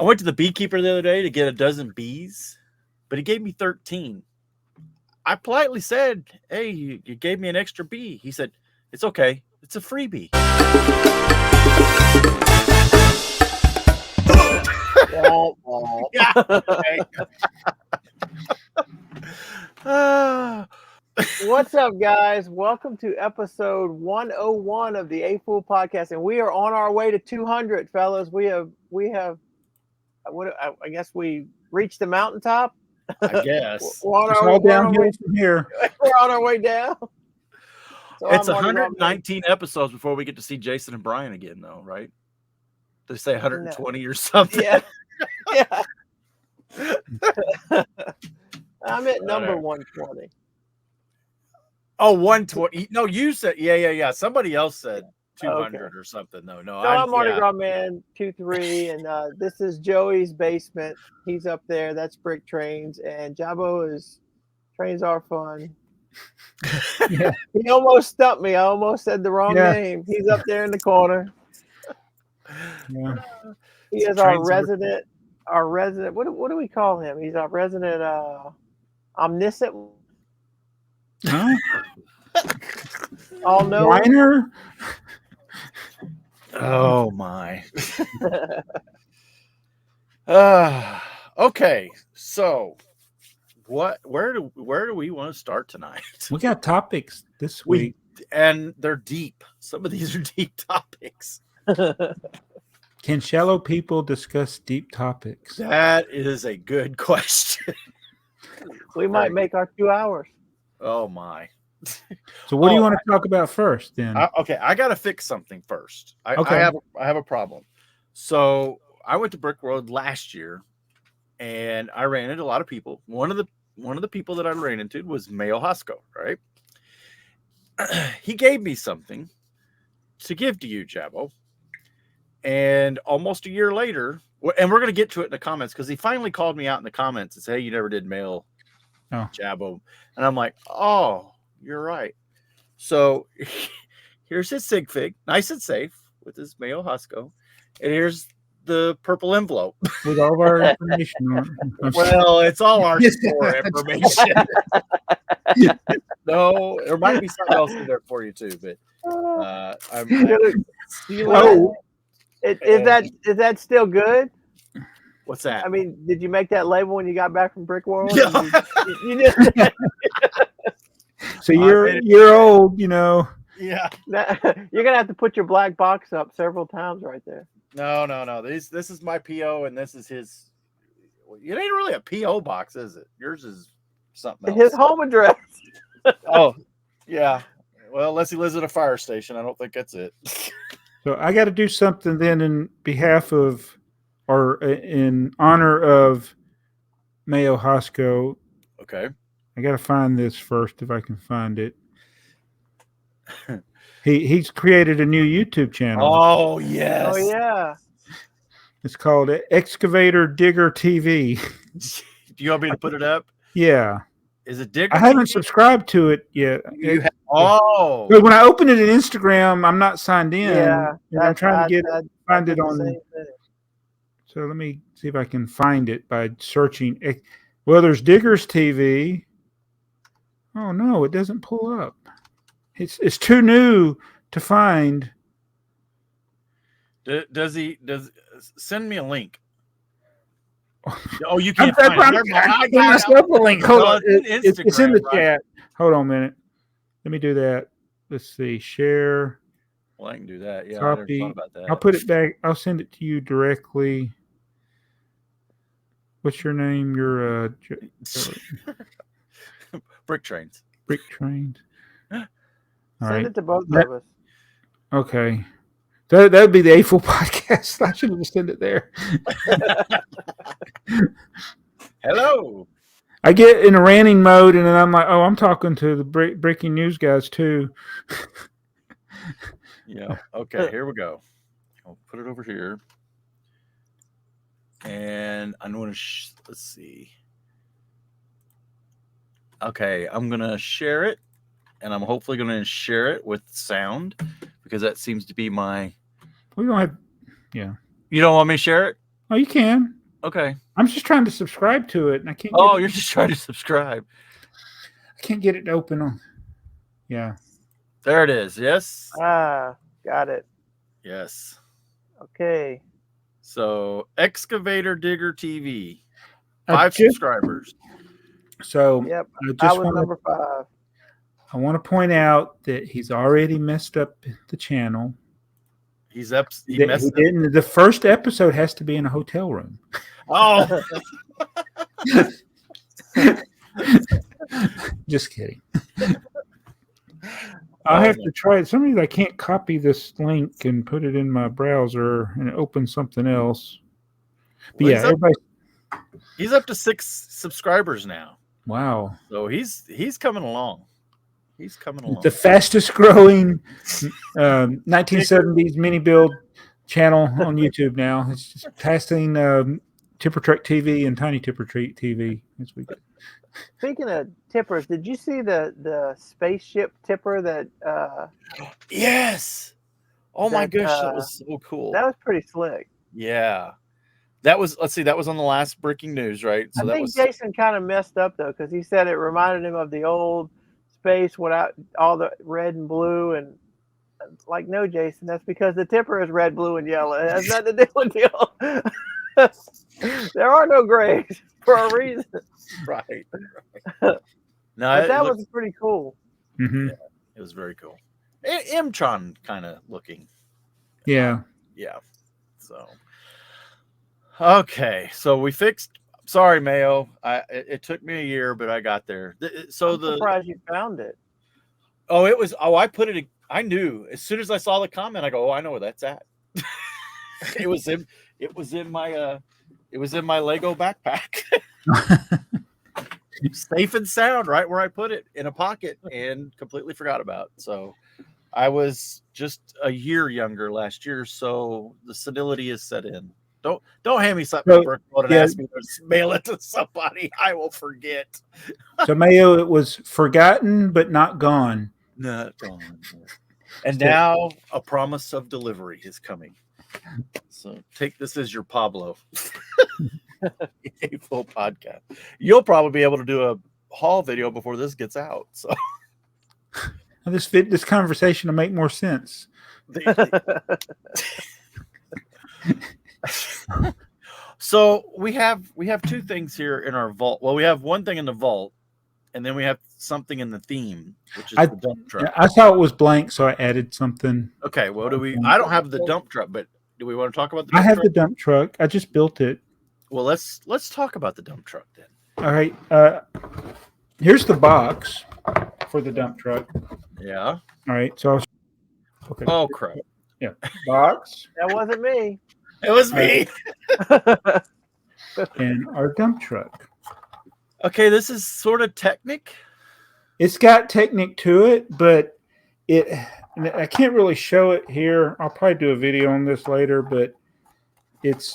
I went to the beekeeper the other day to get a dozen bees, but he gave me 13. I politely said, "Hey, you gave me an extra bee." He said, "It's okay. It's a freebie." Yeah. Okay. What's up, guys? Welcome to episode 101 of the AFoOL podcast, and we are on our way to 200, fellas. We have. I guess we reached the mountaintop. I guess We're on It's our, all we're on our downhill way, from here. we're on our way down. So it's I'm Marty 119 episodes before we get to see Jason and Brian again, though, right? They say 120 or something. Yeah. Yeah. I'm at number 120. Oh, 120. No, you said, yeah. Somebody else said 200 Okay. or something. No. So I'm Marty Gras Man 23, and this is Joey's basement. He's up there. That's BrickTrains, and Jabo is Trains Are Fun. Yeah. He almost stumped me. I almost said the wrong name. He's up there in the corner. Yeah. He is our resident. Our resident. What do we call him? He's our resident omniscient. Huh? All knowing. Whiner? Oh my. Okay. So where do we want to start tonight? We got topics this week. And they're deep. Some of these are deep topics. Can shallow people discuss deep topics? That is a good question. We might make our 2 hours. Oh my. So what do you want to talk about first then? Okay, I got to fix something first. I have a problem. So I went to Brick World last year, and I ran into a lot of people. One of the people that I ran into was Mayo Hosco, right? He gave me something to give to you, Jabo. And almost a year later, and we're going to get to it in the comments, because he finally called me out in the comments and said, "Hey, you never did mail Jabo." And I'm like, "Oh, you're right." So here's his sig fig, nice and safe with his Mayo Hosco. And here's the purple envelope with all of our information on it. Well, it's all our store information. No, there might be something else in there for you too, but is that still good? What's that? I mean, did you make that label when you got back from Brick World? Yeah. You just So you're old, you know. Yeah. You're gonna have to put your black box up several times right there. No. This is my PO, and this is his. It ain't really a PO box, is it? Yours is something else. His home address. Oh, yeah. Well, unless he lives at a fire station, I don't think that's it. So I got to do something then in behalf of, or in honor of Mayo Hosco. Okay. I got to find this first if I can find it. He's created a new YouTube channel. Oh, yes. Oh, yeah. It's called Excavator Digger TV. Do you want me to put it up? Yeah. Is it Digger? I haven't subscribed to it yet. But when I open it in Instagram, I'm not signed in. Yeah. And I'm trying to find it on. So let me see if I can find it by searching. Well, there's Diggers TV. Oh no, it doesn't pull up. It's too new to find. Does send me a link? Oh, you can't find it. I got myself a link. Hold on, it's in the chat. Hold on a minute. Let me do that. Let's see. Share. Well, I can do that. Yeah, copy. I never thought about that. I'll put it back. I'll send it to you directly. What's your name? Your BrickTrains. BrickTrains. Send it to both of us. Okay. That would be the AFoOL podcast. I should have just sent it there. Hello. I get in a ranting mode, and then I'm like, "Oh, I'm talking to the breaking news guys too." Yeah. Okay. Here we go. I'll put it over here, and I'm going to let's see. Okay, I'm going to share it, and I'm hopefully going to share it with sound, because that seems to be my. We don't have. Yeah. You don't want me to share it? Oh, you can. Okay. I'm just trying to subscribe to it, and I can't. Oh, you're just trying to subscribe. I can't get it to open on. Yeah. There it is. Yes. Ah, got it. Yes. Okay. So, Excavator Digger TV, 5 subscribers. So, Yep. I was number 5. I want to point out that he's already messed up the channel. He messed up. The first episode has to be in a hotel room. Oh. Just kidding. I'll have to try it. Some reason I can't copy this link and put it in my browser and open something else. But yeah, he's up to 6 subscribers now. Wow. So he's coming along. He's coming along. The fastest growing 1970s mini build channel on YouTube now. It's just passing Tipper Truck TV and Tiny Tipper Treat TV this week. Speaking of tippers, did you see the spaceship tipper that? Yes. Oh my gosh, that was so cool. That was pretty slick. Yeah. That was. Let's see. That was on the last Breaking News, right? So I think Jason kind of messed up though, because he said it reminded him of the old space without all the red and blue, and like, no, Jason, that's because the tipper is red, blue, and yellow. It has nothing to do with the there are no grays for a reason. Right. No, but that was pretty cool. Mm-hmm. Yeah, it was very cool. M-Tron kind of looking. Yeah. Yeah. So. Okay, so we fixed. Sorry, Mayo. It took me a year, but I got there. I'm surprised you found it. Oh, it was. Oh, I put it. I knew as soon as I saw the comment. I go, oh, I know where that's at. It was in. It was in my. It was in my Lego backpack. Safe and sound, right where I put it, in a pocket, and completely forgot about. So, I was just a year younger last year, so the senility is set in. Don't hand me something and ask me to mail it to somebody. I will forget. So Mayo, it was forgotten but not gone. Not gone. And now a promise of delivery is coming. So take this as your Pablo. AFoOL podcast. You'll probably be able to do a haul video before this gets out. So this conversation will make more sense. So we have 2 things here in our vault. Well, we have one thing in the vault, and then we have something in the theme, which is the dump truck. I thought it was blank, so I added something. Okay, well, I don't have the dump truck, but do we want to talk about the dump truck? I have the dump truck. I just built it. Well, let's talk about the dump truck then. All right. Here's the box for the dump truck. Yeah. All right. So okay. Oh crap. Yeah. Box. That wasn't me. It was me. And our dump truck. Okay, this is sort of Technic. It's got Technic to it, but I can't really show it here. I'll probably do a video on this later, but it's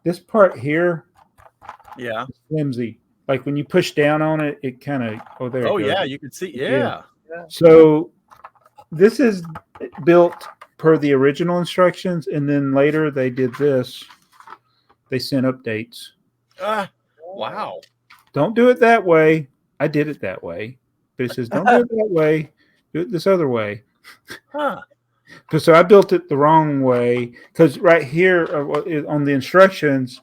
this part here. Yeah. It's flimsy. Like when you push down on it, it kind of there. Oh yeah, you can see. Yeah. So this is built per the original instructions, and then later they did this. They sent updates. Wow. Don't do it that way. I did it that way. But it says, don't do it that way. Do it this other way. Huh. So I built it the wrong way. Because right here on the instructions,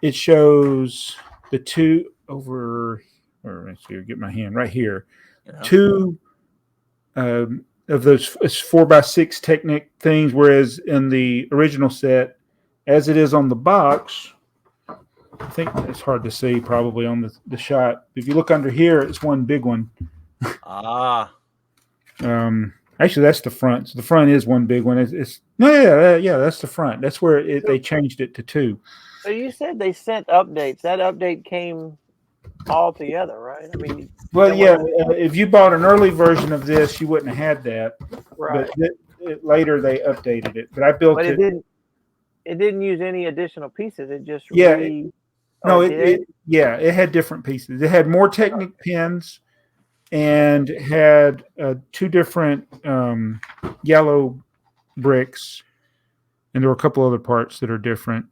it shows the 2 over, or let's see, get my hand right here. Yeah. 2 of those 4x6 Technic things, whereas in the original set, as it is on the box, I think it's hard to see probably on the shot. If you look under here, it's one big one. Actually, that's the front. So the front is one big one. Yeah, that's the front. That's where they changed it to 2. So you said they sent updates. That update came all together, right? I mean, well, yeah. If you bought an early version of this, you wouldn't have had that. Right. But later they updated it. But I built it. But it didn't use any additional pieces. It just it had different pieces. It had more Technic pins, and had 2 different yellow bricks, and there were a couple other parts that are different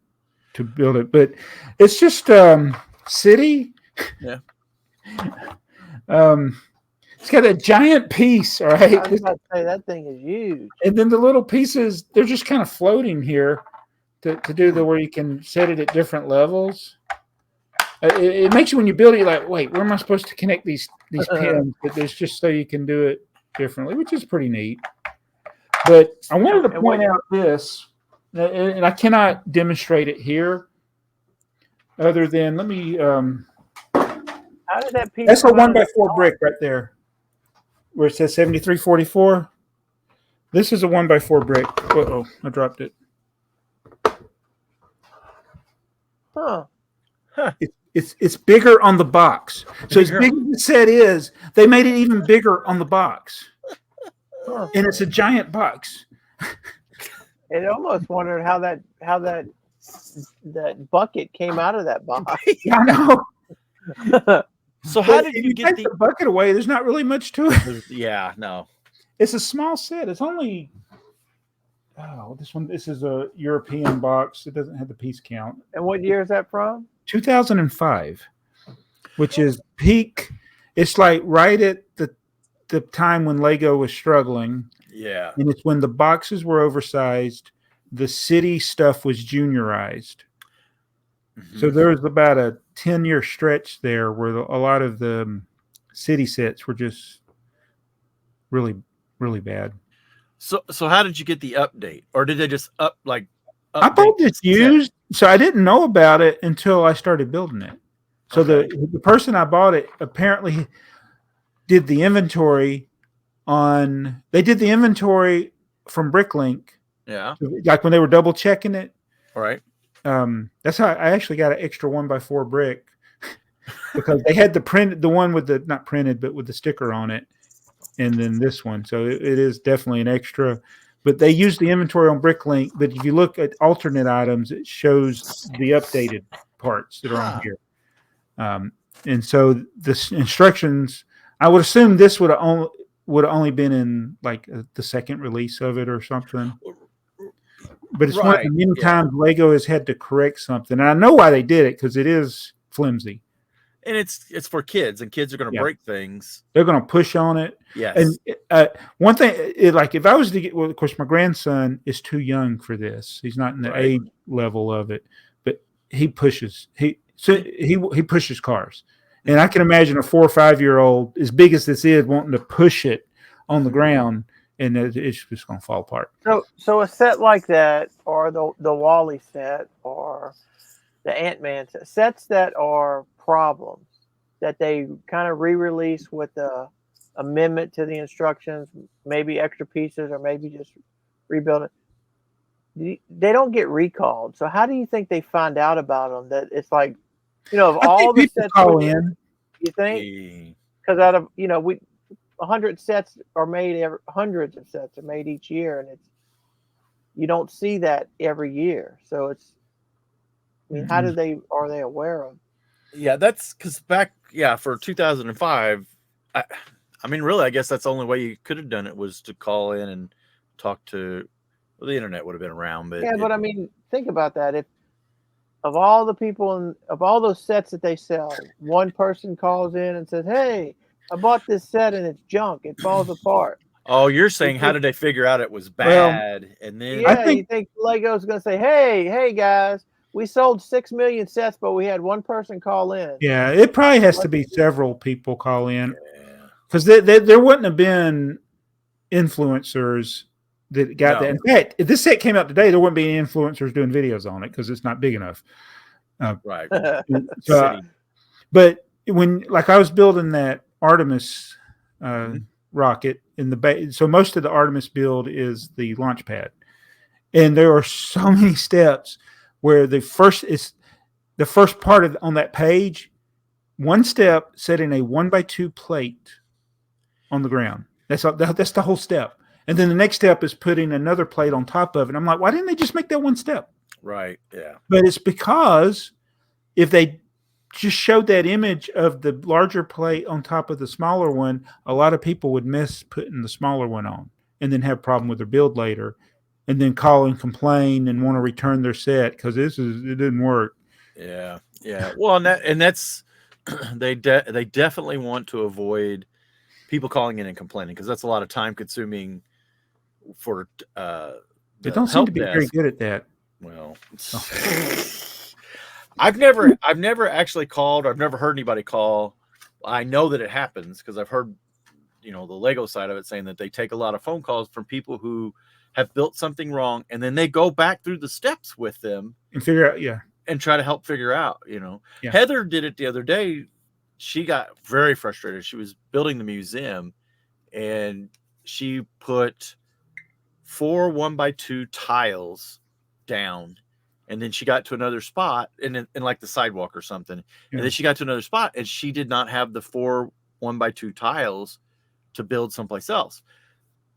to build it, but it's just city. Yeah. It's got a giant piece, all right? I was about to say that thing is huge. And then the little pieces, they're just kind of floating here to do the where you can set it at different levels. It makes you, when you build it, you're like, wait, where am I supposed to connect these pins? But there's just so you can do it differently, which is pretty neat. But I wanted to point out this, and I cannot demonstrate it here other than, let me, How did that piece? that's a 1x4 brick right there where it says 7344. This is a 1x4 brick. Uh-oh, I dropped it. Huh. It's bigger on the box. So as big as the set is, they made it even bigger on the box. And it's a giant box. It almost wondered how that bucket came out of that box. Yeah, I know. So how did you get the bucket away? There's not really much to it. Yeah, no. It's a small set. It's only this is a European box. It doesn't have the piece count. And what year is that from? 2005, which is peak. It's like right at the time when Lego was struggling. Yeah. And it's when the boxes were oversized, the city stuff was juniorized. Mm-hmm. So there was about a 10-year stretch there where a lot of the city sets were just really, really bad. So how did you get the update? Or did they just update? I bought this used, so I didn't know about it until I started building it. So the person I bought it apparently did the inventory they did the inventory from Bricklink. Yeah. Like when they were double checking it. All right. That's how I actually got an extra 1x4 brick because they had the one with the, not printed, but with the sticker on it. And then this one. So it is definitely an extra, but they use the inventory on Bricklink. But if you look at alternate items, it shows the updated parts that are on here. And so the instructions, I would assume this would have only been in like the second release of it or something. But it's one of the many times Lego has had to correct something. And I know why they did it, because it is flimsy. And it's for kids, and kids are going to break things. They're going to push on it. Yes. And one thing, like if I was to get, well, of course, my grandson is too young for this. He's not in the age level of it, but he pushes. He pushes cars. And I can imagine a 4 or 5 year old, as big as this is, wanting to push it on the ground, and it's just going to fall apart. So a set like that, or the Wall-E set, or the Ant-Man set, sets that are problems that they kind of re-release with a amendment to the instructions, maybe extra pieces, or maybe just rebuild it. They don't get recalled. So how do you think they find out about them? That it's like, of all the sets call in, you think? Because out of 100 sets are made, hundreds of sets are made each year, and you don't see that every year. So it's, how are they aware of? Yeah, that's because for 2005, I mean, really, I guess that's the only way you could have done it was to call in and talk to. Well, the internet would have been around, but but I mean, think about that. If of all the people of all those sets that they sell, one person calls in and says, "Hey, I bought this set and it's junk. It falls apart." Oh, you're saying how did they figure out it was bad? And then you think Lego's going to say, "Hey, guys, we sold 6 million sets, but we had one person call in." Yeah, it probably has to be several people call in, because there wouldn't have been influencers that got that. In fact, if this set came out today, there wouldn't be any influencers doing videos on it because it's not big enough. Right. But when, like, I was building that Artemis rocket in the base, so most of the Artemis build is the launch pad, and there are so many steps where the first part on that page, one step setting a 1x2 plate on the ground. That's the whole step. And then the next step is putting another plate on top of it. I'm like, why didn't they just make that one step? Right. Yeah. But it's because if they just showed that image of the larger plate on top of the smaller one, a lot of people would miss putting the smaller one on and then have a problem with their build later. and then call and complain and want to return their set because it didn't work. Yeah. Well, and that's they definitely want to avoid people calling in and complaining because that's a lot of time consuming for They don't seem to be very good at that. Well, I've never actually called. I've never heard anybody call. I know that it happens because I've heard, the Lego side of it saying that they take a lot of phone calls from people who have built something wrong, and then they go back through the steps with them and figure out, and try to help figure out. Yeah. Heather did it the other day. She got very frustrated. She was building the museum, and she put 4 1x2 tiles down, and then she got to another spot in like the sidewalk or something, and then she got to another spot, and she did not have the 4 1x2 tiles to build someplace else.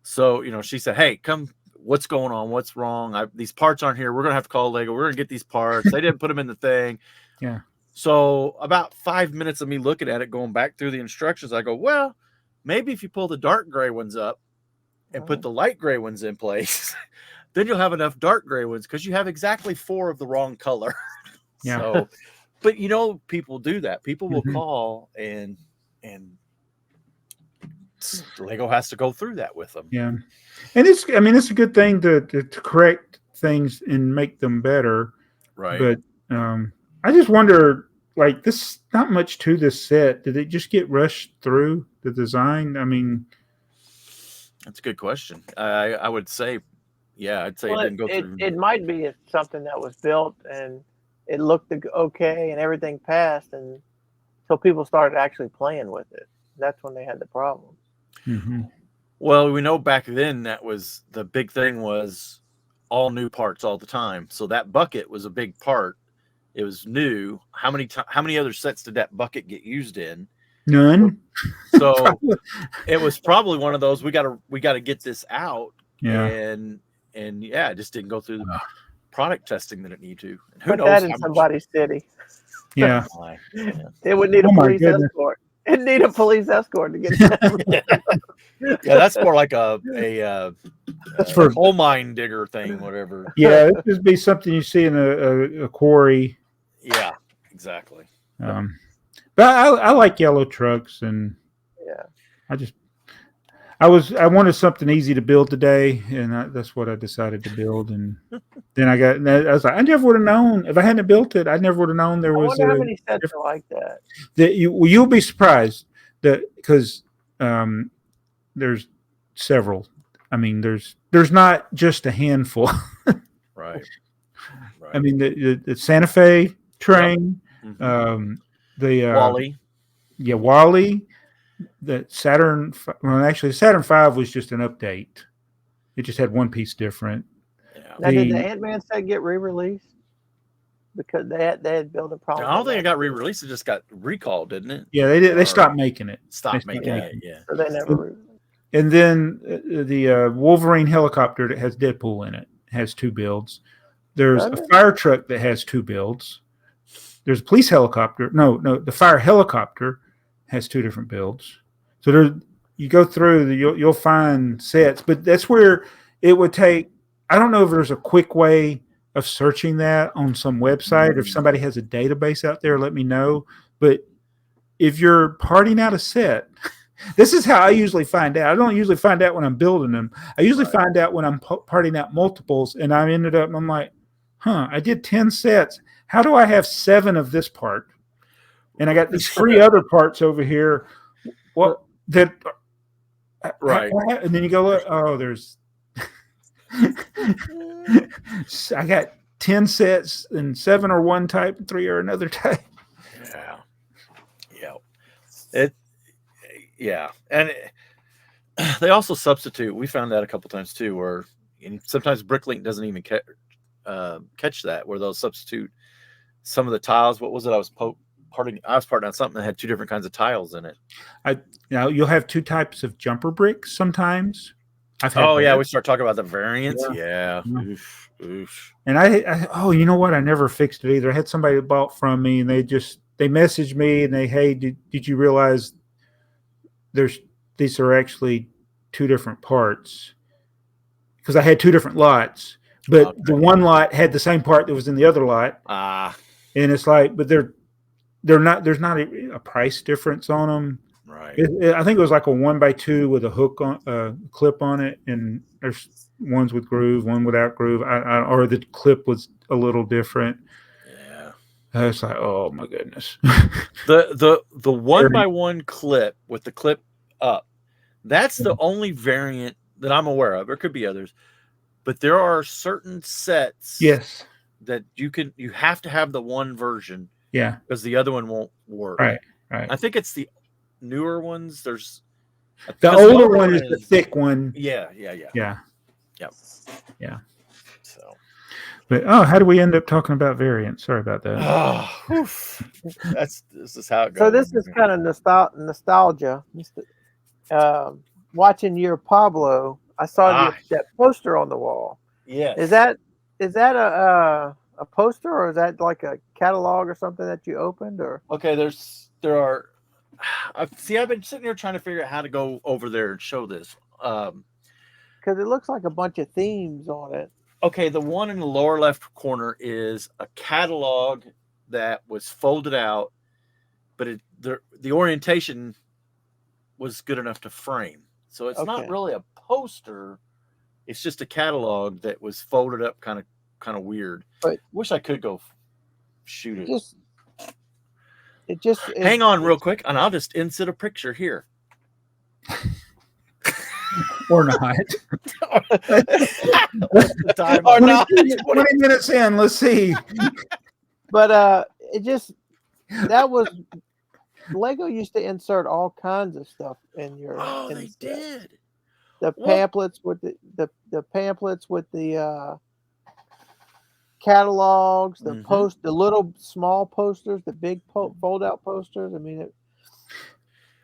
So she said, "Hey, come. What's going on? What's wrong? These parts aren't here. We're gonna have to call Lego. We're gonna get these parts. They didn't put them in the thing." Yeah. So about 5 minutes of me looking at it, going back through the instructions, I go, "Well, maybe if you pull the dark gray ones up and put the light gray ones in place, then you'll have enough dark gray ones because you have exactly 4 of the wrong color." Yeah. So, but people do that. People will call and Lego has to go through that with them. Yeah. And it's a good thing to correct things and make them better. Right. But I just wonder, like, this not much to this set. Did it just get rushed through the design? I mean, that's a good question. I would say, I'd say it didn't go through. It might be something that was built and it looked okay and everything passed, and so people started actually playing with it. That's when they had the problem. Mm-hmm. Well, we know back then that was the big thing, was all new parts all the time. So that bucket was a big part. It was new. How many other sets did that bucket get used in? None. So it was probably one of those, we got to get this out. Yeah. And it just didn't go through the product testing that it needed to. And who Put knows that in somebody's city. Yeah. It would need a police escort. It'd need a police escort to get that. Yeah, that's more like a for coal mine digger thing, whatever. Yeah, it would be something you see in a quarry. Yeah, exactly. But I like yellow trucks, and I wanted something easy to build today, and that's what I decided to build. And then I was like, I never would have known if I hadn't built it. I never would have known there was. I wonder how many sets are like that. That you'll be surprised because there's several. I mean, there's not just a handful. Right. I mean, the Santa Fe train, the Wally. Yeah, Wally. The Saturn. Well, actually, Saturn V was just an update. It just had one piece different. Yeah. Now, did the Ant-Man set get re-released? Because they had built a problem. I don't think it got re-released. It just got recalled, didn't it? Yeah, they did. They stopped making it. Stopped making it. Yeah. So they never re-released. And then the Wolverine helicopter that has Deadpool in it has 2 builds. There's a fire truck that has 2 builds. There's a police helicopter. No, the fire helicopter has 2 different builds. So you go through, you'll find sets, but that's where it would take. I don't know if there's a quick way of searching that on some website. If somebody has a database out there, let me know. But if you're parting out a set, this is how I usually find out. I don't usually find out when I'm building them. I usually find out when I'm parting out multiples, and I'm like, I did 10 sets. How do I have 7 of this part? And I got these 3 other parts over here. Well, that right. And then you go, oh, there's. I got 10 sets, and 7 are one type, and 3 are another type. Yeah. And they also substitute. We found that a couple times too, where sometimes Bricklink doesn't even catch that, where they'll substitute some of the tiles. What was it? I was parting out something that had 2 different kinds of tiles in it. You'll have 2 types of jumper bricks sometimes. We start talking about the variants. Yeah. Oof. And you know what? I never fixed it either. I had somebody that bought from me, and they messaged me, and hey, did you realize these are actually 2 different parts? because I had 2 different lots, but the one lot had the same part that was in the other lot. And it's like, but they're not. There's not a price difference on them. Right. I think it was like a 1x2 with a hook on clip on it, and there's ones with groove, one without groove. Or the clip was a little different. Yeah. I was like, oh my goodness. the 1x1 clip with the clip up. That's the only variant that I'm aware of. There could be others, but there are certain sets. Yes. That you have to have the one version. Yeah. Because the other one won't work. Right. I think it's the newer ones. There's the older one is the thick one. Yeah. So, but how do we end up talking about variants? Sorry about that. This is how it goes. So this is kind of nostalgia. Watching your Pablo, I saw that poster on the wall. Yeah. Is that a poster, or is that like a catalog or something that you opened? Or okay, there are. I've been sitting here trying to figure out how to go over there and show this. Because it looks like a bunch of themes on it. Okay, the one in the lower left corner is a catalog that was folded out, but the orientation was good enough to frame. So it's not really a poster. It's just a catalog that was folded up kind of weird. But wish I could go shoot it. Hang on real quick, and I'll just insert a picture here. Or not. Or not. 20 minutes in, let's see. But that was Lego used to insert all kinds of stuff in your. They did. The pamphlets with the pamphlets with the catalogs, the the little small posters, the big fold out posters. I mean,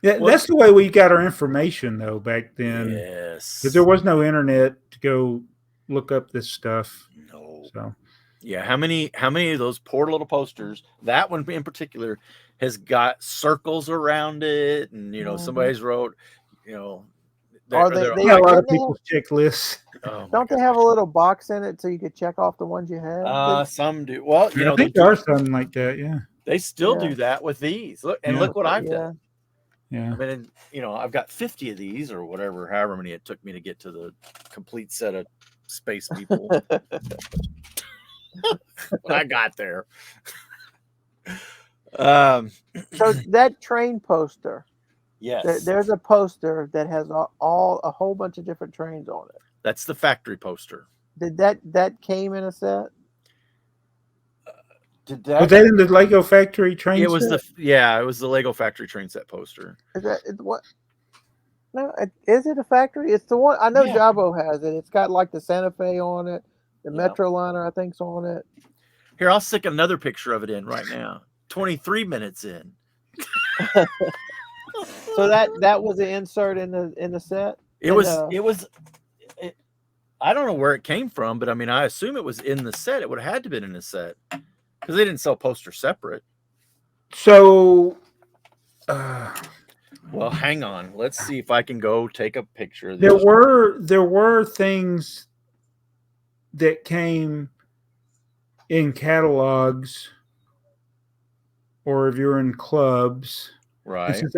that's the way we got our information though back then. Yes, because there was no internet to go look up this stuff. No. So yeah, how many of those poor little posters? That one in particular has got circles around it, and somebody's wrote, Are they a lot of people's checklists. Don't they have a little box in it so you could check off the ones you have? Some do. Well, I think there are something like that. Yeah, they still do that with these. Look, and look what I've done. Yeah, I mean, I've got 50 of these, or however many it took me to get to the complete set of space people. When I got there. So that train poster. Yes. There's a poster that has a whole bunch of different trains on it. That's the factory poster. Did that came in a set? Was that in the Lego factory train? It was set? It was the Lego factory train set poster. Is that what? No, is it a factory? It's the one I know. Jabo has it. It's got like the Santa Fe on it. The Metroliner, I think's on it. Here, I'll stick another picture of it in right now. 23 minutes in. So that was an insert in the set. It was. I don't know where it came from, but I mean, I assume it was in the set. It would have had to have been in the set because they didn't sell posters separate. So, well, hang on. Let's see if I can go take a picture of this. There were things that came in catalogs, or if you're in clubs, right? Since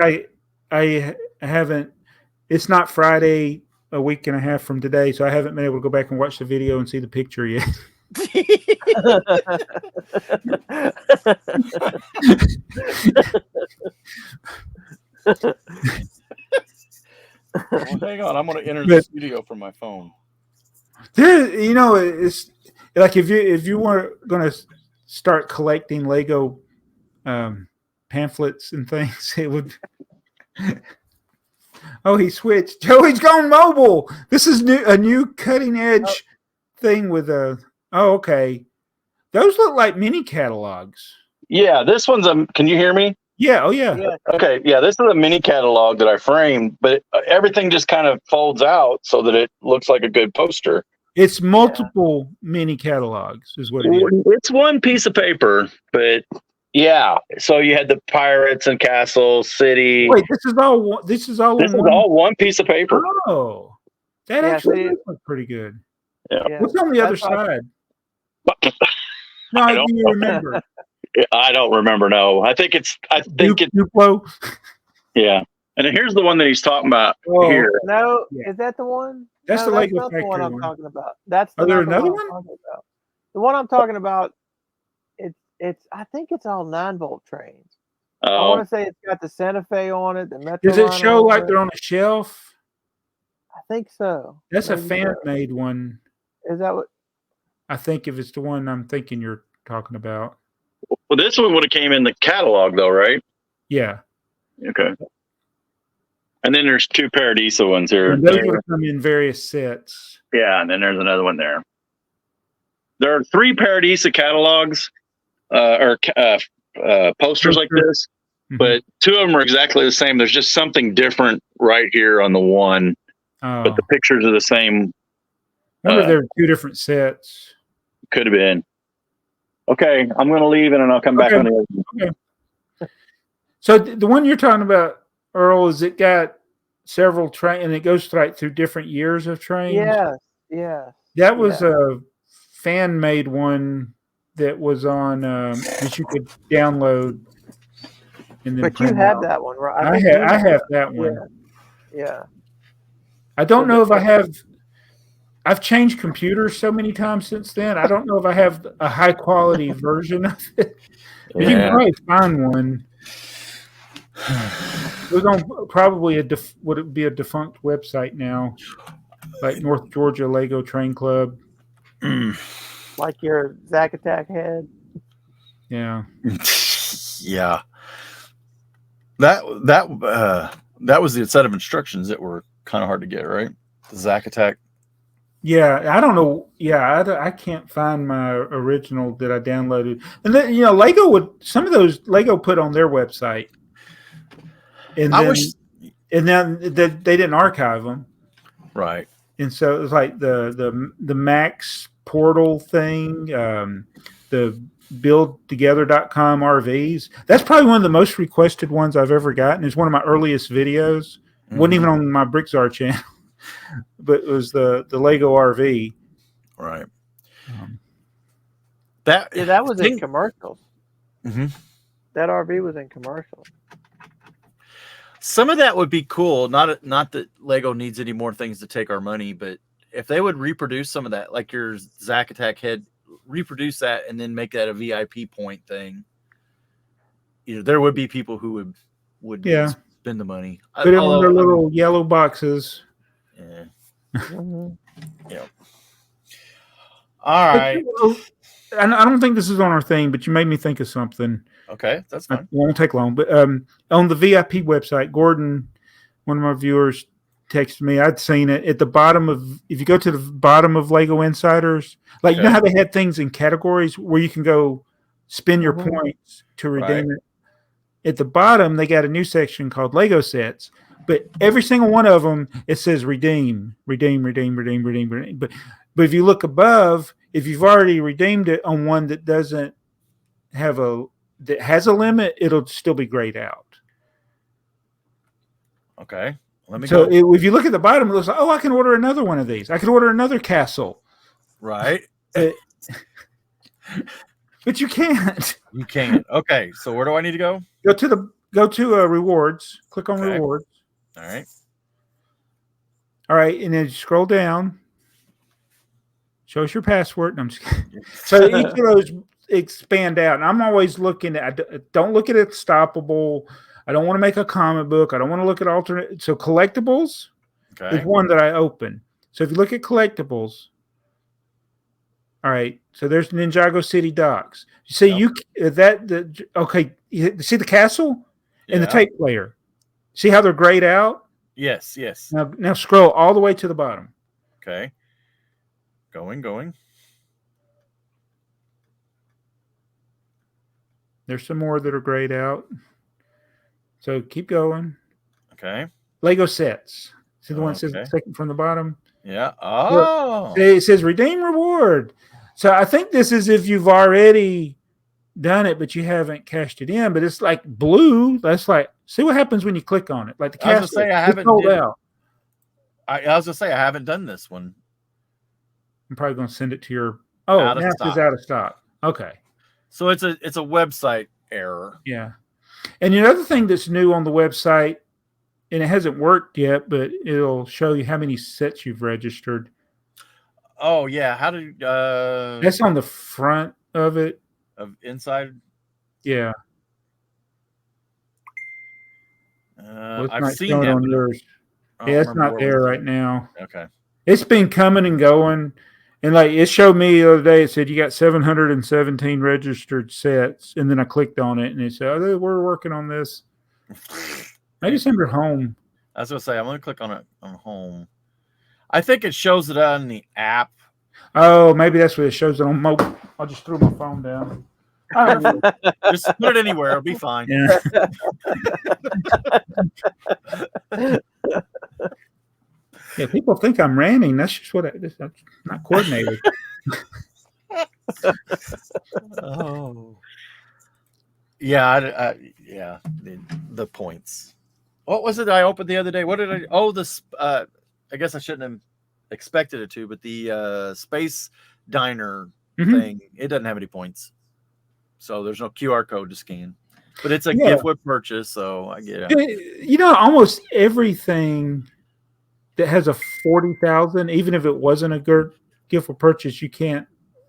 I haven't, it's not Friday a week and a half from today, so I haven't been able to go back and watch the video and see the picture yet. Well, hang on, I'm going to enter the studio from my phone. It's like if you were going to start collecting Lego pamphlets and things, it would. Oh, he switched. Joey's gone mobile. This is a new cutting edge thing with a. Oh, okay. Those look like mini catalogs. Yeah, this one's a. Can you hear me? Yeah. Oh, yeah. Okay. Yeah, this is a mini catalog that I framed, but everything just kind of folds out so that it looks like a good poster. It's multiple mini catalogs, is what it is. It's one piece of paper, but. Yeah, so you had the pirates and castles, city. Wait, this is all all one piece of paper. Oh, that actually looks pretty good. Yeah. What's on the other side? No, do you remember? I don't remember. No, I think it's Duplo. Yeah. And then here's the one that he's talking about here. No, Yeah. is that the one? That's no, the Lego not the one Factory I'm one. talking about. That's Are there not the another one I'm one? talking about. The one I'm talking about, it's I think it's all 9-volt trains. I want to say it's got the Santa Fe on it, the Metro. Does it show like they're on a shelf? I think so. That's a fan-made one. Is that what? I think if it's the one I'm thinking you're talking about. Well, this one would have came in the catalog though, right? Yeah. Okay. And then there's 2 Paradisa ones here. And those would come in various sets. Yeah, and then there's another one there. There are 3 Paradisa catalogs or posters like this, but 2 of them are exactly the same. There's just something different right here on the one, but the pictures are the same. I wonder if there are 2 different sets. Could have been. Okay, I'm going to leave and then I'll come back on the other one. Okay. So the one you're talking about, Earl, is it got several trains and it goes right through different years of trains? Yes. That was a fan-made one that was on that you could download. And then but you have that one, right? I have that one. Yeah. I don't know if I have. I've changed computers so many times since then. I don't know if I have a high-quality version of it. You can probably find one. It was on probably would it be a defunct website now, like North Georgia Lego Train Club. Like your Zack Attack head. Yeah. Yeah. That was the set of instructions that were kind of hard to get, right? The Zack Attack. Yeah, I don't know. Yeah, I can't find my original that I downloaded. And then Lego some of those Lego put on their website. And then they didn't archive them, right? And so it was like the Max Portal thing, the BuildTogether.com RVs. That's probably one of the most requested ones I've ever gotten. It's one of my earliest videos. Wasn't even on my BrickTsar channel, but it was the Lego RV. Right. That was in commercials. Mm-hmm. That RV was in commercials. Some of that would be cool. Not that Lego needs any more things to take our money, but if they would reproduce some of that, like your Zack Attack head, reproduce that and then make that a VIP point thing. There would be people who would spend the money. Put them in their little yellow boxes. Yeah. Mm-hmm. Yeah. All right. I don't think this is on our thing, but you made me think of something. Okay, that's fine. It won't take long. But on the VIP website, Gordon, one of my viewers, texted me. I'd seen it at the bottom of. If you go to the bottom of Lego Insiders, like you know how they had things in categories where you can go spend your points to redeem it. At the bottom, they got a new section called Lego Sets. But every single one of them, it says redeem. But if you look above, if you've already redeemed it on one that doesn't have that has a limit, it'll still be grayed out. Okay. Let me go. If you look at the bottom, it looks like, I can order another one of these. I could order another castle. Right. But you can't. You can't. Okay. So where do I need to go? Go to rewards. Click on rewards. All right. All right. And then scroll down. Show us your password. I'm just kidding. So each of those expand out. And I'm always looking at, don't look at Stoppable. I don't want to make a comic book. I don't want to look at alternate. So collectibles is one that I open. So if you look at collectibles, all right. So there's Ninjago City Docks. You see you see the castle and the tape player. See how they're grayed out? Yes. Now scroll all the way to the bottom. Okay. Going. There's some more that are grayed out. So keep going. Okay. Lego Sets. See the one that says second from the bottom? Yeah. Oh. It says redeem reward. So I think this is if you've already done it, but you haven't cashed it in. But it's like blue. That's like, see what happens when you click on it. Like the cash. I was gonna say I haven't. Sold out. I was gonna say I haven't done this one. I'm probably going to send it to your. Oh, Out of now it stock. says out of stock. Okay. So it's a website error. Yeah. And the other thing that's new on the website, and it hasn't worked yet, but it'll show you how many sets you've registered. Oh yeah, how did That's on the front of it. Of inside? Yeah. I've seen that on yours. Yeah, it's not there right now. Okay. It's been coming and going. And like it showed me the other day, it said you got 717 registered sets. And then I clicked on it and it said, oh, we're working on this. Maybe it's under home. I was gonna say I'm gonna click on it on home. I think it shows it on the app. Oh, maybe that's what it shows it on mobile. I'll just throw my phone down. Just put it anywhere, it'll be fine. Yeah. Yeah, people think I'm ranting. That's just what I'm not coordinated. Oh. Yeah, yeah, the points. What was it I opened the other day? What did I? Oh, this. I guess I shouldn't have expected it to, but the space diner thing, it doesn't have any points, so there's no QR code to scan. But it's a gift with purchase, so I get it. You know, almost everything that has a 40,000, even if it wasn't a good gift with purchase, you can't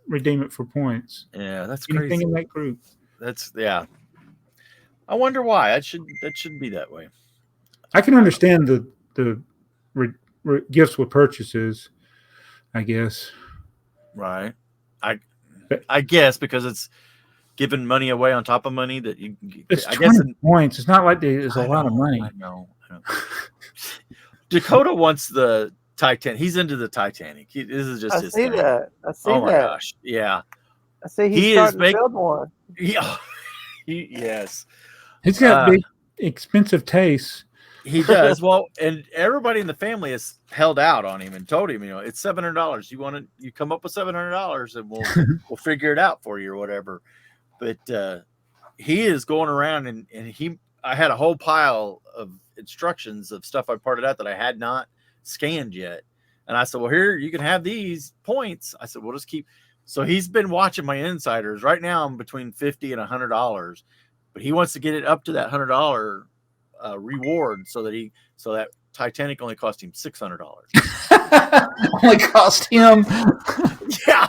redeem it for points. Yeah, that's anything crazy. In that group. That's I wonder why. That shouldn't be that way. I can understand the gifts with purchases, I guess. Right. I guess because it's giving money away on top of money that you. It's I 20 guess points. It's not like there's a lot of money. I know. Dakota wants the Titanic. He's into the Titanic. This is just his thing. I see oh my that. gosh! Yeah. I see he's starting to build one. Yeah. Yes. He's got big, expensive tastes. He does. Well, and everybody in the family has held out on him and told him, it's $700. You come up with $700 and we'll figure it out for you or whatever. But he is going around and I had a whole pile of instructions of stuff I parted out that I had not scanned yet. And I said, well, here, you can have these points. I said, we'll just keep. So he's been watching my insiders. Right now I'm between $50 and $100, but he wants to get it up to that $100 reward so that Titanic only cost him $600. Only cost him. Yeah.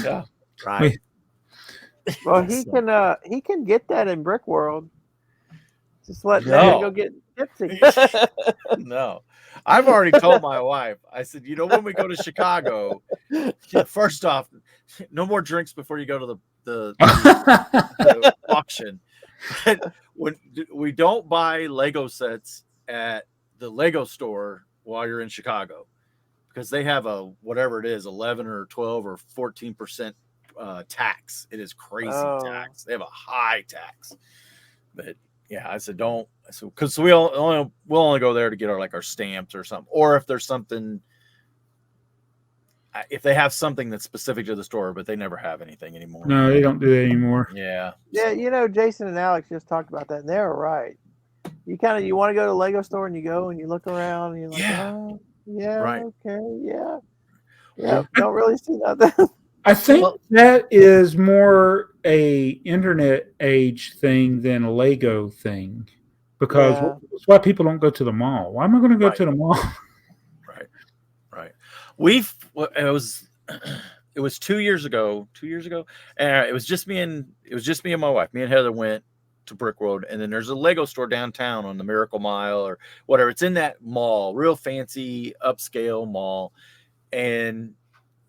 Yeah. Right. Well, he can get that in Brick World. Just let Dad go get tipsy. No. I've already told my wife. I said, when we go to Chicago, first off, no more drinks before you go to the auction. When we don't buy Lego sets at the Lego store while you're in Chicago, because they have a whatever it is, 11 or 12 or 14% tax. It is crazy tax. They have a high tax. But yeah, I said don't. So because we'll only go there to get our stamps or something, or if there's something. If they have something that's specific to the store, but they never have anything anymore. No, they don't do that anymore. Yeah. Yeah, Jason and Alex just talked about that, and they were right. You want to go to the Lego store, and you go and you look around, and you're like, oh, yeah, right. Okay, yeah. Don't really see nothing. I think that is more a internet age thing than a Lego thing, because that's why people don't go to the mall. Why am I going to go to the mall? Right. It was 2 years ago, and it was just me and my wife. Me and Heather went to Brick World, and then there's a Lego store downtown on the Miracle Mile or whatever. It's in that mall, real fancy upscale mall, and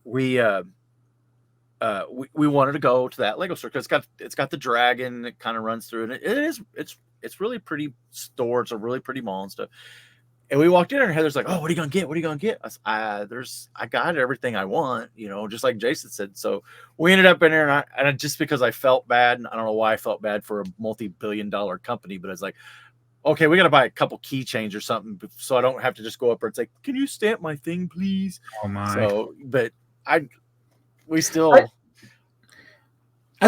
we wanted to go to that Lego store because it's got the dragon that kind of runs through it. It's really pretty store. It's a really pretty mall and stuff. And we walked in there and Heather's like, oh, what are you going to get? What are you going to get? I got everything I want, just like Jason said. So we ended up in there and just because I felt bad, and I don't know why I felt bad for a multi-billion-dollar company, but I was like, okay, we got to buy a couple keychains or something so I don't have to just go up there and say, can you stamp my thing, please? Oh my. So, but I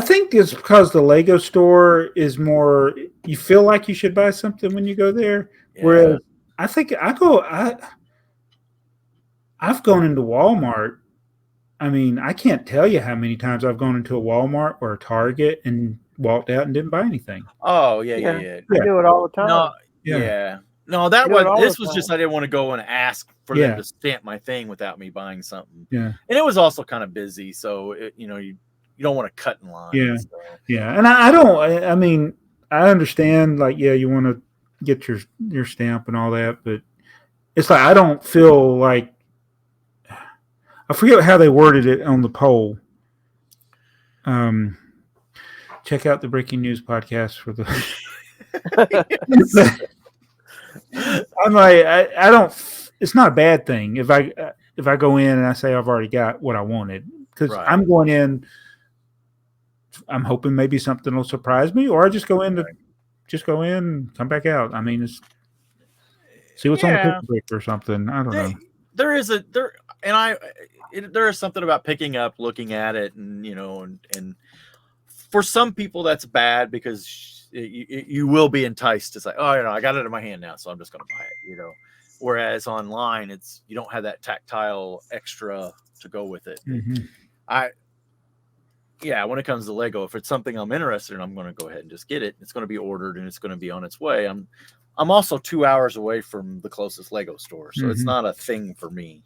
think it's because the Lego store is more, you feel like you should buy something when you go there. Yeah. Whereas I think I've gone into Walmart I mean, I can't tell you how many times I've gone into a Walmart or a Target and walked out and didn't buy anything. Oh yeah. I do it all the time. No, Yeah. yeah. No, that You do it was all this the was just time. I didn't want to go and ask for them to stamp my thing without me buying something. Yeah. And it was also kind of busy, so you don't want to cut in line. Yeah. So. Yeah. And I mean, I understand, like, yeah, you want to get your stamp and all that, but it's like I don't feel like, I forget how they worded it on the poll. Check out the Breaking News podcast for the. I'm like, I don't. It's not a bad thing if I go in and I say I've already got what I wanted, because I'm going in. I'm hoping maybe something will surprise me, or I just go in and come back out. I mean, see what's on the picture book or something. I don't know. There is something about picking up, looking at it, and and for some people that's bad because you will be enticed to say, oh, I got it in my hand now, so I'm just going to buy it. Whereas online, you don't have that tactile extra to go with it. Mm-hmm. When it comes to Lego, if it's something I'm interested in, I'm going to go ahead and just get it. It's going to be ordered and it's going to be on its way. I'm also 2 hours away from the closest Lego store, so it's not a thing for me.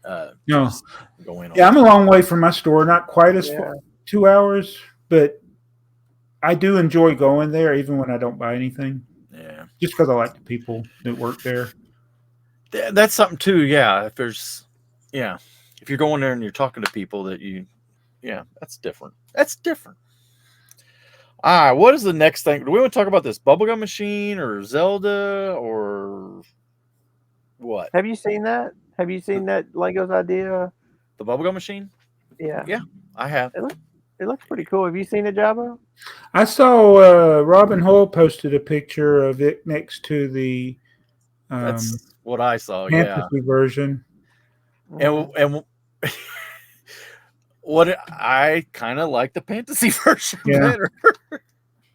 No, go in. I'm a long way from my store, not quite as far, 2 hours, but I do enjoy going there, even when I don't buy anything. Yeah, just because I like the people that work there. That's something too. Yeah, if you're going there and you're talking to people that that's different. That's different. All right, what is the next thing? Do we want to talk about this bubblegum machine or Zelda or what? Have you seen that? Have you seen that Lego's idea? The bubblegum machine? Yeah. Yeah, I have. It looks pretty cool. Have you seen it, Jabba? I saw Robin Hull posted a picture of it next to the that's what I saw, fantasy version. And what I kind of like the fantasy version better.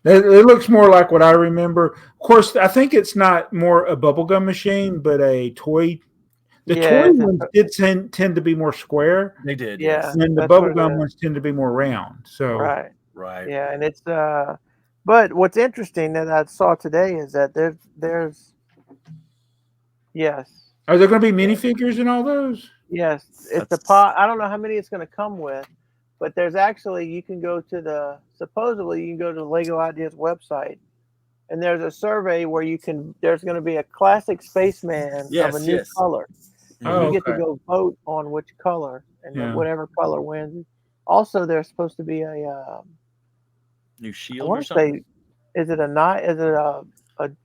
It looks more like what I remember. Of course, I think it's not more a bubblegum machine, but a toy. The toy ones did tend to be more square. They did, yes. And the bubblegum ones tend to be more round. So right. Yeah, and it's but what's interesting that I saw today is that there's yes. Are there going to be minifigures in all those? Yes, it's the pot. I don't know how many it's going to come with, but there's actually you can go to the Lego Ideas website, and there's a survey where there's going to be a classic spaceman of a new color. And you get to go vote on which color, and whatever color wins. Also, there's supposed to be a new shield or something. Is it a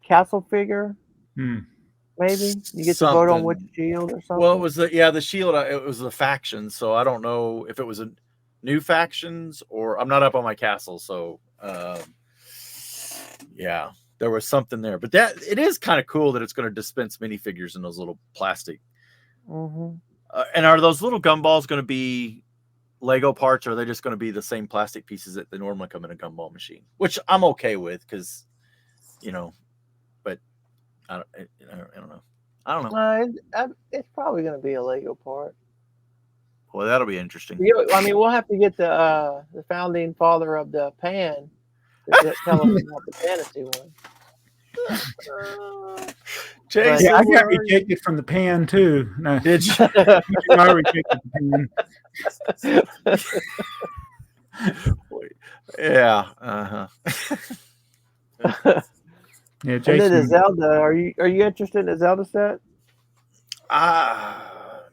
castle figure? Maybe you get to vote on which shield or something. Well, it was the shield. It was the faction, so I don't know if it was a new factions or I'm not up on my castle, so there was something there. But it is kind of cool that it's going to dispense minifigures in those little plastic. And are those little gumballs going to be Lego parts, or are they just going to be the same plastic pieces that they normally come in a gumball machine? Which I'm okay with because, but I don't know. I don't know. It's probably going to be a Lego part. Well, that'll be interesting. I mean, we'll have to get the founding father of the pan to tell us about the fantasy one. Jason, I got rejected from the pan too. No. Did you? I rejected the pan. Yeah. Yeah, Jason. And then the Zelda. Are you interested in the Zelda set?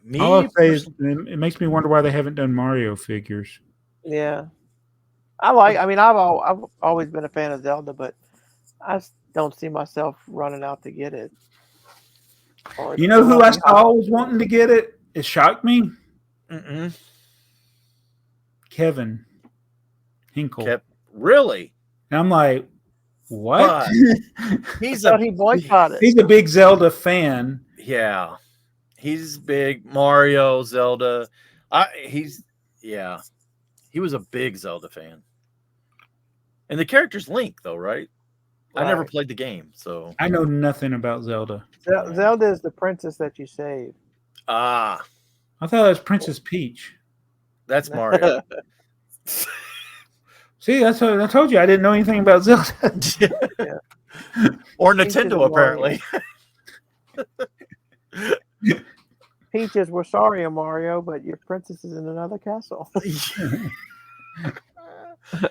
Me. All I'll say is it makes me wonder why they haven't done Mario figures. Yeah, I've always been a fan of Zelda, but I don't see myself running out to get it. You know who I saw was wanting to get it? It shocked me. Kevin Hinkle. Really? And I'm like, what? He boycotted. He's a big Zelda fan. Yeah. He's big Mario, Zelda. He was a big Zelda fan. And the character's Link, though, right? I never played the game, so I know nothing about Zelda. Zelda is the princess that you save. I thought it was Princess Peach. That's Mario. See, that's what I told you. I didn't know anything about Zelda. Or Peaches Nintendo, and Mario. apparently. Peaches, we're sorry, Mario, but your princess is in another castle.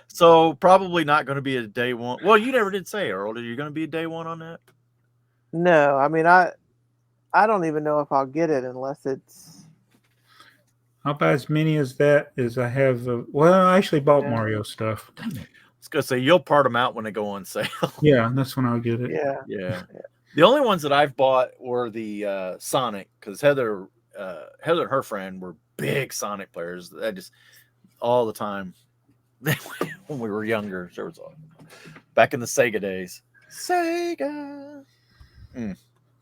So probably not going to be a day one. Well, you never did say, Earl. Are you going to be a day one on that? No, I mean I don't even know if I'll get it unless it's. I'll buy as many as that as I have. Well, I actually bought Mario stuff. I was going to say, you'll part them out when they go on sale. Yeah, that's when I'll get it. Yeah. The only ones that I've bought were the Sonic, because Heather and her friend were big Sonic players. I just all the time when we were younger. There was back in the Sega days. Sega.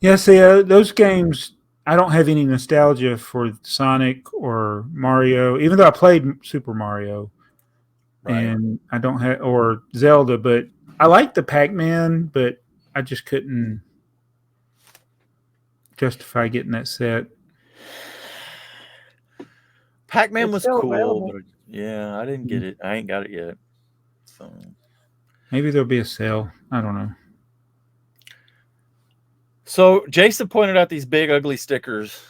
Yeah, see, those games, I don't have any nostalgia for Sonic or Mario, even though I played Super Mario. Right. And I don't have, or Zelda, but I like the Pac-Man, but I just couldn't justify getting that set. Pac-Man was cool, but yeah, I didn't get it. I ain't got it yet. So maybe there'll be a sale. I don't know. So Jason pointed out these big ugly stickers,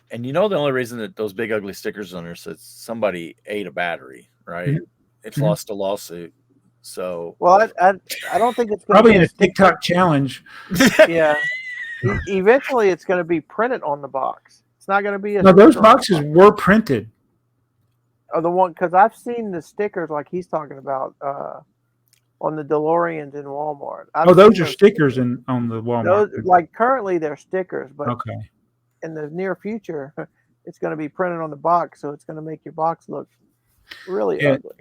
and the only reason that those big ugly stickers on there says somebody ate a battery, right? Mm-hmm. It's lost a lawsuit. So well, I don't think it's probably in a TikTok challenge. Yeah. Eventually, it's going to be printed on the box. It's not going to be. No, those boxes were printed. Oh, the one, because I've seen the stickers like he's talking about on the DeLoreans in Walmart. Those are stickers on the Walmart. Those, like currently, they're stickers, but okay. In the near future, it's going to be printed on the box, so it's going to make your box look really ugly.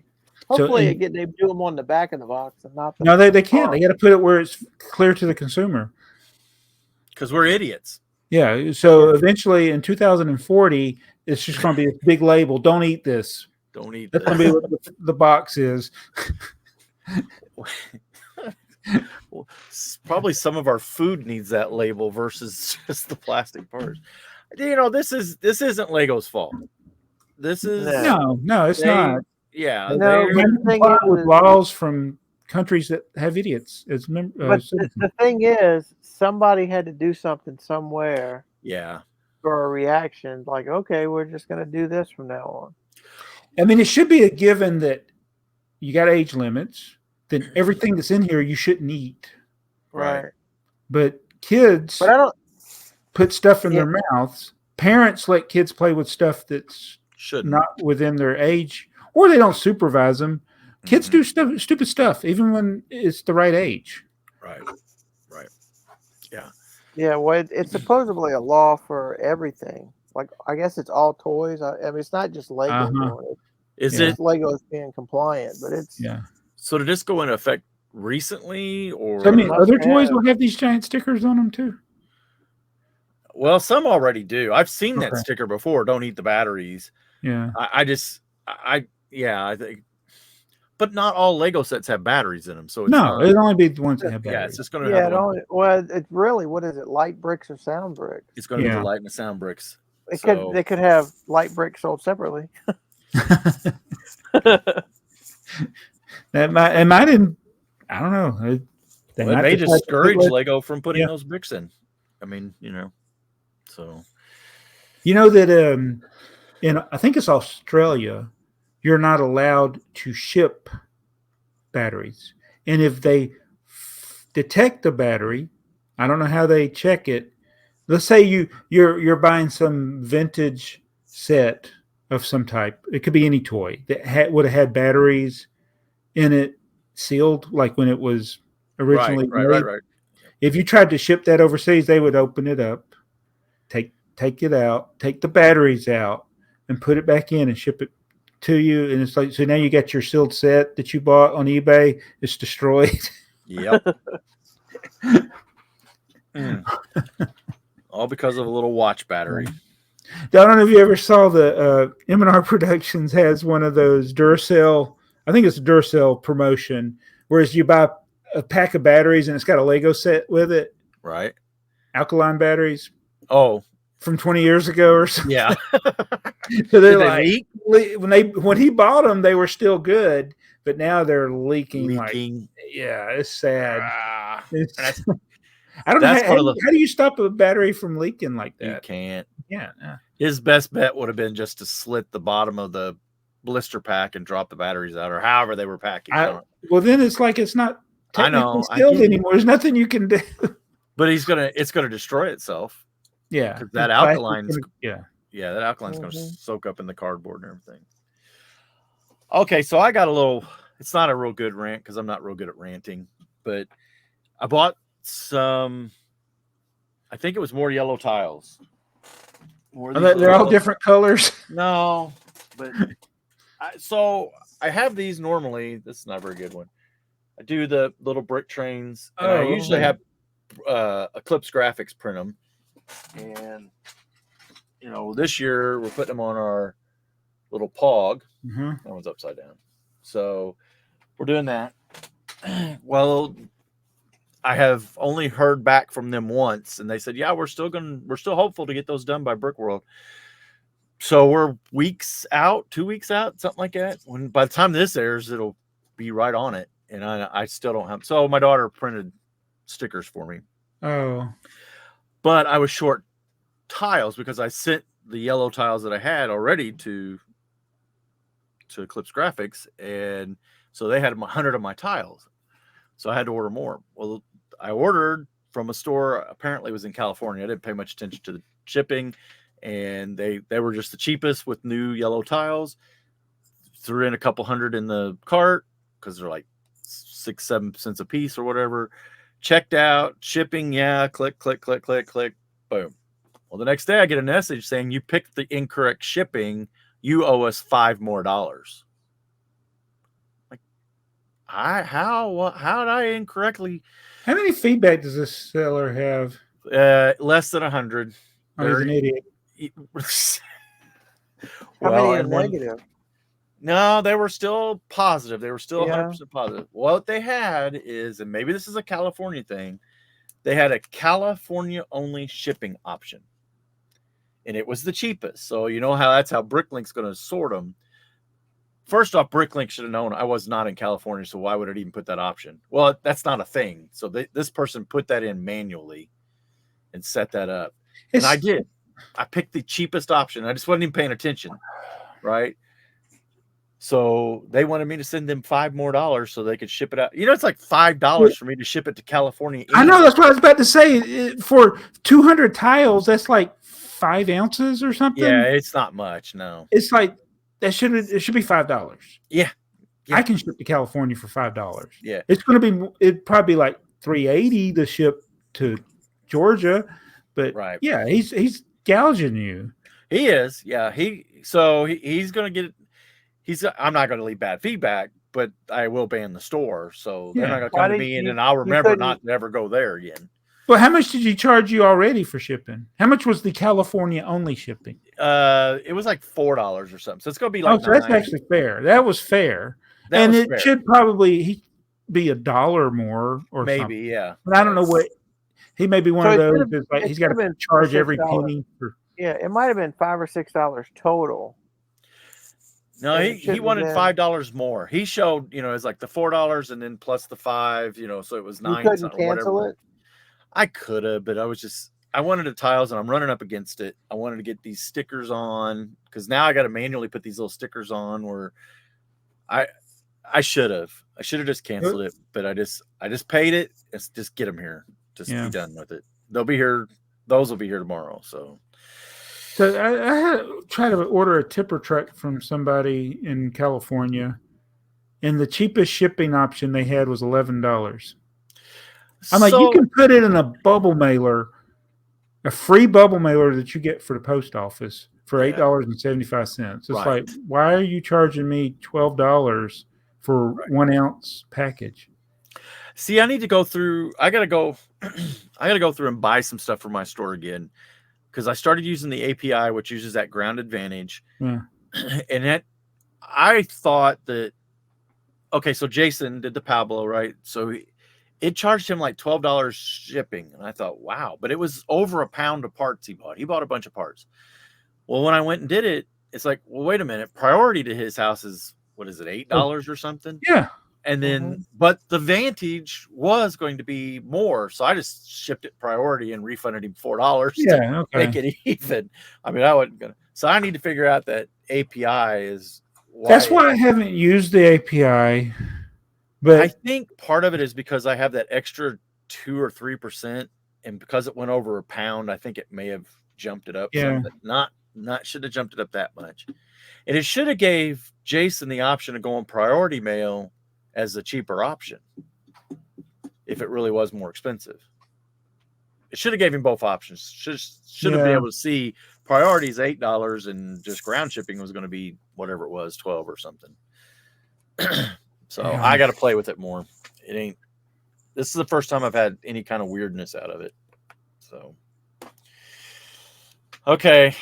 Hopefully, they do them on the back of the box and not. No, they can't. They got to put it where it's clear to the consumer. Because we're idiots. Yeah. So eventually, in 2040, it's just going to be a big label. Don't eat this. Don't eat. That's going to be what the box is. Well, probably some of our food needs that label versus just the plastic parts. This isn't Lego's fault. This is no, it's not. Yeah, no. They're with laws from countries that have idiots as members. But the thing is, somebody had to do something somewhere. Yeah. For a reaction, like, okay, we're just going to do this from now on. I mean, it should be a given that you got age limits. Then everything that's in here you shouldn't eat. Right. But kids put stuff in their mouths. Parents let kids play with stuff that's not within their age, or they don't supervise them. Kids do stupid stuff, even when it's the right age. Right. Yeah. Yeah, well, it's supposedly a law for everything. Like, I guess it's all toys. I mean, it's not just Lego. Is it Lego is being compliant, but it's So did this go into effect recently, or I mean, other toys will have these giant stickers on them too? Well, some already do. I've seen that sticker before. Don't eat the batteries. Yeah. I think, but not all Lego sets have batteries in them. So it'd only be the ones that have batteries. Yeah, it's just going to well, it's really, what is it? Light bricks or sound bricks? It's going to be the light and the sound bricks. They could have light bricks sold separately. That might, I don't know. They may discourage Lego from putting those bricks in. I mean, so. That in I think it's Australia, you're not allowed to ship batteries. And if they detect the battery, I don't know how they check it. Let's say you're buying some vintage set of some type. It could be any toy that would have had batteries in it, sealed, like when it was originally made. Right. If you tried to ship that overseas, they would open it up, take it out, take the batteries out, and put it back in and ship it to you. And it's like, so now you got your sealed set that you bought on eBay. It's destroyed. Yep. All because of a little watch battery. I don't know if you ever saw the M&R Productions has one of those Duracell. I think it's a Duracell promotion, whereas you buy a pack of batteries and it's got a Lego set with it. Right. Alkaline batteries. Oh. From 20 years ago or something. Yeah. So they're Did they like, leak? when he bought them, they were still good, but now they're leaking. Like, yeah, it's sad. Ah, It's, I don't know that's how, one of the. how do you stop a battery from leaking like that? You can't. Yeah. His best bet would have been just to slit the bottom of the blister pack and drop the batteries out, or however they were packing. Well, then it's like it's not technically sealed anymore. There's nothing you can do. But it's gonna destroy itself. Yeah, because that alkaline's that alkaline's gonna soak up in the cardboard and everything. Okay, so I got a little. It's not a real good rant because I'm not real good at ranting, but I bought some. I think it was more yellow tiles. They're all different colors. No, but so I have these normally. This is not a very good one. I do the little BrickTrains, and I usually have Eclipse Graphics print them. And this year we're putting them on our little POG. That one's upside down. So we're doing that. Well, I have only heard back from them once, and they said, "Yeah, we're still hopeful to get those done by Brick World." So we're 2 weeks out, something like that. When by the time this airs, it'll be right on it, and I still don't have. So my daughter printed stickers for me. Oh, but I was short tiles because I sent the yellow tiles that I had already to Eclipse Graphics, and so they had 100 of my tiles, so I had to order more. Well, I ordered from a store, apparently it was in California. I didn't pay much attention to the shipping, and they were just the cheapest with new yellow tiles. Threw in a couple hundred in the cart because they're like 6-7 cents a piece or whatever. Checked out, shipping, click, boom. Well, the next day I get a message saying you picked the incorrect shipping. You owe us $5 more. Like, how did I incorrectly? How many feedback does this seller have? Less than 100. Oh, he's an idiot. How many are negative? No, they were still positive. They were still 100% positive. What they had is, and maybe this is a California thing, they had a California only shipping option. And it was the cheapest. So you know that's how Bricklink's going to sort them. First off, Bricklink should have known I was not in California, so why would it even put that option? Well, that's not a thing. So this person put that in manually and set that up. And I did. I picked the cheapest option. I just wasn't even paying attention, right? So they wanted me to send them $5 more so they could ship it out. It's like $5 for me to ship it to California. I know, that's what I was about to say. For 200 tiles, that's like 5 ounces or something. Yeah, it's not much. No, it's like it should be $5. Yeah. I can ship to California for $5. Yeah, it's going to be. It'd probably be like $3.80 to ship to Georgia, but yeah, he's gouging you. He is. Yeah, he's going to get it. I'm not going to leave bad feedback, but I will ban the store. So they're not going to come to me, and then I'll remember not to ever go there again. Well, how much did you charge you already for shipping? How much was the California only shipping? It was like $4 or something. So it's going to be like. So that's actually fair. That was fair, and it should probably be $1 more or maybe something. Yeah. But I don't know what he may be one of those. That's like he's got to charge every penny for. Yeah, it might have been $5 or $6 total. No, he wanted $5 more. He showed, it's like the $4 and then plus the $5, so it was $9. You couldn't cancel it? I could have, but I wanted the tiles and I'm running up against it. I wanted to get these stickers on because now I got to manually put these little stickers on where I should have just canceled it, but I just paid it. Let's just get them here. Just be done with it. They'll be here. Those will be here tomorrow. So I had tried to order a tipper truck from somebody in California, and the cheapest shipping option they had was $11. I'm like, you can put it in a bubble mailer, a free bubble mailer that you get for the post office for $8.75. It's like, why are you charging me $12 for 1 ounce package? See, I need to go through. I gotta go through and buy some stuff for my store again. Because I started using the API, which uses that ground advantage. Yeah. And I thought that, okay, so Jason did the Pablo, right? So it charged him like $12 shipping. And I thought, wow, but it was over a pound of parts he bought. He bought a bunch of parts. Well, when I went and did it, it's like, well, wait a minute. Priority to his house is, what is it, $8 or something? Yeah. And then, but the Vantage was going to be more, so I just shipped it priority and refunded him $4 to make it even. I mean, I wasn't gonna. So I need to figure out that API is. That's why I haven't used the API. But I think part of it is because I have that extra 2 or 3%, and because it went over a pound, I think it may have jumped it up. Yeah. Some, but not should have jumped it up that much. And it should have gave Jason the option of going priority mail as the cheaper option if it really was more expensive. It should have gave him both options. Should have been able to see priorities $8 and just ground shipping was going to be whatever it was, 12 or something. So I got to play with it more. It ain't. This is the first time I've had any kind of weirdness out of it. So okay,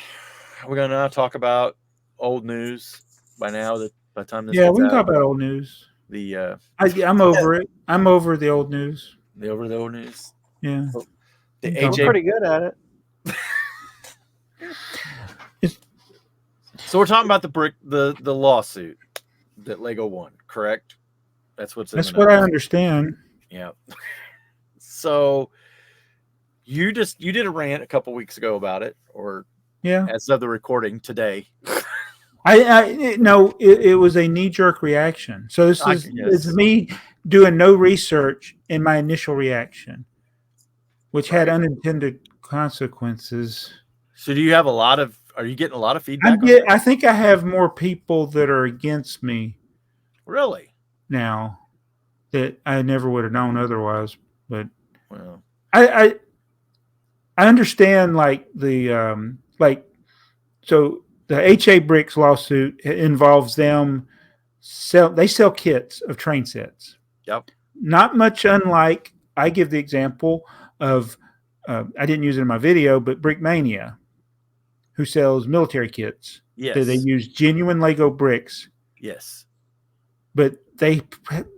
we're gonna now talk about old news. By now, by the time this we can talk about old news. I'm over it. I'm over the old news. Over the old news. Yeah. We're pretty good at it. So we're talking about the lawsuit that Lego won, correct? That's what I understand. Yeah. So you did a rant a couple weeks ago about it, or as of the recording today. It was a knee-jerk reaction. So it's me doing no research in my initial reaction, which had unintended consequences. So do you have are you getting a lot of feedback? I think I have more people that are against me. Really? Now that I never would have known otherwise, but I understand so the HA Bricks lawsuit involves them they sell kits of train sets. Yep. Not much unlike, I give the example of I didn't use it in my video, but Brickmania, who sells military kits. Yes. They use genuine Lego bricks. Yes. But they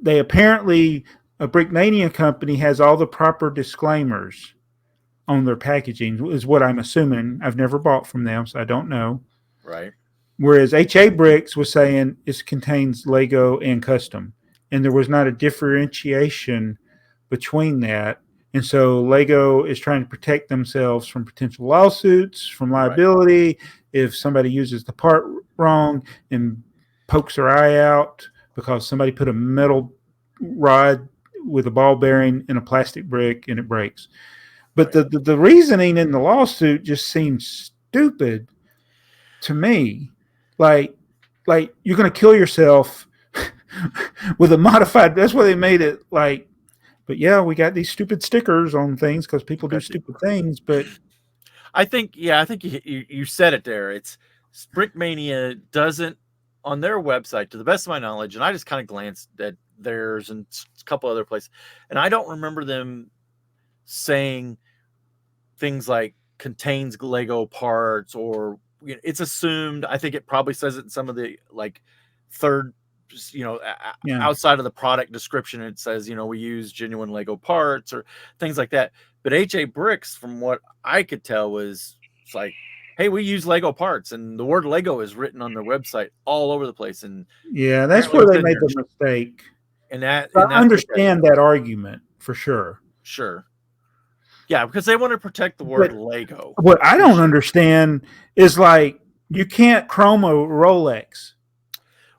apparently, a Brickmania company has all the proper disclaimers on their packaging, is what I'm assuming. I've never bought from them, so I don't know. Right. Whereas HA Bricks was saying it contains Lego and custom, and there was not a differentiation between that. And so Lego is trying to protect themselves from potential lawsuits, from liability, if somebody uses the part wrong and pokes their eye out because somebody put a metal rod with a ball bearing in a plastic brick and it breaks. But the reasoning in the lawsuit just seems stupid to me. Like you're going to kill yourself with a modified. That's why they made it like. But yeah, we got these stupid stickers on things because people do stupid things. But I think you said it there. It's Brickmania doesn't, on their website, to the best of my knowledge, and I just kind of glanced at theirs and a couple other places, and I don't remember them saying things like contains Lego parts, or it's assumed. I think it probably says it in some of the third, outside of the product description, it says, we use genuine Lego parts or things like that. But HA Bricks, from what I could tell, was it's like, hey, we use Lego parts, and the word Lego is written on their website all over the place. And that's where they made the mistake. And I understand that argument for sure. Sure. Yeah, because they want to protect the word Lego. What I don't understand is you can't chrome a Rolex.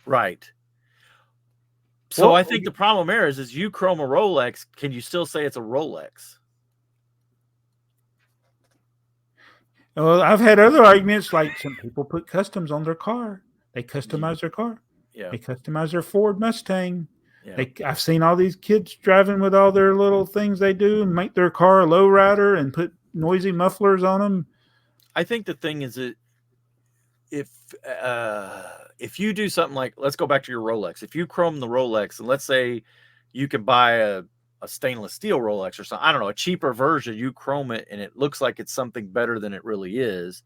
Right. So I think the problem there is you chrome a Rolex, can you still say it's a Rolex? Well, I've had other arguments, like some people put customs on their car. They customize their car. Yeah. They customize their Ford Mustang. Yeah. I've seen all these kids driving with all their little things they do and make their car a lowrider and put noisy mufflers on them. I think the thing is that if you do something like, let's go back to your Rolex. If you chrome the Rolex, and let's say you can buy a stainless steel Rolex or something, I don't know, a cheaper version, you chrome it and it looks like it's something better than it really is,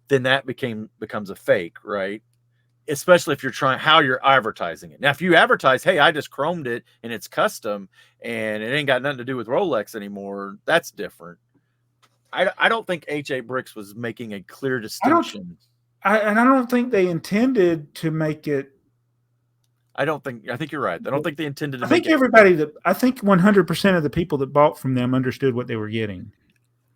then that becomes a fake, right? Especially if you're how you're advertising it. Now, if you advertise, hey, I just chromed it and it's custom and it ain't got nothing to do with Rolex anymore, that's different. I don't think HA Bricks was making a clear distinction. I don't think they intended to make it. I think you're right. I don't think they intended to I think make it. I think 100% of the people that bought from them understood what they were getting.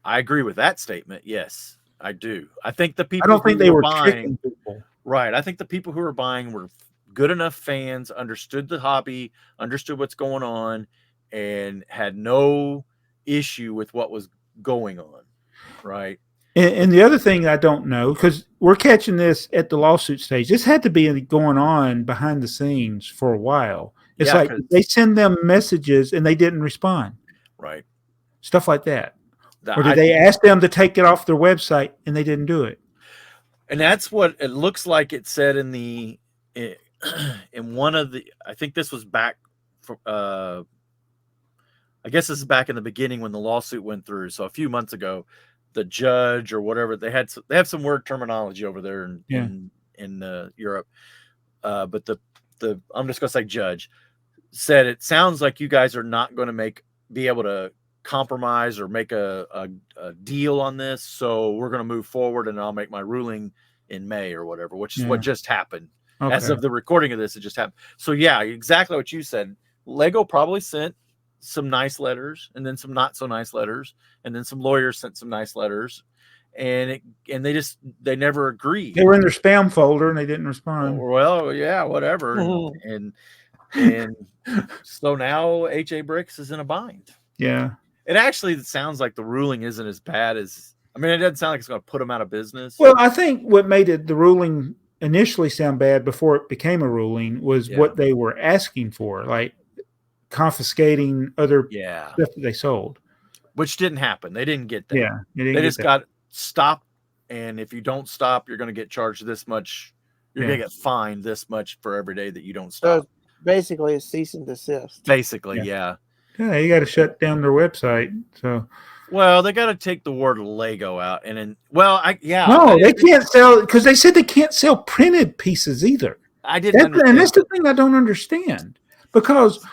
I agree with that statement. Yes, I do. I think the people I don't think they were buying, tricking people. right. I think the people who were buying were good enough fans, understood the hobby, understood what's going on, and had no issue with what was going on. Right. And the other thing I don't know, because we're catching this at the lawsuit stage, this had to be going on behind the scenes for a while. It's like they send them messages and they didn't respond. Right. Stuff like that. Or did they ask them to take it off their website and they didn't do it? And that's what it looks like it said in one of the, I think this was back from, I guess this is back in the beginning when the lawsuit went through. So a few months ago, the judge or whatever, they have some word terminology over there in Europe. But the I'm just going to say judge said, it sounds like you guys are not going to be able to compromise or make a deal on this. So we're going to move forward and I'll make my ruling in May or whatever, which is what just happened. Okay. As of the recording of this, it just happened. So yeah, exactly what you said. Lego probably sent some nice letters and then some not so nice letters. And then some lawyers sent some nice letters and they never agreed. They were in their spam folder and they didn't respond. Well, yeah, whatever. And so now HA Bricks is in a bind. Yeah. It actually sounds like the ruling isn't as bad as, I mean, it doesn't sound like it's going to put them out of business. Well, I think what made the ruling initially sound bad before it became a ruling was what they were asking for, like confiscating other stuff that they sold. Which didn't happen. They didn't get that. Yeah. They just got stopped. And if you don't stop, you're going to get charged this much. You're going to get fined this much for every day that you don't stop. So basically, it's cease and desist. Basically, yeah. Yeah, you got to shut down their website. So, well, they got to take the word Lego out, and then, well, no, they can't sell because they said they can't sell printed pieces either. I didn't understand. And that's the thing I don't understand, because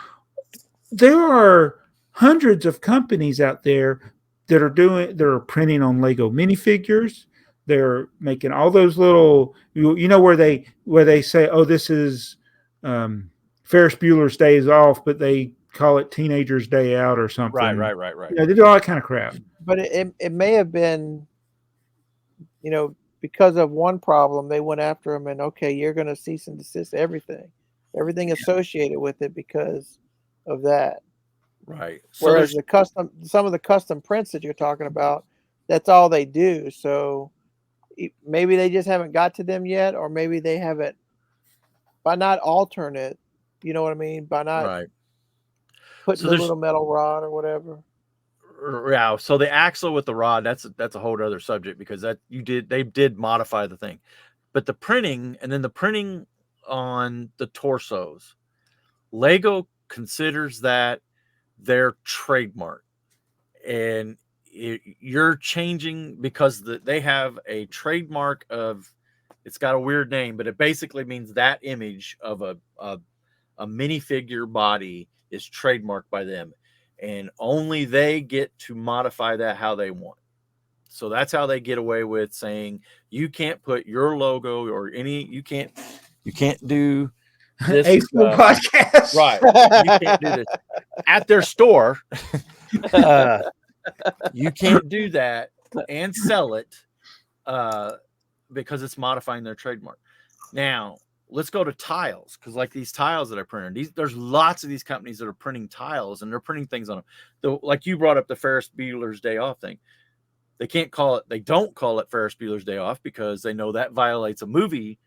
there are hundreds of companies out there that are printing on Lego minifigures. They're making all those little, where they say, oh, this is Ferris Bueller's Days Off, but they call it Teenager's Day Out or something. Right. They do all that kind of crap. But it may have been, because of one problem, they went after him and, okay, you're going to cease and desist everything associated with it because of that. Right. Whereas some of the custom prints that you're talking about, that's all they do. So maybe they just haven't got to them yet, or maybe they haven't, by not altering it, you know what I mean? By not putting the little metal rod or whatever. Yeah. So the axle with the rod, that's a whole other subject, because they did modify the thing, but the printing on the torsos, Lego considers that their trademark, and you're changing because they have a trademark of, it's got a weird name, but it basically means that image of a minifigure body is trademarked by them, and only they get to modify that how they want. So that's how they get away with saying you can't put your logo or you can't do this AFoOL podcast, right? You can't do this at their store. You can't do that and sell it because it's modifying their trademark. Now let's go to tiles, because like these tiles that I printed, there's lots of these companies that are printing tiles and they're printing things on them. Like you brought up the Ferris Bueller's Day Off thing. They don't call it Ferris Bueller's Day Off because they know that violates a movie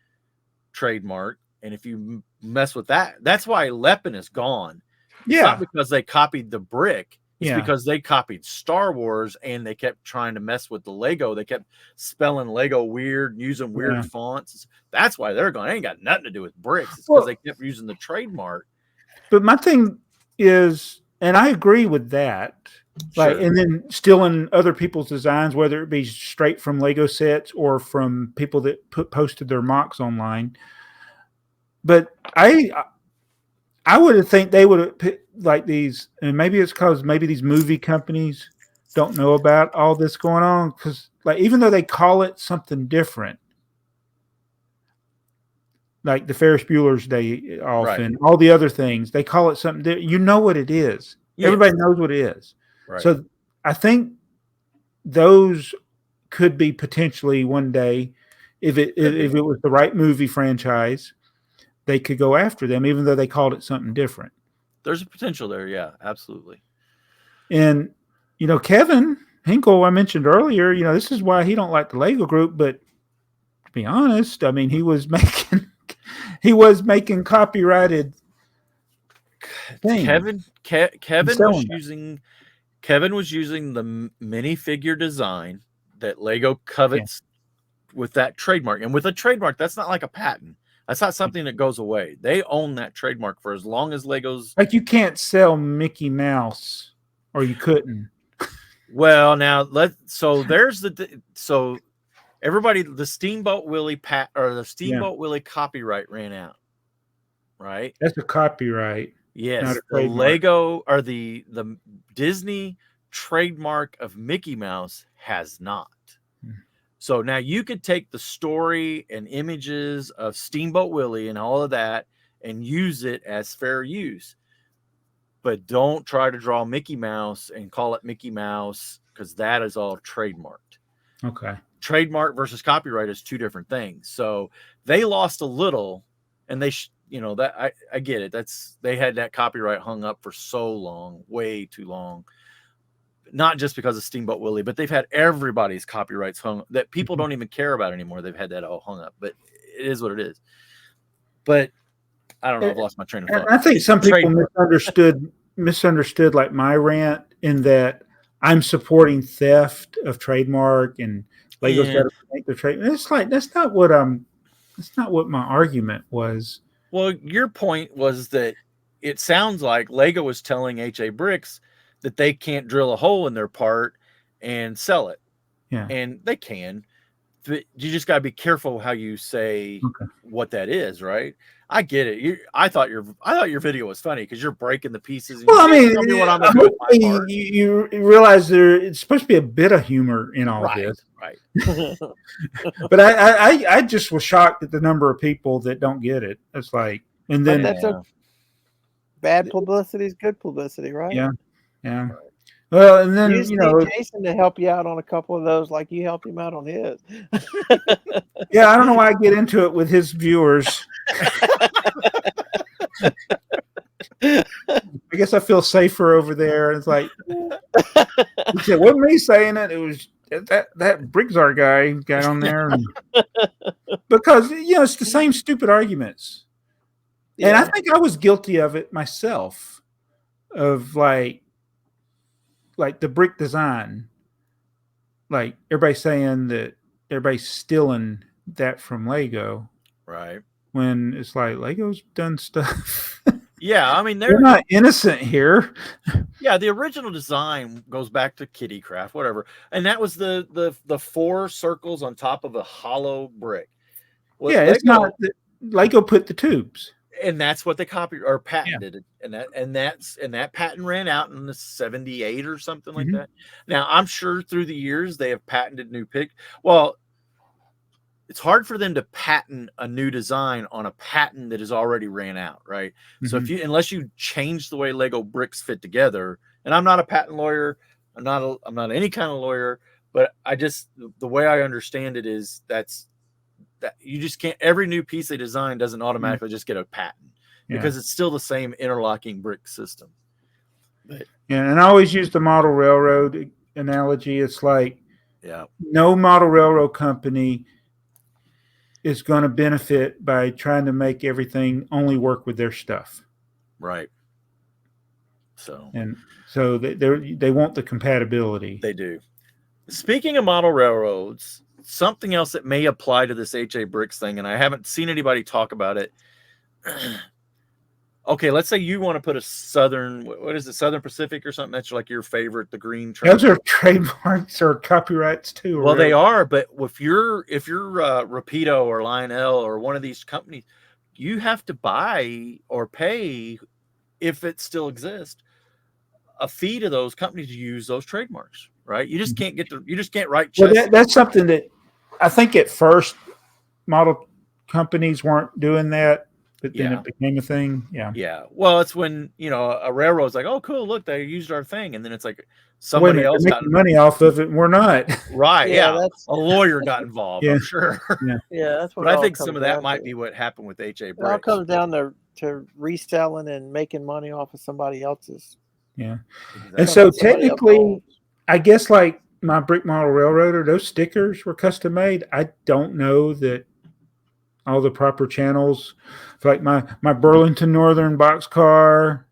trademark. And if you mess with that, that's why Lepin is gone. It's not because they copied the brick. It's because they copied Star Wars and they kept trying to mess with the Lego. They kept spelling Lego weird, using weird fonts. That's why they're gone. It ain't got nothing to do with bricks. It's because they kept using the trademark. But my thing is, and I agree with that, and then stealing other people's designs, whether it be straight from Lego sets or from people that posted their mocks online. But I would have think they would have put like these, and maybe it's because maybe these movie companies don't know about all this going on, because like even though they call it something different, like the Ferris Bueller's Day Off Right. and all the other things. They call it something that you know what it is. Yes. Everybody knows what it is. Right. So I think those could be potentially one day, if it was the right movie franchise, they could go after them, even though they called it something different. There's a potential there, yeah, absolutely. And Kevin Hinkle, I mentioned earlier, this is why he don't like the Lego Group. But to be honest, I mean, he was making copyrighted things. Kevin was using the minifigure design that Lego covets with that trademark. And with a trademark, that's not like a patent. That's not something that goes away. They own that trademark for as long as Lego's. Like, you can't sell Mickey Mouse, or you couldn't. Well, now everybody, the Steamboat Willie Willie copyright ran out, right? That's a copyright. Yes, the Lego or the Disney trademark of Mickey Mouse has not. So now you could take the story and images of Steamboat Willie and all of that and use it as fair use. But don't try to draw Mickey Mouse and call it Mickey Mouse, because that is all trademarked. Okay. Trademark versus copyright is two different things. So they lost a little, and they that I get it. They had that copyright hung up for so long, way too long. Not just because of Steamboat Willie, but they've had everybody's copyrights hung that people don't even care about anymore. They've had that all hung up, but it is what it is. But I don't know. I've lost my train of thought. I think some people misunderstood like my rant, in that I'm supporting theft of trademark and Lego's got to make their trade. It's like that's not what my argument was. Well, your point was that it sounds like Lego was telling HA Bricks that they can't drill a hole in their part and sell it. Yeah. And they can. But you just got to be careful how you say what that is, right? I get it. I thought your video was funny because you're breaking the pieces. And well, I mean, you realize it's supposed to be a bit of humor in all of this, right? But I just was shocked at the number of people that don't get it. It's like, and then bad publicity is good publicity, right? Yeah. Yeah. Well, and then you need Jason to help you out on a couple of those, like you helped him out on his. Yeah, I don't know why I get into it with his viewers. I guess I feel safer over there. It's like, it wasn't me saying it. It was that BrickTsar guy got on there, because it's the same stupid arguments. Yeah. And I think I was guilty of it myself, of like the brick design, like everybody saying that everybody's stealing that from Lego, right? When it's like Lego's done stuff. Yeah, I mean they're not innocent here. Yeah, the original design goes back to Kitty Craft, whatever, and that was the 4 circles on top of a hollow brick. Well, yeah, it's not Lego put the tubes. And that's what they copied or patented, and that patent ran out in the 78 or something like that. Now I'm sure through the years they have patented new pick. Well, it's hard for them to patent a new design on a patent that is already ran out, right? So unless you change the way Lego bricks fit together, and I'm not a patent lawyer, I'm not any kind of lawyer, but the way I understand it is that you just can't, every new piece they design doesn't automatically just get a patent, because it's still the same interlocking brick system. But, and I always use the model railroad analogy. It's like, no model railroad company is going to benefit by trying to make everything only work with their stuff. Right. So they want the compatibility. They do. Speaking of model railroads, something else that may apply to this HA Bricks thing, and I haven't seen anybody talk about it. Okay, let's say you want to put a Southern, what is it, Southern Pacific or something? That's like your favorite, the green train. Those are trademarks or copyrights too. Well, they are, but if you're Rapido or Lionel or one of these companies, you have to buy or pay, if it still exists, a fee to those companies to use those trademarks, right? You just can't write chess. Well, that's something that I think at first model companies weren't doing that, but then Yeah. it became a thing. Yeah. Yeah. Well, it's when, a railroad's like, oh, cool, look, they used our thing. And then it's like Wait a somebody minute, else they're got making money off of it, and we're not. right. Yeah, Yeah. that's A lawyer got involved, Yeah. I'm sure. that's what But it I all think some comes of that down might to. be what happened with HA It all Bricks. comes down to reselling and making money off of somebody else's. Yeah. Exactly. And so Somebody else technically, owns. I guess like my brick model railroader, those stickers were custom made. I don't know that all the proper channels, like my Burlington Northern boxcar,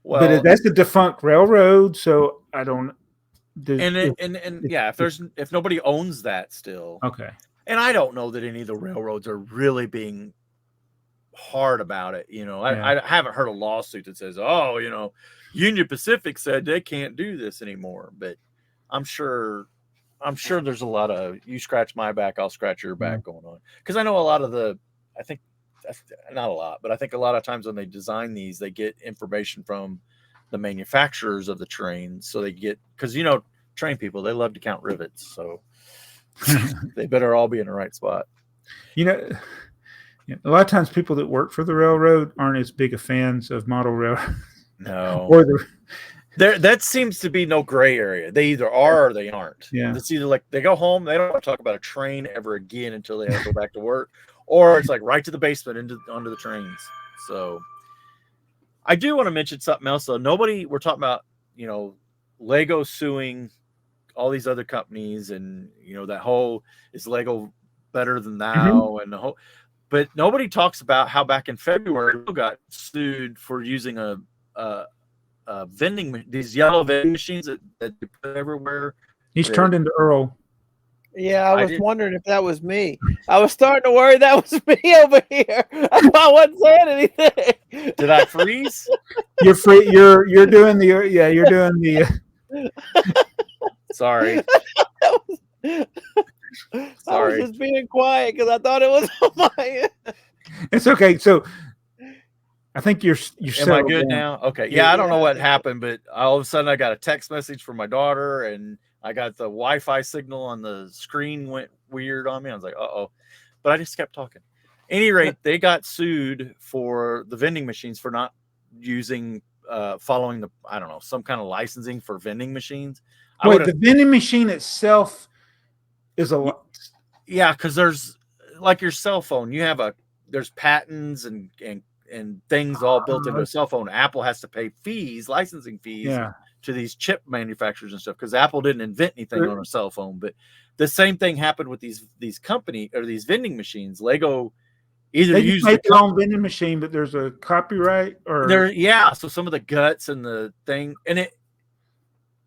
Well, but that's a defunct railroad, so I don't. and yeah, if nobody owns that still, Okay. and I don't know that any of the railroads are really being hard about it. I haven't heard a lawsuit that says, oh, Union Pacific said they can't do this anymore. But I'm sure there's a lot of you scratch my back, I'll scratch your back going on. Because I know a lot of I think not a lot, but I think a lot of times when they design these, they get information from the manufacturers of the trains. So they get, because train people, they love to count rivets, so they better all be in the right spot. A lot of times people that work for the railroad aren't as big of fans of model railroad. No. Or that seems to be no gray area. They either are or they aren't. Yeah. It's either like they go home, they don't want to talk about a train ever again until they have to go back to work, or it's like right to the basement onto the trains. So I do want to mention something else though. We're talking about, Lego suing all these other companies, and that whole is Lego better than thou, and the whole, but nobody talks about how back in February Lego got sued for using these yellow vending machines that you put everywhere. He's turned into Earl. Yeah, I was wondering if that was me. I was starting to worry that was me over here. I wasn't saying anything. Did I freeze? You're free. You're doing the You're doing the. Sorry. I was just being quiet because I thought it was on my end. It's okay. So I think you're Am I good now? Okay. Yeah, I don't know what happened, but all of a sudden I got a text message from my daughter, and I got the Wi-Fi signal on the screen went weird on me. I was like, uh-oh. But I just kept talking. At any rate, they got sued for the vending machines for not using, following some kind of licensing for vending machines. Wait, the vending machine itself is a lot. Yeah, because there's like your cell phone. There's patents and things all built into a cell phone. Apple has to pay licensing fees to these chip manufacturers and stuff, because Apple didn't invent anything on a cell phone. But the same thing happened with these company or these vending machines. Lego either they use make their own vending machine, but there's a copyright or so some of the guts and the thing, and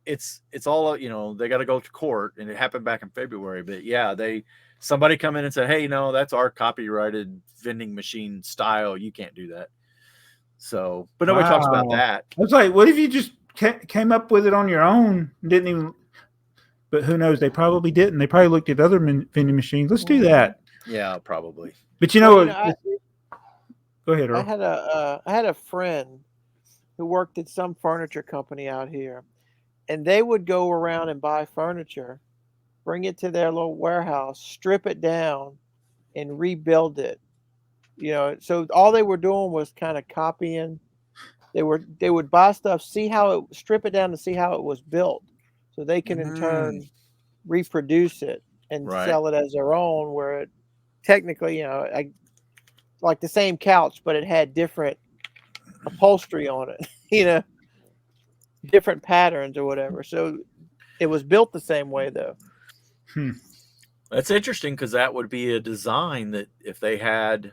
it's all they got to go to court, and it happened back in February. But yeah, somebody come in and said, hey, no, that's our copyrighted vending machine style, you can't do that. So, but nobody talks about that. I was like, what if you just came up with it on your own? Didn't even, but who knows? They probably didn't. They probably looked at other vending machines. Let's do that. Yeah, probably. But go ahead, Earl. I had a friend who worked at some furniture company out here, and they would go around and buy furniture, bring it to their little warehouse, strip it down, and rebuild it. So all they were doing was kind of copying. They would buy stuff, strip it down to see how it was built, so they can in turn reproduce it and sell it as their own. Where it technically, like the same couch, but it had different upholstery on it, different patterns or whatever. So it was built the same way though. That's interesting, because that would be a design that if they had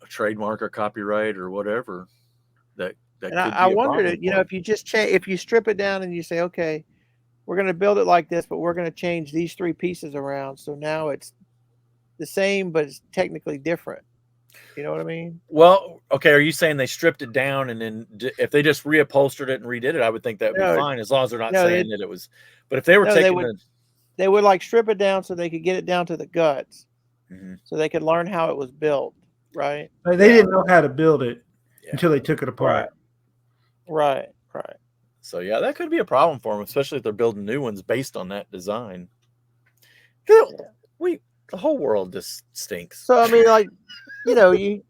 a trademark or copyright or whatever, that and I wondered, if you just if you strip it down and you say, okay, we're going to build it like this, but we're going to change these 3 pieces around, so now it's the same but it's technically different. You know what I mean? Well, okay. Are you saying they stripped it down, and then if they just reupholstered it and redid it, I would think that would be fine, as long as they're not saying that it was. But if they were they would like strip it down so they could get it down to the guts, so they could learn how it was built, right? They didn't know how to build it until they took it apart. Right. So yeah, that could be a problem for them, especially if they're building new ones based on that design. The whole world just stinks. So I mean, like, it's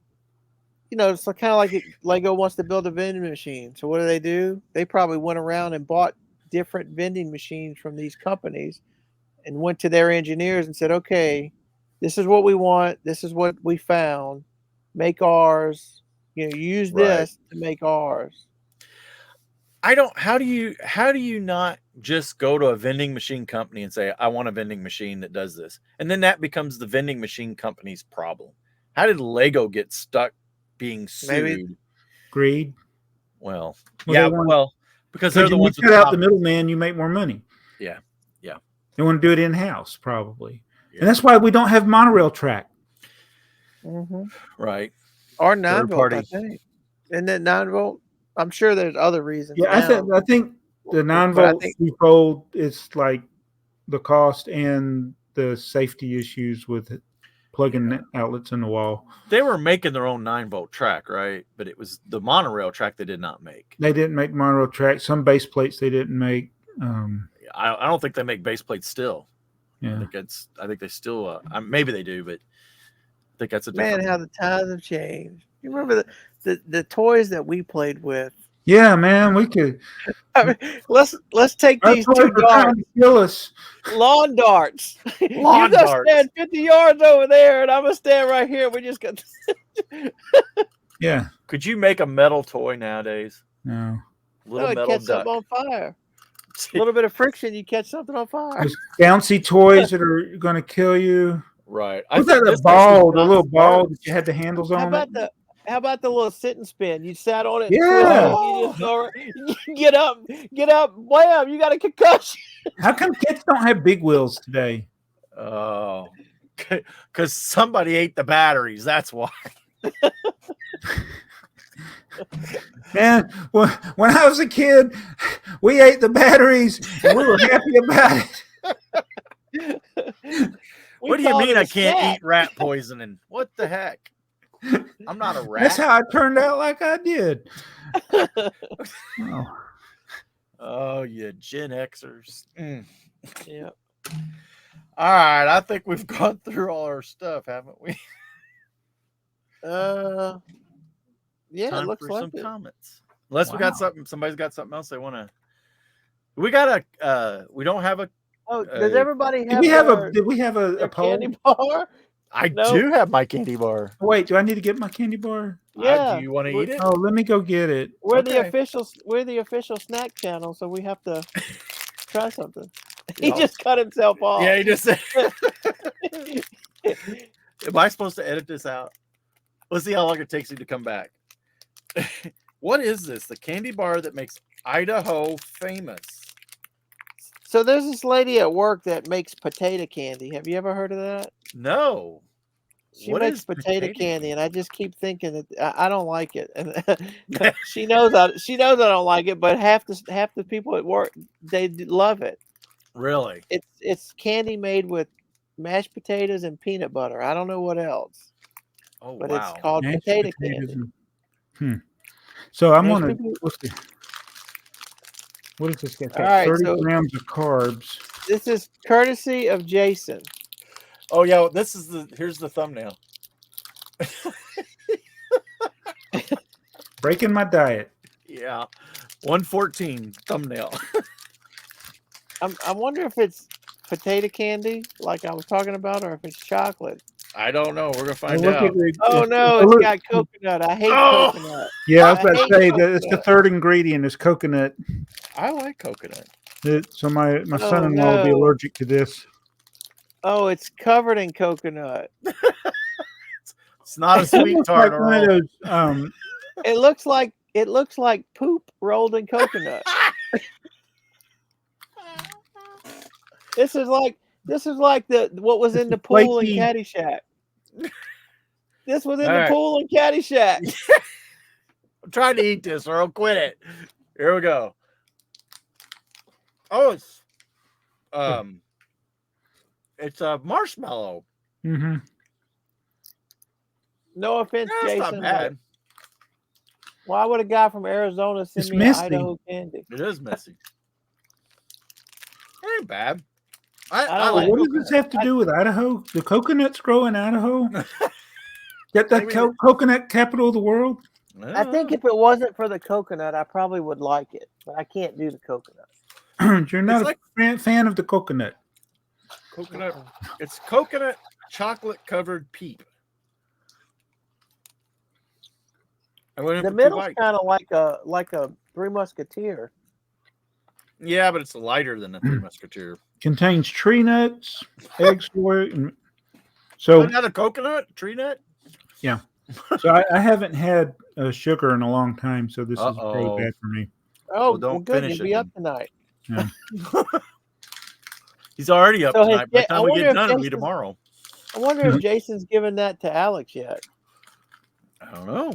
kind of like Lego wants to build a vending machine. So what do? They probably went around and bought different vending machines from these companies and went to their engineers and said, okay, this is what we want. This is what we found. Make ours. Use this to make ours. How do you not just go to a vending machine company and say, I want a vending machine that does this? And then that becomes the vending machine company's problem. How did Lego get stuck being sued? Maybe greed. Well, because they're the ones you cut out the middleman, you make more money. Yeah. They want to do it in-house, probably. Yeah. And that's why we don't have monorail track. Mm-hmm. Right. Or 9-volt, I think. Isn't it 9-volt? I'm sure there's other reasons. Yeah, I think the 9-volt threefold is like the cost and the safety issues with plugging outlets in the wall. They were making their own 9-volt track, right? But it was the monorail track they did not make. They didn't make monorail track. Some base plates they didn't make. I don't think they make base plates still. Yeah, I think they still. Maybe they do, but I think that's a different. Man, how the times have changed. You remember the toys that we played with? Yeah, man, we could. I mean, let's take these 2 darts. Kill us. Lawn darts. Lawn darts. Stand 50 yards over there, and I'm gonna stand right here. We just got. Yeah. Could you make a metal toy nowadays? No. Metal catch something on fire. A little bit of friction, you catch something on fire. Those bouncy toys that are going to kill you. Right. What's that? The little ball that you had the handles on. How about the little sit and spin? You sat on it. Yeah. You get up, wham! You got a concussion. How come kids don't have big wheels today? Oh, because somebody ate the batteries. That's why. Man, when I was a kid, we ate the batteries and we were happy about it. What do you mean I can't eat rat poisoning? What the heck? I'm not a rat. That's how I turned out like I did. Oh, you Gen Xers. Yeah. All right. I think we've gone through all our stuff, haven't we? Yeah, time it looks for like some it. comments. Unless we got something, somebody's got something else they want to. We got we don't have a. Oh, does everybody have? Did we have a poll? Candy bar? I do have my candy bar. Wait, do I need to get my candy bar? Yeah. Do you want to eat it? Oh, let me go get it. We're the official snack channel, so we have to try something. He just cut himself off. Yeah, he just said. Am I supposed to edit this out? Let's see how long it takes you to come back. What is this? The candy bar that makes Idaho famous. So there's this lady at work that makes potato candy. Have you ever heard of that? No. She makes potato candy, and I just keep thinking that I don't like it. And she knows I don't like it, but half the people at work, they love it. Really? It's candy made with mashed potatoes and peanut butter. I don't know what else. Oh, but wow. It's called potato candy. So I'm gonna. What is this? Got 30 grams of carbs. This is courtesy of Jason. Oh yeah, here's the thumbnail. Breaking my diet. Yeah, 114 thumbnail. I wonder if it's potato candy, like I was talking about, or if it's chocolate. I don't know. We're gonna find out. It's got coconut. I hate coconut. Yeah, I was about to say that it's the third ingredient is coconut. I like coconut. So my son-in-law will be allergic to this. Oh, it's covered in coconut. It's not a sweet tart. Like one of those, it looks like poop rolled in coconut. This is like what was in the pool in Caddyshack. This was in the pool in Caddyshack. I'm trying to eat this or I'll quit it. Here we go. Oh, it's a marshmallow. Mm-hmm. No offense, That's Jason. Not bad. Why would a guy from Arizona send me Idaho candy? It is messy. It ain't bad. I like What does this have to do with Idaho? The coconuts grow in Idaho? Get that coconut capital of the world? I think if it wasn't for the coconut, I probably would like it, but I can't do the coconut. You're not a fan of the coconut. Coconut. It's coconut chocolate covered peep. The middle's kind of like a Three Musketeer. Yeah, but it's lighter than the Three Musketeer. Contains tree nuts, eggs, so another coconut tree nut. Yeah. So I haven't had sugar in a long time, so this is probably bad for me. Oh, well, good. You'll be up tonight. Yeah. He's already up tonight. By the time we get done, it'll be tomorrow. I wonder if Jason's given that to Alex yet. I don't know.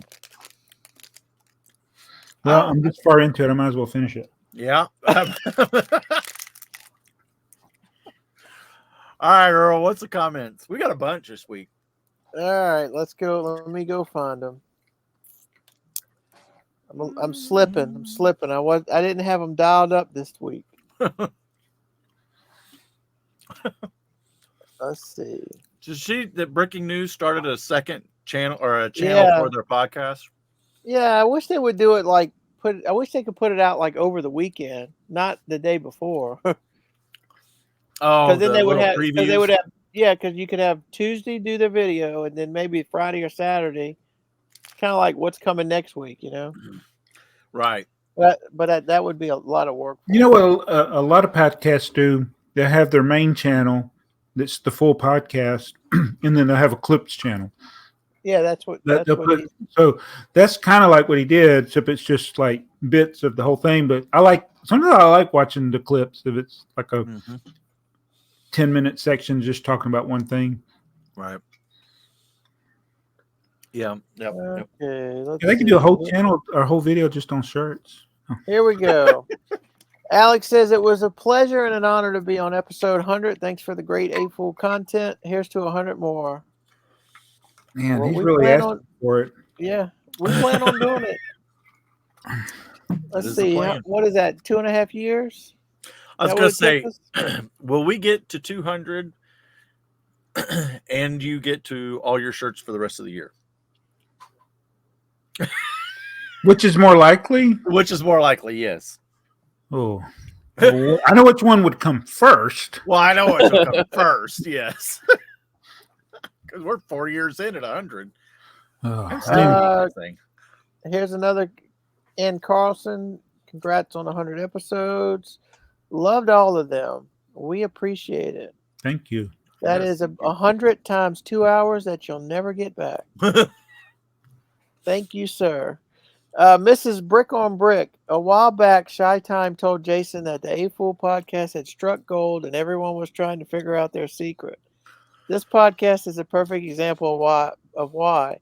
Well, I'm this far into it. I might as well finish it. Yeah. All right, Earl. What's the comments? We got a bunch this week. All right, let's go. Let me go find them. I'm slipping. I didn't have them dialed up this week. Let's see. Did you see that Breaking News started a second channel or a channel for their podcast? Yeah, I wish they would do it I wish they could put it out like over the weekend, not the day before. Because then they would have. Because you could have Tuesday do the video, and then maybe Friday or Saturday, kind of like what's coming next week, Right. But that would be a lot of work. You know what a lot of podcasts do? They have their main channel that's the full podcast, and then they'll have a clips channel. Yeah, that's what. So that's kind of like what he did, except it's just like bits of the whole thing. But sometimes I like watching the clips if it's like a 10-minute section just talking about one thing. Right. Yeah. Yep. Okay. They can do a whole channel or a whole video just on shirts. Here we go. Alex says it was a pleasure and an honor to be on episode 100. Thanks for the great AFoOL content. Here's to 100 more. Man, he's really asking for it. Yeah, we plan on doing it. Let's see. What is that? 2.5 years? I was going to say, will we get to 200 and you get to all your shirts for the rest of the year? Which is more likely? Which is more likely, yes. Oh. Well, I know which one would come first. Well, I know what would come first, yes. Because we're 4 years in at 100. Here's another N. Carlson. Congrats on 100 episodes. Loved all of them. We appreciate it. Thank you. That is 100 times 2 hours that you'll never get back. Thank you, sir. Mrs. Brick on Brick. A while back, Shy Time told Jason that the AFoOL podcast had struck gold and everyone was trying to figure out their secret. This podcast is a perfect example of why.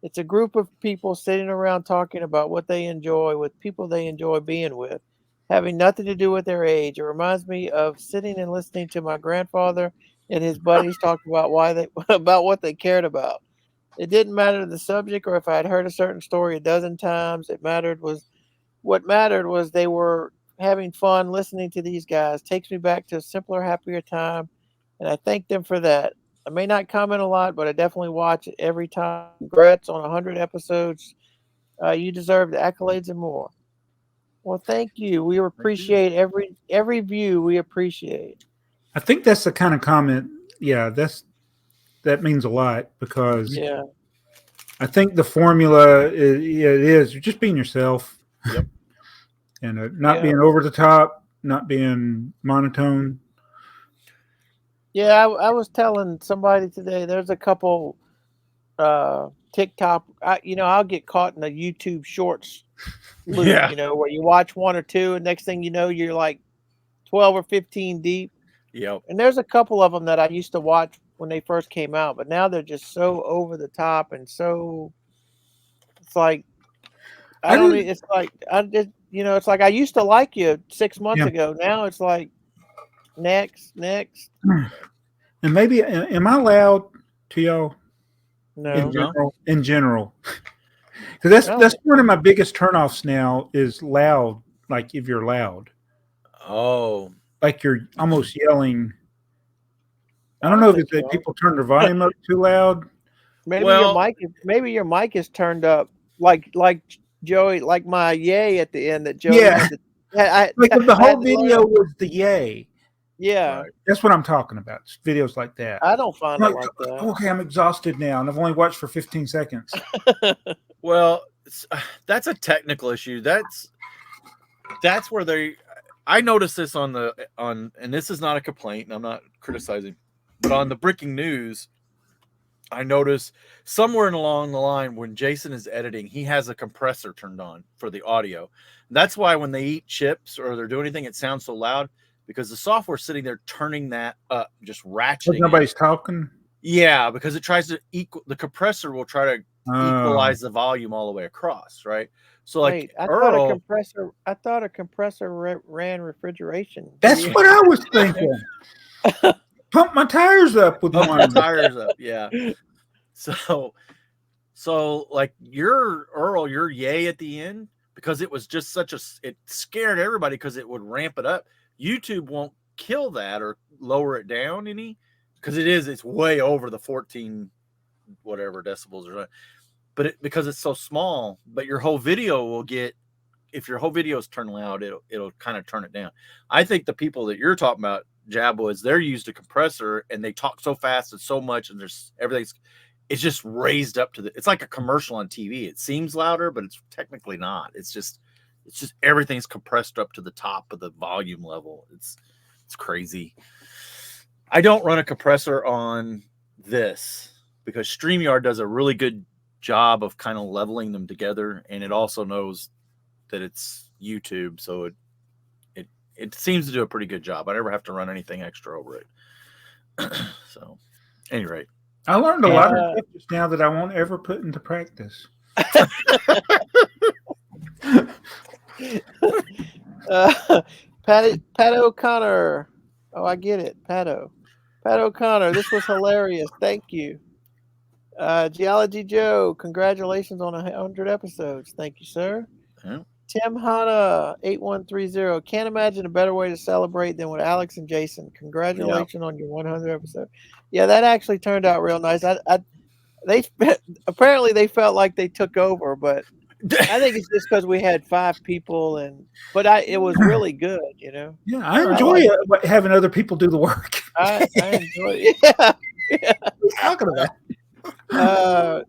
It's a group of people sitting around talking about what they enjoy with people they enjoy being with, having nothing to do with their age. It reminds me of sitting and listening to my grandfather and his buddies talk about about what they cared about. It didn't matter the subject or if I had heard a certain story a dozen times. What mattered was they were having fun listening to these guys. Takes me back to a simpler, happier time, and I thank them for that. I may not comment a lot, but I definitely watch it every time. Congrats on 100 episodes. You deserve the accolades and more. Well, thank you. We appreciate every view. We appreciate. I think that's the kind of comment. Yeah, that means a lot because I think the formula is just being yourself. Yep. And not being over the top, not being monotone. Yeah, I was telling somebody today. There's a couple TikTok. I'll get caught in the YouTube Shorts loop. Where you watch one or two, and next thing you know, you're like 12 or 15 deep. Yep. And there's a couple of them that I used to watch when they first came out, but now they're just so over the top and so. It's like it's like I used to like you 6 months ago. Now it's like next. And maybe am I loud to y'all? No. In general. Because that's one of my biggest turnoffs now is loud. Like if you're loud. Oh. Like you're almost yelling. I don't know if it's that people turn their volume up too loud. Maybe your mic is turned up like Joey, like my yay at the end that Joey had to. Like if the whole video was the yay. Yeah, Right. That's what I'm talking about. Videos like that. I don't find it like that. Okay, I'm exhausted now, and I've only watched for 15 seconds. Well, that's a technical issue. That's where I noticed this on and this is not a complaint, and I'm not criticizing, but on the Bricking News, I noticed somewhere along the line when Jason is editing, he has a compressor turned on for the audio. That's why when they eat chips or they're doing anything, it sounds so loud because the software's sitting there turning that up, just ratcheting. Nobody's talking. Yeah, because it tries to the compressor will try to equalize the volume all the way across, right? So like I thought a compressor ran refrigeration. That's what I was thinking. Pump my tires up with one. Tires up, yeah. So like your yay at the end, because it was just it scared everybody because it would ramp it up. YouTube won't kill that or lower it down any because it's way over the 14 whatever decibels or something. But because it's so small, but your whole video will get, if your whole video is turned loud, it'll kind of turn it down. I think the people that you're talking about, Jabbois, they're used a compressor and they talk so fast and so much, and it's just raised up to it's like a commercial on TV. It seems louder, but it's technically not. It's just everything's compressed up to the top of the volume level. It's crazy. I don't run a compressor on this because StreamYard does a really good job of kind of leveling them together, and it also knows that it's YouTube, so it seems to do a pretty good job. I never have to run anything extra over it. So, at any rate, I learned a lot of tips now that I won't ever put into practice. Pat O'Connor. Oh, I get it. Pat O'Connor. This was hilarious. Thank you. Geology Joe, congratulations on 100 episodes. Thank you, sir. Yeah. Tim Hanna 8130. Can't imagine a better way to celebrate than with Alex and Jason. Congratulations on your 100 episode. Yeah, that actually turned out real nice. They apparently they felt like they took over, but I think it's just because we had 5 people, but it was really good, you know. Yeah, I enjoy having other people do the work. I enjoy it. Yeah. Talking about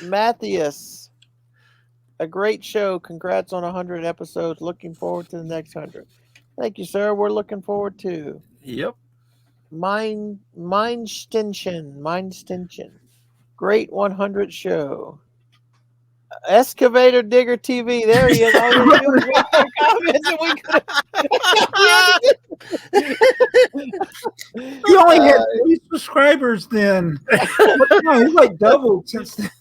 Matthias, a great show. Congrats on 100 episodes. Looking forward to the next 100. Thank you, sir. We're looking forward to. Yep. Mind Stinchen. Great 100 show. Excavator Digger TV. There he is. All you do is wait for comments and you only had 3 subscribers then. He's like doubled since then.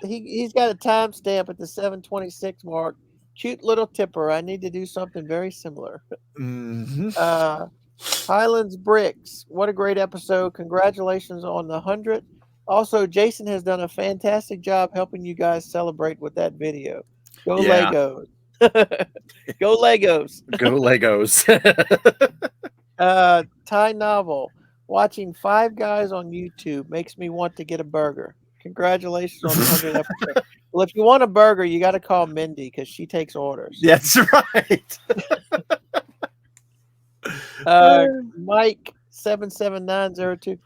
He's got a timestamp at the 7:26 mark. Cute little tipper. I need to do something very similar. Mm-hmm. Highlands Bricks. What a great episode. Congratulations on the 100. Also, Jason has done a fantastic job helping you guys celebrate with that video. Go Legos. Go Legos. Go Legos. Thai novel. Watching 5 Guys on YouTube makes me want to get a burger. Congratulations on the 100 episode. Well, if you want a burger, you got to call Mindy because she takes orders. That's right. Mike 77902.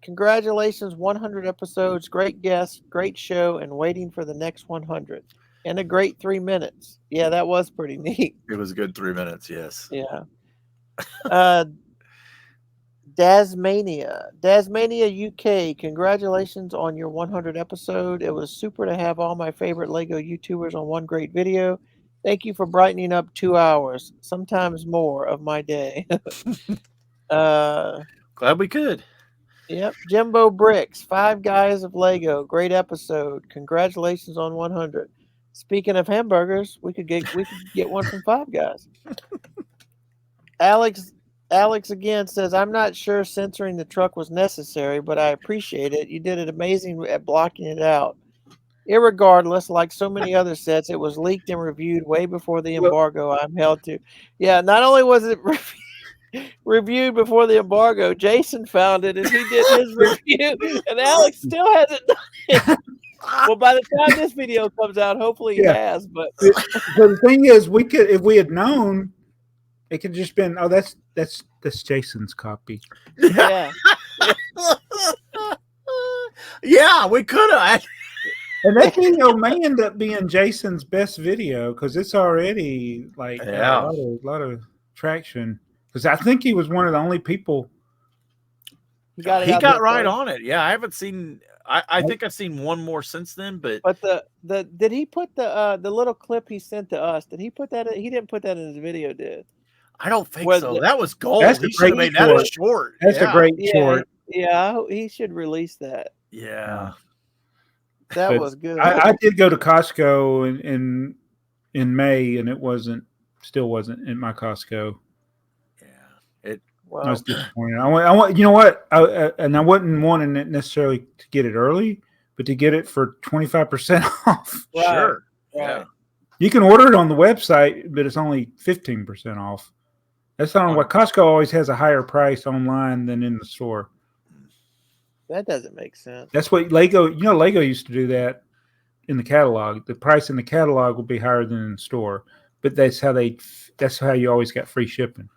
Congratulations, 100 episodes. Great guest, great show, and waiting for the next 100. And a great 3 minutes. Yeah, that was pretty neat. It was a good 3 minutes, yes. Yeah. Dasmania UK. Congratulations on your 100 episode. It was super to have all my favorite Lego YouTubers on one great video. Thank you for brightening up 2 hours, sometimes more, of my day. Glad we could. Yep. Jimbo Bricks, 5 Guys of Lego. Great episode. Congratulations on 100. Speaking of hamburgers, we could get one from 5 Guys. Alex again says, I'm not sure censoring the truck was necessary, but I appreciate it. You did it amazing at blocking it out. Irregardless, like so many other sets, it was leaked and reviewed way before the embargo I'm held to. Yeah, not only was it reviewed before the embargo. Jason found it and he did his review, and Alex still hasn't done it. Well, by the time this video comes out, hopefully he has. But the thing is, we could, if we had known, it could just been, oh, that's Jason's copy. Yeah. Yeah, we could have. And that video may end up being Jason's best video because it's already like a lot of traction. Because I think he was one of the only people. He got right on it. Yeah, I haven't seen. I think I've seen one more since then. But the did he put the little clip he sent to us? Did he put that? He didn't put that in his video, did? I don't think so. That was gold. He should have made that a short. That's a great short. Yeah, he should release that. Yeah. That was good. I did go to Costco in May, and it still wasn't in my Costco. Yeah, I was disappointed. I want, you know what? I wasn't wanting it necessarily to get it early, but to get it for 25% off. Right. Sure. Right. Yeah. You can order it on the website, but it's only 15% off. That's not what Costco always has a higher price online than in the store. That doesn't make sense. That's what Lego used to do that in the catalog. The price in the catalog would be higher than in the store, but that's how you always got free shipping.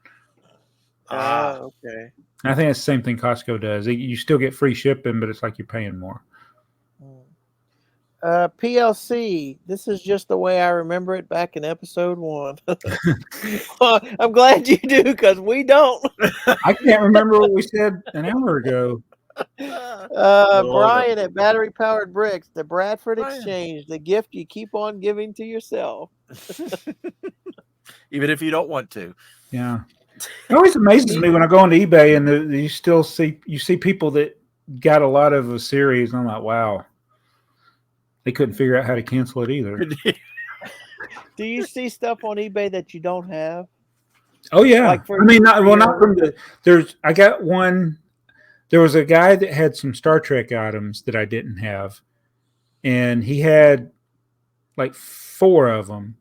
Okay. I think that's the same thing Costco does. You still get free shipping, but it's like you're paying more. PLC, this is just the way I remember it back in episode 1. I'm glad you do, because we don't. I can't remember what we said an hour ago. Brian at Battery Powered Bricks, the Bradford Exchange, the gift you keep on giving to yourself. Even if you don't want to. Yeah. It always amazes me when I go on eBay and you still see people that got a lot of a series. And I'm like, wow, they couldn't figure out how to cancel it either. Do you see stuff on eBay that you don't have? Oh yeah. Not from the. I got one. There was a guy that had some Star Trek items that I didn't have, and he had like 4 of them.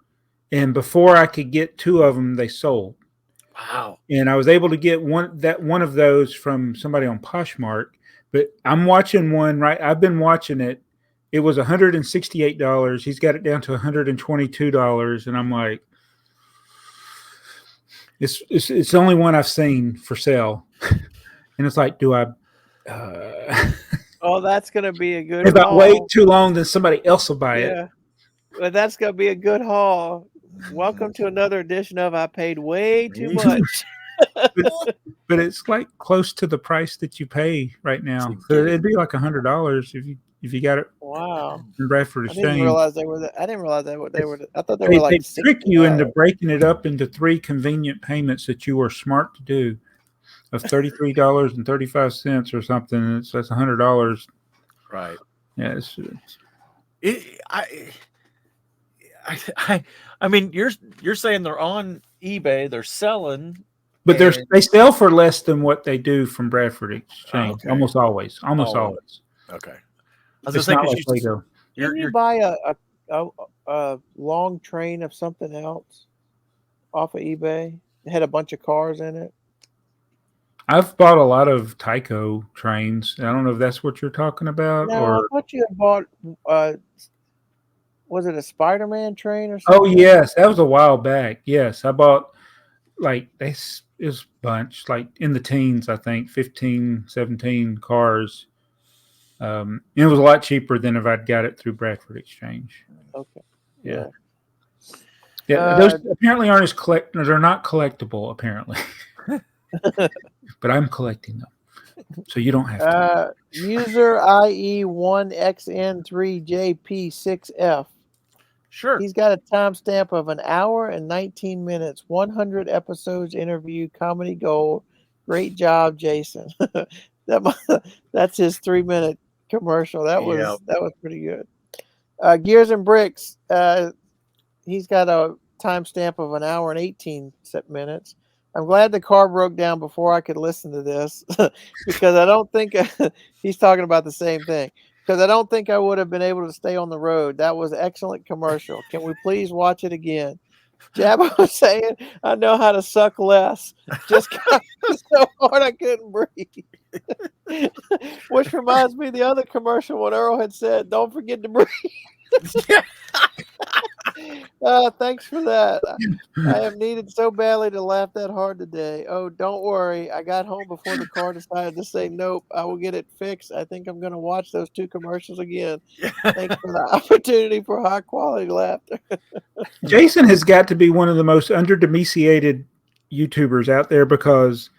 And before I could get 2 of them, they sold. Wow. And I was able to get one of those from somebody on Poshmark. But I'm watching one right. I've been watching it. It was $168. He's got it down to $122, and I'm like, it's the only one I've seen for sale. And it's like, do I? Oh, that's going to be a good. If I wait too long, then somebody else will buy it. But that's going to be a good haul. Welcome to another edition of I paid way too much. but it's like close to the price that you pay right now. So it'd be like $100 if you got it. Wow. In Bradford Exchange. I didn't realize they were. I thought they were like. They trick you into breaking it up into 3 convenient payments that you were smart to do, of $33.35 or something. That's $100. Right. Yeah. I mean, you're saying they're on eBay, they're selling, but they sell for less than what they do from Bradford Exchange. Okay. Almost always. Okay. I was going to say, did you buy a long train of something else off of eBay? It had a bunch of cars in it. I've bought a lot of Tyco trains. I don't know if that's what you're talking about. No, I thought you had bought. Was it a Spider-Man train or something? Oh yes, that was a while back. Yes, I bought it was a bunch, like in the teens, I think 15, 17 cars. And it was a lot cheaper than if I'd got it through Bradford Exchange. Okay. Yeah. Those apparently aren't they're not collectible apparently. But I'm collecting them, so you don't have to. User IE1XN3JP6F. Sure. He's got a timestamp of 1 hour and 19 minutes. 100 episodes interview, comedy gold. Great job, Jason. That's his 3-minute commercial. That was pretty good. Gears and Bricks. He's got a timestamp of 1 hour and 18 minutes. I'm glad the car broke down before I could listen to this because I don't think he's talking about the same thing. Because I don't think I would have been able to stay on the road. That was an excellent commercial. Can we please watch it again? Jabba was saying, I know how to suck less. Just got so hard I couldn't breathe. Which reminds me of the other commercial when Earl had said, don't forget to breathe. Thanks for that. I have needed so badly to laugh that hard today. Oh, don't worry. I got home before the car decided to say nope. I will get it fixed. I think I'm going to watch those 2 commercials again. Thanks for the opportunity for high quality laughter. Jason has got to be one of the most under-domesticated YouTubers out there because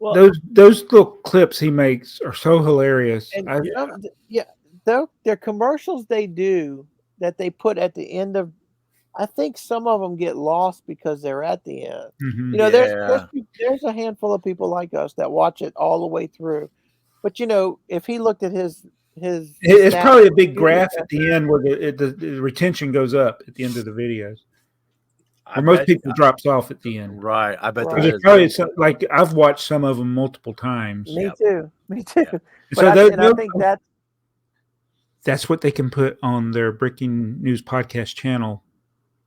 those little clips he makes are so hilarious. And their commercials they do that they put at the end of, I think some of them get lost because they're at the end. Mm-hmm. You know, there's a handful of people like us that watch it all the way through. But you know, if he looked at his it's probably a big graph at the end where the retention goes up at the end of the videos. Where most people drops off at the end. Right. I bet there is. Probably like I've watched some of them multiple times. Me too. Yeah. So I think that's what they can put on their Breaking News podcast channel.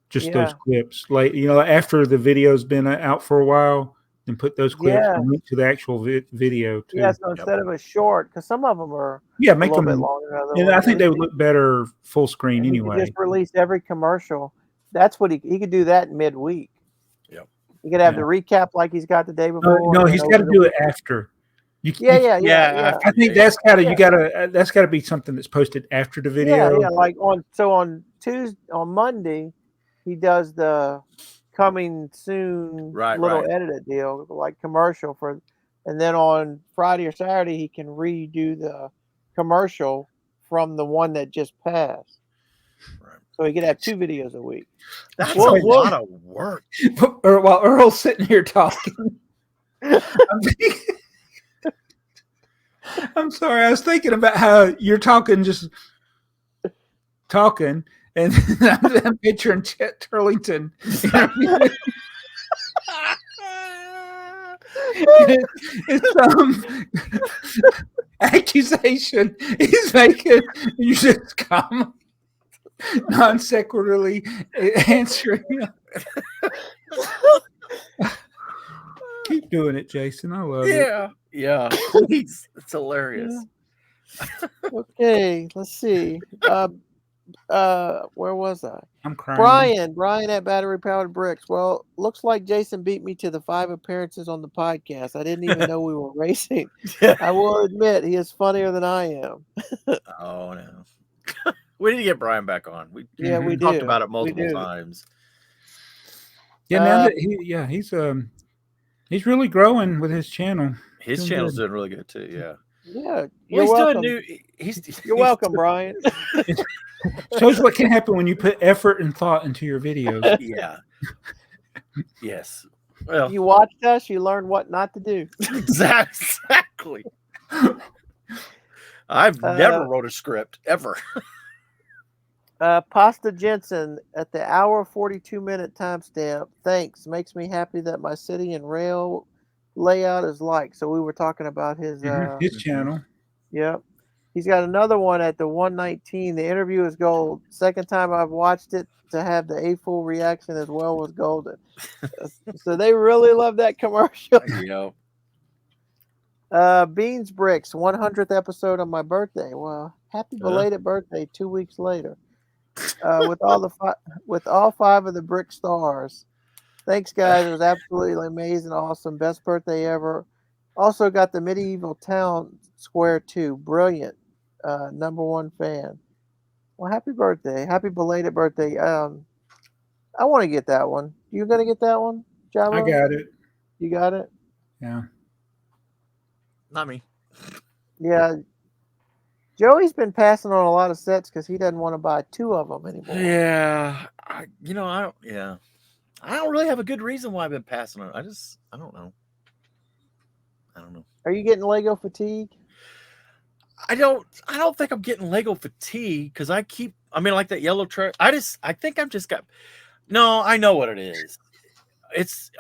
Just those clips, like after the video's been out for a while, then put those clips and link to the actual video too. Yeah, so instead of a short, because some of them are make them a bit longer. And I think they would look better full screen anyway. Just release every commercial. That's what he could do that midweek. Yep. He could have the recap like he's got the day before. No, he's got to do it after. Yeah. I think that's got to be something that's posted after the video. Yeah. Like on Monday, he does the coming soon little edited deal, like commercial and then on Friday or Saturday he can redo the commercial from the one that just passed. Right. So he could have 2 videos a week. That's a lot of work. While Earl's sitting here talking. I'm sorry. I was thinking about how you're talking, and I'm picturing Chet Turlington. It's some accusation he's making. You just come non sequiturly answering. Keep doing it, Jason. I love it. Yeah. Please. It's hilarious. Yeah. Okay, let's see. Where was I? I'm crying. Brian at Battery Powered Bricks. Well, looks like Jason beat me to the 5 appearances on the podcast. I didn't even know we were racing. I will admit he is funnier than I am. Oh no. We need to get Brian back on. We talked about it multiple times. Yeah, now that he's really growing with his channel. His channel's doing really good too. Yeah. Yeah. You're welcome, Brian. Shows what can happen when you put effort and thought into your videos. Yeah. Yes. Well, you watched us, you learned what not to do. Exactly. I've never wrote a script ever. Pasta Jensen at the hour 42-minute timestamp. Thanks. Makes me happy that my city and rail layout is like. So we were talking about his channel. Yep. He's got another one at the 119. The interview is gold. Second time I've watched it to have the AFoOL reaction as well was golden. So they really love that commercial. Beans Bricks, 100th episode on my birthday. Well, happy belated birthday 2 weeks later. With all 5 of the BrickTsars. Thanks, guys. It was absolutely amazing, awesome, best birthday ever. Also got the medieval town square too. Brilliant. #1 fan. Well, happy birthday. Happy belated birthday. I want to get that one. You gonna get that one, Java? I got it. You got it? Yeah. Not me. Yeah. Joey's been passing on a lot of sets because he doesn't want to buy 2 of them anymore. Yeah. I don't really have a good reason why I've been passing on. I don't know. Are you getting Lego fatigue? I don't think I'm getting Lego fatigue because like that yellow truck. I think I've just got. No, I know what it is.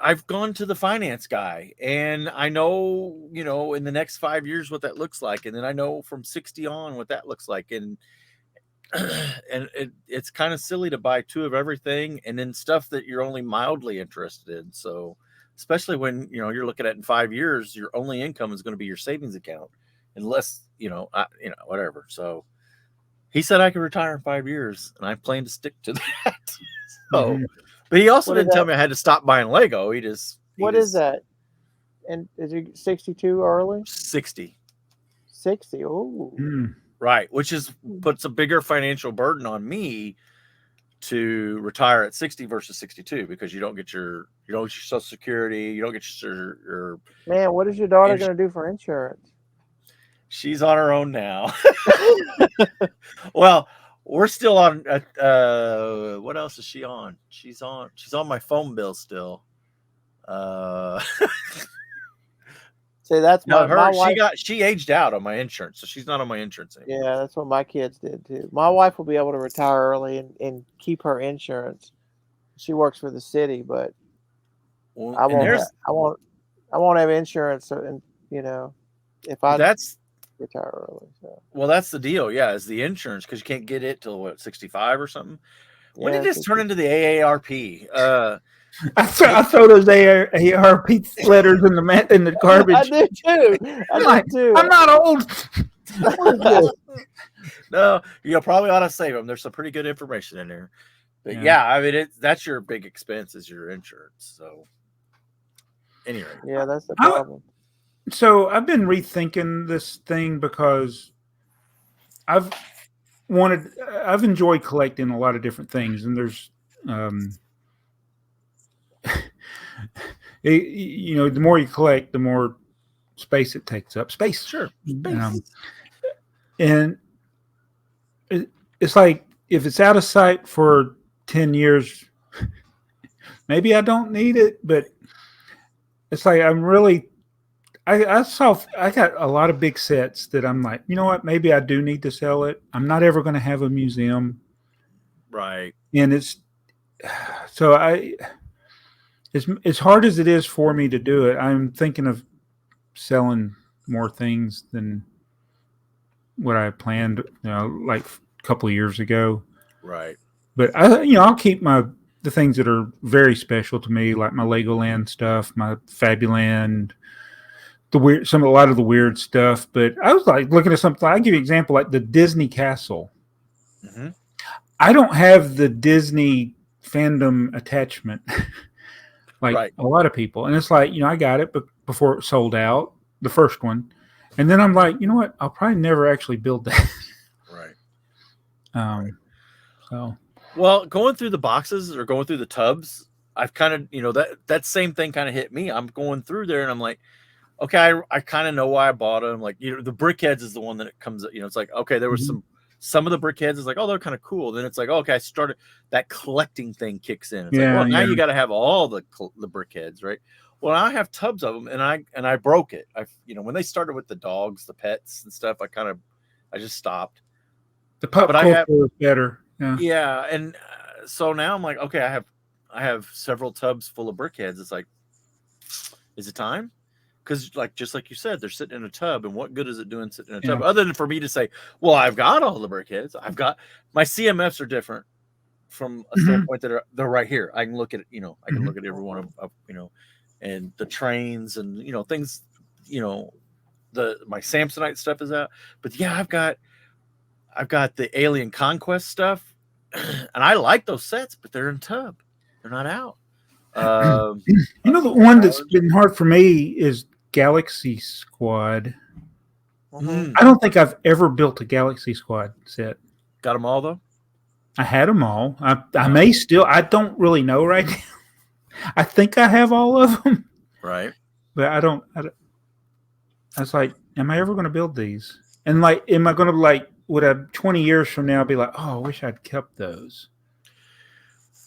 I've gone to the finance guy and I know, in the next 5 years what that looks like. And then I know from 60 on what that looks like. And and it's kind of silly to buy 2 of everything and then stuff that you're only mildly interested in. So, especially when you're looking at in 5 years, your only income is going to be your savings account, unless whatever. So, he said I could retire in 5 years, and I plan to stick to that. So, but he also didn't tell me I had to stop buying Lego. What is that? And is he 62 early? 60. 60. Oh. Right, which puts a bigger financial burden on me to retire at 60 versus 62, because you don't get your Social Security, you don't get your Man, what is your daughter going to do for insurance? She's on her own now. Well, we're still on. What else is she on? She's on my phone bill still. See, that's my wife. She aged out on my insurance, so she's not on my insurance anymore. Yeah, that's what my kids did too. My wife will be able to retire early and keep her insurance. She works for the city, but I won't have insurance, and if I retire early. So. Well, that's the deal. Yeah, is the insurance, because you can't get it till 65 or something. When did this turn into the AARP? I throw those AARP letters in the garbage. I do too. I'm not old. No, you probably ought to save them. There's some pretty good information in there. But yeah, I mean, that's your big expense, is your insurance. So anyway, yeah, that's the problem. So I've been rethinking this thing because I've enjoyed collecting a lot of different things, and there's the more you collect, the more space it takes up. Space, sure. And it's like, if it's out of sight for 10 years, maybe I don't need it. But it's like, I got a lot of big sets that I'm like, you know what? Maybe I do need to sell it. I'm not ever going to have a museum, right? And as hard as it is for me to do it, I'm thinking of selling more things than what I planned, like a couple of years ago. Right. But I'll keep the things that are very special to me, like my Legoland stuff, my Fabuland, a lot of the weird stuff. But I was like looking at something. I'll give you an example, like the Disney Castle. Mm-hmm. I don't have the Disney fandom attachment like a lot of people, and it's like, I got it, but before it sold out, the first one, and then I'm like, you know what? I'll probably never actually build that. Right. So. Well, going through the boxes or going through the tubs, I've kind of, that same thing kind of hit me. I'm going through there and I'm like, okay, I kind of know why I bought them. Like, the BrickHeads is the one that it comes, it's like, okay, there was some of the BrickHeads is like, oh, they're kind of cool. Then it's like, okay, I started, that collecting thing kicks in. It's like, well, now you got to have all the BrickHeads, right? Well, I have tubs of them, and I broke it. When they started with the dogs, the pets and stuff, I just stopped. The pup culture is better. Yeah, and so now I'm like, okay, I have several tubs full of BrickHeads. It's like, is it time? Because just like you said, they're sitting in a tub, and what good is it doing sitting in a tub? Other than for me to say, well, I've got all the BrickHeads. I've got my CMFs are different from a standpoint that they're right here. I can look at it, I can look at every one of and the trains and things, my Samsonite stuff is out. But yeah, I've got the Alien Conquest stuff. And I like those sets, but they're in tub. They're not out. The one that's been hard for me is Galaxy Squad. Mm-hmm. I don't think I've ever built a Galaxy Squad set. Got them all, though? I had them all. I may still. I don't really know right now. I think I have all of them. Right. But I don't. I was like, am I ever going to build these? And am I going to would I 20 years from now be like, oh, I wish I'd kept those?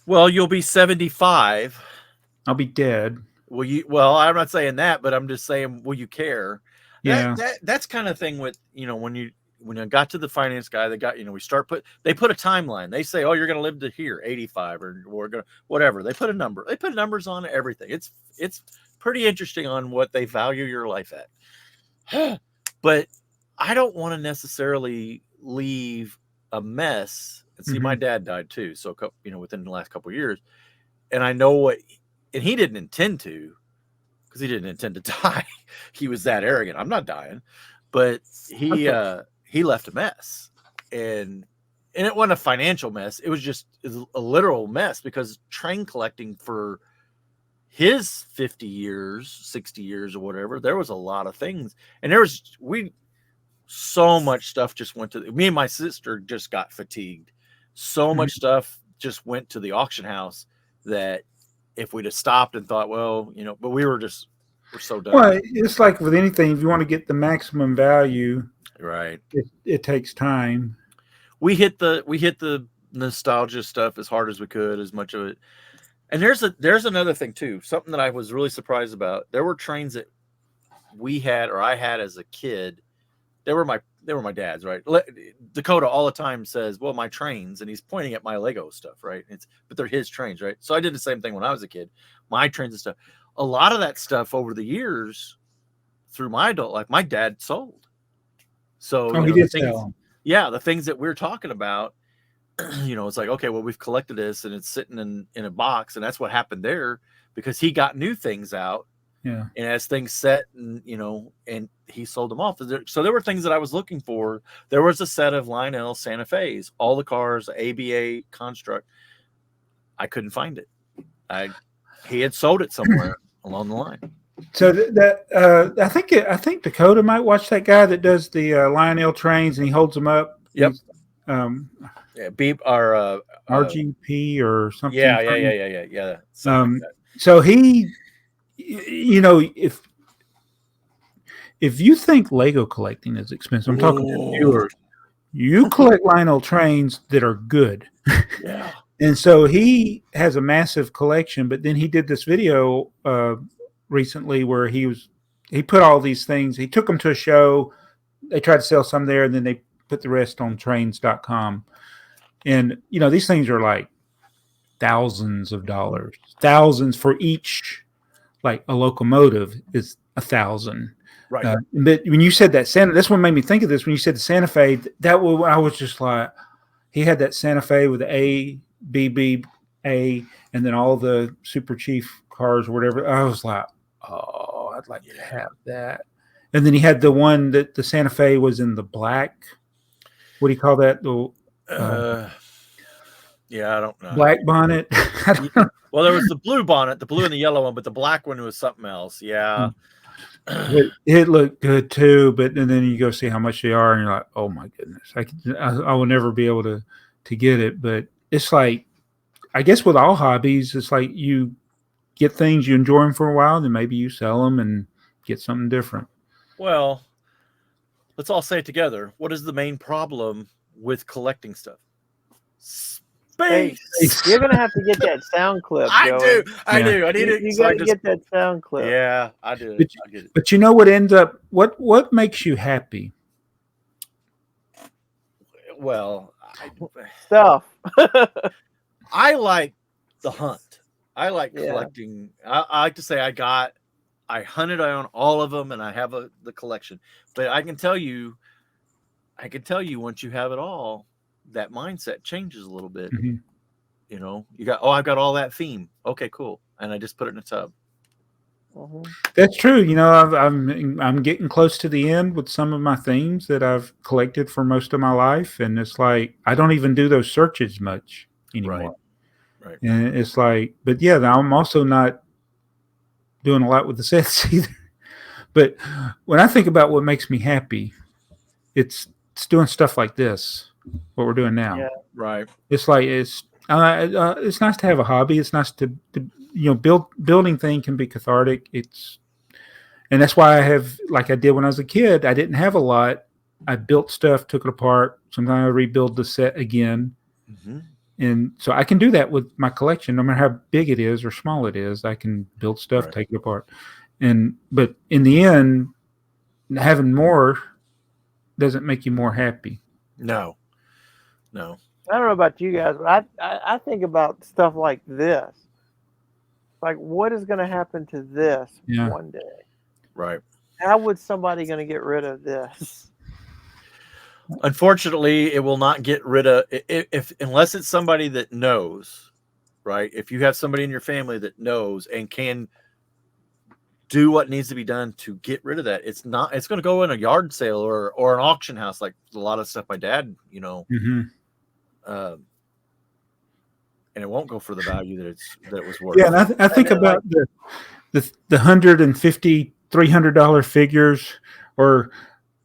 Well, you'll be 75. I'll be dead. Well, I'm not saying that, but I'm just saying, will you care? Yeah. That's kind of thing with, when I got to the finance guy, they got, they put a timeline. They say, oh, you're going to live to here, 85, or we're going to, whatever. They put a number. They put numbers on everything. It's pretty interesting on what they value your life at. But I don't want to necessarily leave a mess. And see, my dad died too, so within the last couple of years, and I know and he didn't intend to, because he didn't intend to die. He was that arrogant. I'm not dying, but he left a mess, and it wasn't a financial mess. It was just a literal mess, because train collecting for his 50 years, 60 years or whatever, there was a lot of things, and so much stuff just went to me and my sister just got fatigued. So much stuff just went to the auction house that if we'd have stopped and thought, well, but we're so done. Well, it's like with anything, if you want to get the maximum value, right, it takes time. We hit the nostalgia stuff as hard as we could, as much of it. And there's another thing too, something that I was really surprised about. There were trains that I had as a kid. They were my dad's, right? Dakota all the time says, well, my trains, and he's pointing at my Lego stuff, right? But they're his trains, right? So I did the same thing when I was a kid, my trains and stuff. A lot of that stuff over the years through my adult life, my dad sold. So he did sell. Yeah, the things that we're talking about, it's like, okay, well, we've collected this and it's sitting in a box, and that's what happened there, because he got new things out. Yeah. And as things set, and he sold them off. So there were things that I was looking for. There was a set of Lionel Santa Fe's, all the cars, ABA construct. I couldn't find it. He had sold it somewhere along the line. So I think Dakota might watch that guy that does the Lionel trains, and he holds them up. Yep. Beep or RGP or something. Yeah. Like that. So he. If you think Lego collecting is expensive, I'm talking to viewers, you collect Lionel trains that are good. Yeah. And so he has a massive collection, but then he did this video recently where he put all these things, he took them to a show, they tried to sell some there, and then they put the rest on trains.com. And, these things are like thousands of dollars, thousands for each. Like a locomotive is $1,000, right? But when you said that that's what made me think of this. When you said the Santa Fe, I was just like, he had that Santa Fe with the A, B, B, A, and then all the Super Chief cars or whatever. I was like, oh, I'd like to have that. And then he had the one that the Santa Fe was in the black. What do you call that? Yeah, I don't know. Black bonnet. I don't know. Well, there was the blue bonnet, the blue and the yellow one, but the black one was something else. Yeah. It looked good too, and then you go see how much they are, and you're like, oh my goodness, I will never be able to get it. But it's like, I guess with all hobbies, it's like you get things, you enjoy them for a while, then maybe you sell them and get something different. Well, let's all say it together. What is the main problem with collecting stuff? Space. You're gonna have to get that sound clip. I do. I need it. You gotta get that sound clip. Yeah, I do. I get it. But you know what ends up? What makes you happy? Well, stuff. I like the hunt. I like collecting. I like to say I hunted on all of them, and I have the collection. But I can tell you once you have it all, that mindset changes a little bit. Mm-hmm. I've got all that theme. Okay, cool. And I just put it in a tub. Mm-hmm. That's true. I'm getting close to the end with some of my themes that I've collected for most of my life. And it's like, I don't even do those searches much anymore. Right. And it's like, but yeah, I'm also not doing a lot with the sets either. But when I think about what makes me happy, it's doing stuff like this. What we're doing now, right? It's like it's nice to have a hobby. It's nice to building thing can be cathartic. And that's why I have, like I did when I was a kid. I didn't have a lot. I built stuff, took it apart. Sometimes I rebuild the set again, and so I can do that with my collection, no matter how big it is or small it is. I can build stuff, take it apart, but in the end, having more doesn't make you more happy. No. I don't know about you guys, but I think about stuff like this. Like, what is going to happen to this one day? Right. How would somebody going to get rid of this? Unfortunately, it will not get rid of if unless it's somebody that knows, right? If you have somebody in your family that knows and can do what needs to be done to get rid of that, it's going to go in a yard sale or an auction house, like a lot of stuff my dad, and it won't go for the value that it was worth. Yeah, and I think about the $150, $300 figures or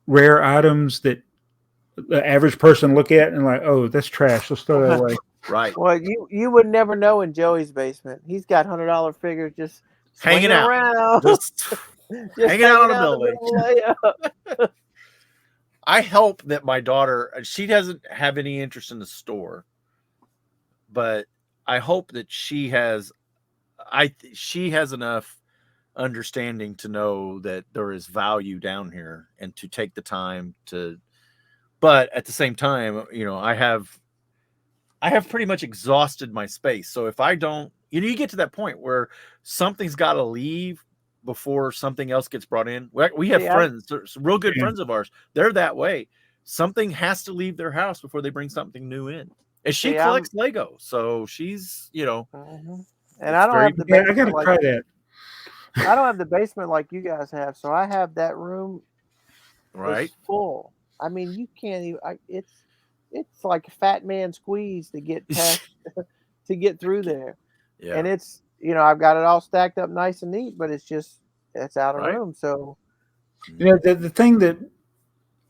rare items that the average person look at and like, oh, that's trash. Let's throw that away. Right. Well, you would never know in Joey's basement. He's got $100 figures just hanging out around, just hanging out on a building. I hope that my daughter, she doesn't have any interest in the store, but I hope that she has enough understanding to know that there is value down here and to take the time to, but at the same time, I have pretty much exhausted my space. So if I don't, you get to that point where something's got to leave before something else gets brought in. We have friends, some real good friends of ours. They're that way. Something has to leave their house before they bring something new in. And she collects Lego, so she's, And I don't have the basement. I gotta try that. I don't have the basement like you guys have, so I have that room right full. I mean, you can't even. It's like a fat man squeeze to get past to get through there. Yeah. And it's I've got it all stacked up nice and neat, but it's out of room. So the thing that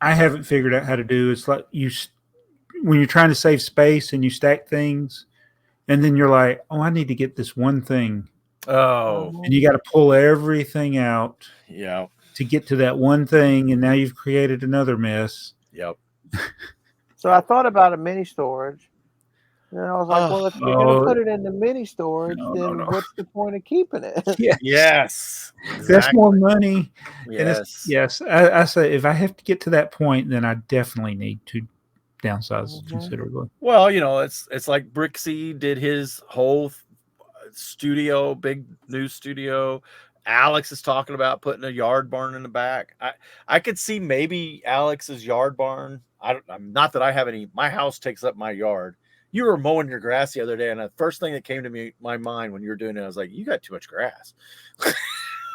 I haven't figured out how to do is like when you're trying to save space and you stack things, and then you're like, oh, I need to get this one thing. Oh, and you got to pull everything out. Yeah. To get to that one thing, and now you've created another mess. Yep. So I thought about a mini storage. And I was like, well, if you're going to put it in the mini storage, then what's the point of keeping it? Yes. Exactly. That's more money. Yes. Yes. I say if I have to get to that point, then I definitely need to downsize considerably. Well, it's like BrickTsar did his whole studio, big new studio. Alex is talking about putting a yard barn in the back. I could see maybe Alex's yard barn. I'm not that I have any. My house takes up my yard. You were mowing your grass the other day, and the first thing that came to my mind when you were doing it, I was like, "You got too much grass."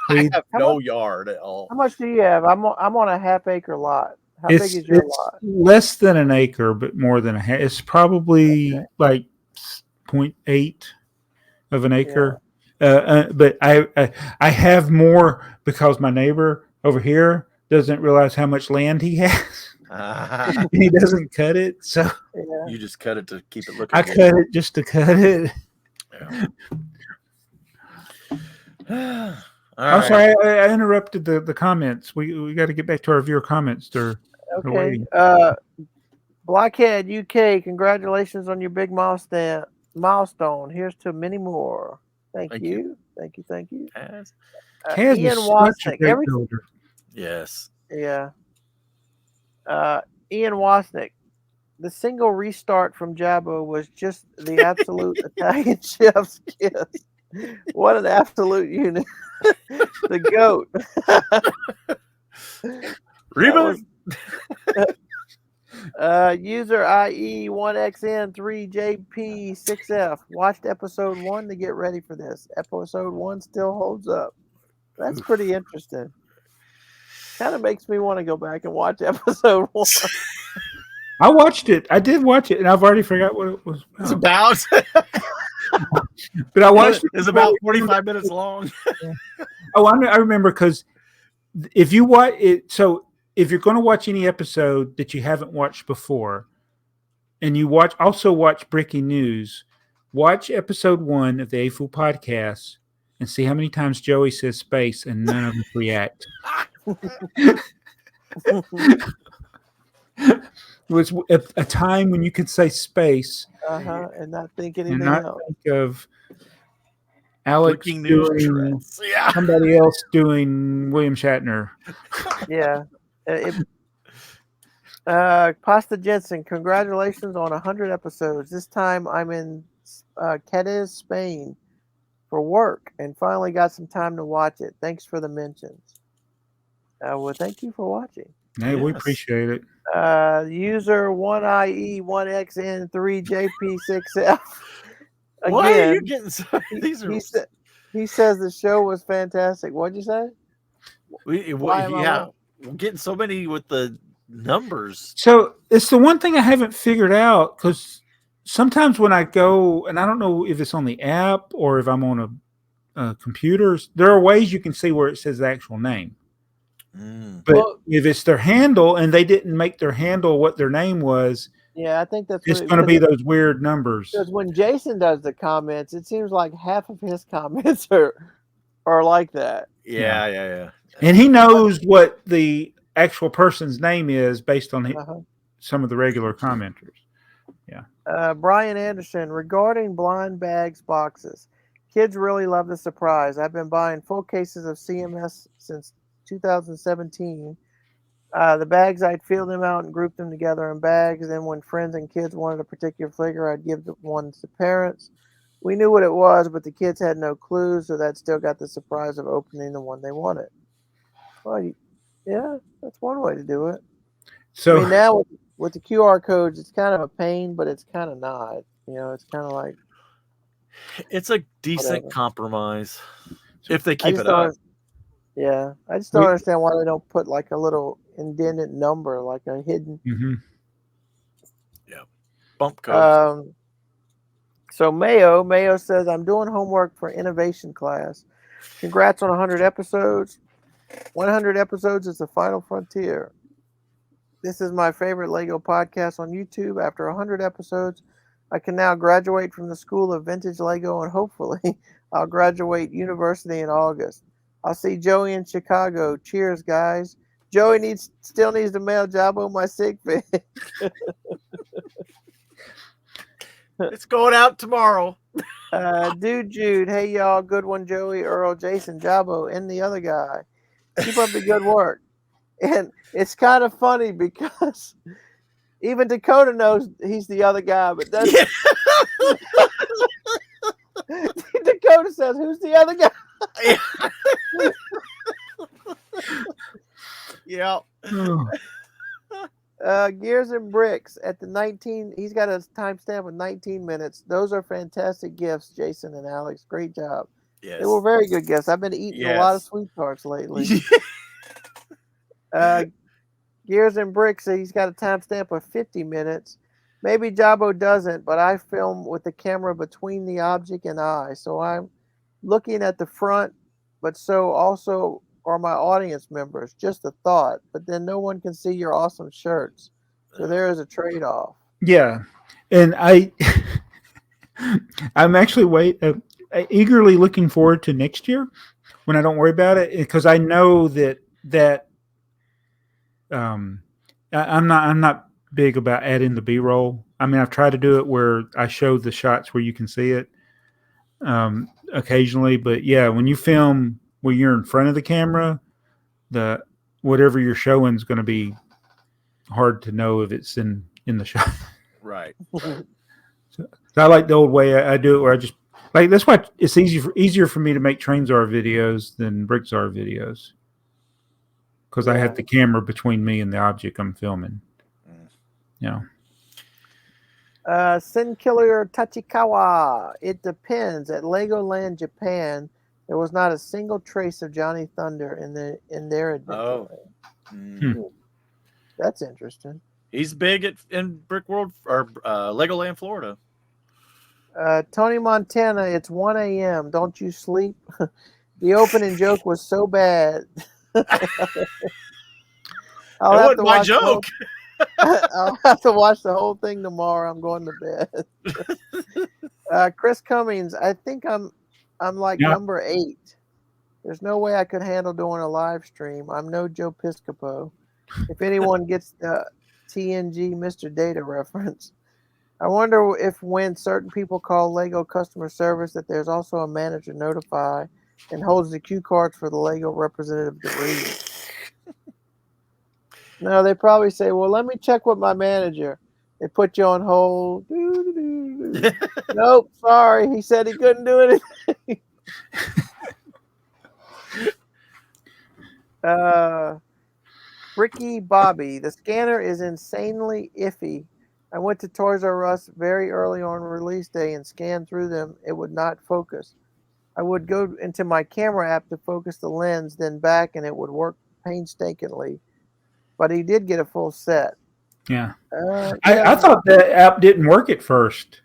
I have no yard at all. How much do you have? I'm on a half-acre lot. How big is your lot? Less than an acre, but more than a half. It's probably like 0.8 of an acre. Yeah. But I have more because my neighbor over here doesn't realize how much land he has. He doesn't cut it, so you just cut it to keep it looking. I cut it just to cut it. Yeah. I'm sorry, I interrupted the comments. We got to get back to our viewer comments. Okay. Blockhead UK, congratulations on your big milestone. Here's to many more. Thank you. Ian Wasnick. Yes. Yeah. Ian Wasnick. The single restart from Jabba was just the absolute Italian chef's kiss. What an absolute unit. The GOAT. Reboot. User IE1XN3JP6F watched episode 1 to get ready for this. Episode 1 still holds up. That's pretty interesting. Kind of makes me want to go back and watch episode 1. I watched it. I did watch it, and I've already forgot what it was about. It's about. But I watched it. It's about 45 minutes long. Oh, I remember because if you watch it, so if you're going to watch any episode that you haven't watched before, and you also watch Breaking News, watch episode 1 of the AFoOL podcast and see how many times Joey says space and none of them react. It was a time when you could say space and not think anything else. Think of Alex doing somebody else doing William Shatner. Yeah. Pasta Jensen, congratulations on 100 episodes. This time I'm in Cadiz, Spain for work and finally got some time to watch it. Thanks for the mentions. Well, thank you for watching. Hey, we appreciate it. User 1IE1XN3JP6F. Why are you Again, getting so? he says the show was fantastic. What'd you say? We're getting so many with the numbers. So it's the one thing I haven't figured out, because sometimes when I go, and I don't know if it's on the app or if I'm on a computers, there are ways you can see where it says the actual name. But if it's their handle and they didn't make their handle what their name was, yeah, I think that's it's going to be those weird numbers. Because when Jason does the comments, it seems like half of his comments are like that. Yeah. And he knows what the actual person's name is based on some of the regular commenters. Yeah. Brian Anderson, regarding blind bags boxes, kids really love the surprise. I've been buying full cases of CMS since 2017. The bags, I'd fill them out and group them together in bags. Then when friends and kids wanted a particular figure, I'd give the ones to parents. We knew what it was, but the kids had no clue, so that still got the surprise of opening the one they wanted. Well, yeah, that's one way to do it. So I mean, now with the QR codes, it's kind of a pain, but it's kind of not. It's kind of like it's a decent compromise if they keep it up. Yeah, I just don't understand why they don't put like a little indented number, like a hidden. Yeah, bump code. So Mayo says, I'm doing homework for innovation class. Congrats on 100 episodes. 100 episodes is the final frontier. This is my favorite Lego podcast on YouTube. After 100 episodes, I can now graduate from the School of Vintage Lego, and hopefully I'll graduate university in August. I'll see Joey in Chicago. Cheers, guys. Joey still needs to mail Jabbo my sig pic. It's going out tomorrow. Dude Jude, hey y'all, good one, Joey, Earl, Jason, Jabbo, and the other guy. Keep up the good work. And it's kind of funny because even Dakota knows he's the other guy, but that's Dakota says, who's the other guy? Yeah. Gears and Bricks at the 19. He's got a timestamp of 19 minutes. Those are fantastic gifts, Jason and Alex. Great job. Yes. They were very good gifts. I've been eating a lot of sweet tarts lately. Gears and Bricks, he's got a timestamp of 50 minutes. Maybe Jabbo doesn't, but I film with the camera between the object and eye. So I'm looking at the front, but so also are my audience members. Just a thought, but then no one can see your awesome shirts. So there is a trade-off. Yeah. And I'm actually eagerly looking forward to next year when I don't worry about it, because I know that I'm not big about adding the B-roll. I mean, I've tried to do it where I show the shots where you can see it occasionally, but yeah, when you film where you're in front of the camera, whatever you're showing is going to be hard to know if it's in the shot. Right. So I like the old way I do it, where I just like, that's why it's easier for me to make BrickTsar videos than BrickTsar videos, because I have the camera between me and the object I'm filming. Sin Killer Tachikawa. It depends. At Legoland Japan, there was not a single trace of Johnny Thunder in their adventure. That's interesting. He's big in Brick World or Legoland, Florida. Tony Montana, it's 1 a.m. Don't you sleep? The opening joke was so bad. I'll have to watch my joke. I'll have to watch the whole thing tomorrow. I'm going to bed. Chris Cummings, I think I'm like number 8. There's no way I could handle doing a live stream. I'm no Joe Piscopo. If anyone gets the TNG Mr. Data reference, I wonder if when certain people call Lego customer service that there's also a manager notify and holds the cue cards for the Lego representative to read. No, they probably say, well, let me check with my manager. They put you on hold. Nope, sorry. He said he couldn't do anything. Bricky Bobby, the scanner is insanely iffy. I went to Toys R Us very early on release day and scanned through them. It would not focus. I would go into my camera app to focus the lens, then back, and it would work painstakingly. But he did get a full set. Yeah. Yeah. I thought the app didn't work at first.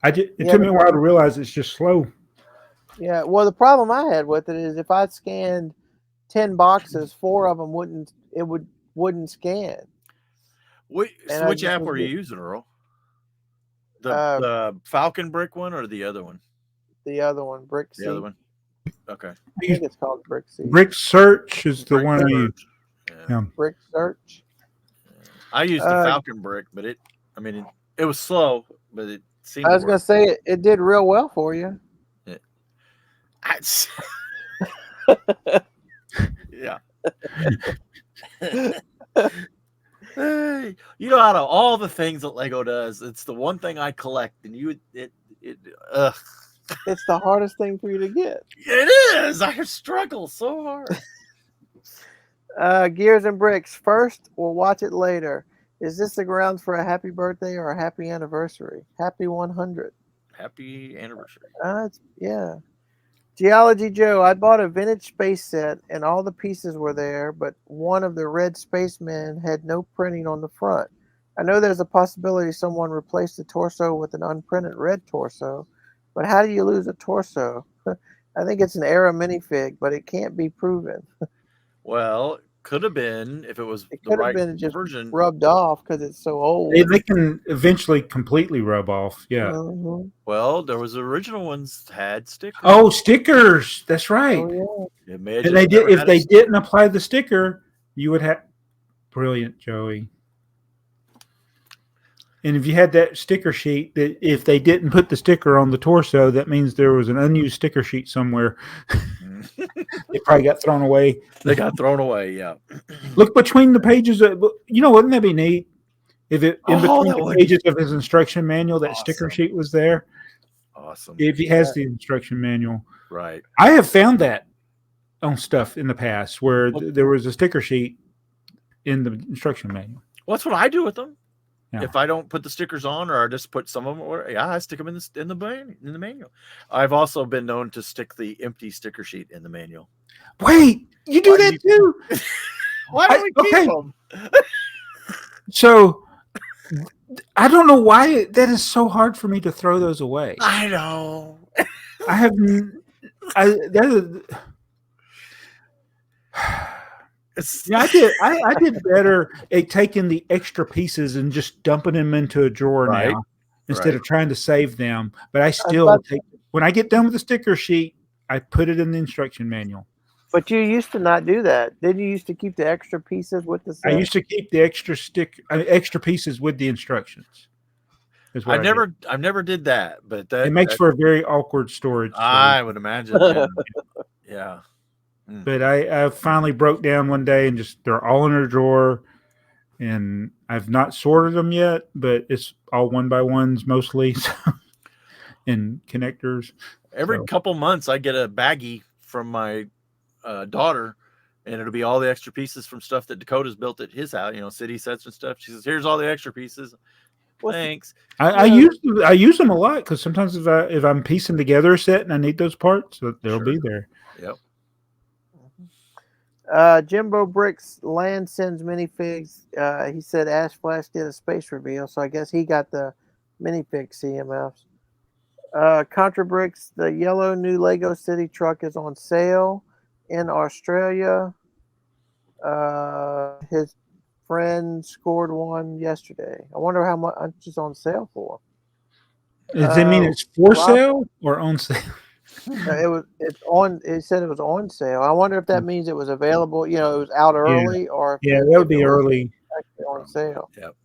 It took me a while to realize it's just slow. Yeah. Well, the problem I had with it is if I scanned 10 boxes, 4 of them wouldn't scan. So which app were you using, Earl? The Falcon Brick one or the other one? The other one, BrickTsar. The other one. Okay. I think it's called BrickTsar. BrickTsar is the one I use. Yeah. BrickTsar. I used the Falcon Brick, but it was slow, but it seemed. I was going to say it did real well for you. Yeah. Hey, out of all the things that Lego does, it's the one thing I collect, and it's the hardest thing for you to get. It is. I struggle so hard. Gears and Bricks. First, we'll watch it later. Is this the grounds for a happy birthday or a happy anniversary? Happy 100. Happy anniversary. Yeah. Geology Joe, I bought a vintage space set and all the pieces were there, but one of the red spacemen had no printing on the front. I know there's a possibility someone replaced the torso with an unprinted red torso, but how do you lose a torso? I think it's an era minifig, but it can't be proven. Well, could have been if it was the right just version. Rubbed off because it's so old. They can eventually completely rub off. Yeah. Mm-hmm. Well, there was original ones had stickers. Oh, stickers! That's right. Oh, yeah. And they did. If they didn't apply the sticker, you would have. Brilliant, Joey. And if you had that sticker sheet, that if they didn't put the sticker on the torso, that means there was an unused sticker sheet somewhere. It probably got thrown away. They got thrown away, yeah. Look between the pages. Wouldn't that be neat? If it in between the pages of his instruction manual, that sticker sheet was there. Awesome. If he has the instruction manual. Right. I have found that on stuff in the past where there was a sticker sheet in the instruction manual. Well, that's what I do with them. Yeah. If I don't put the stickers on, or I just put some of them, I stick them in the manual. I've also been known to stick the empty sticker sheet in the manual. Wait, you do that too? Why do we keep them? So I don't know why that is so hard for me to throw those away. I know. I did better at taking the extra pieces and just dumping them into a drawer now instead of trying to save them. But I still when I get done with the sticker sheet, I put it in the instruction manual. But you used to not do that. Didn't you used to keep the extra pieces with the set? I used to keep the extra pieces with the instructions. I never did that, but it makes for a very awkward storage. I would imagine. Yeah. But I finally broke down one day and just they're all in a drawer, and I've not sorted them yet, but it's all one by ones mostly, and connectors. Every couple months, I get a baggie from my daughter, and it'll be all the extra pieces from stuff that Dakota's built at his house, city sets and stuff. She says, "Here's all the extra pieces." Thanks. I use them a lot because sometimes if I'm piecing together a set and I need those parts, they'll be there. Yep. Jimbo Bricks Land sends minifigs. He said Ash Flash did a space reveal, so I guess he got the minifig CMFs. Contra Bricks, the yellow new Lego City truck is on sale in Australia. His friend scored one yesterday. I wonder how much it's on sale for. Does it mean it's for sale or on sale? It said it was on sale. I wonder if that means it was available. It was out early, or that would be early. Actually on sale. Yep.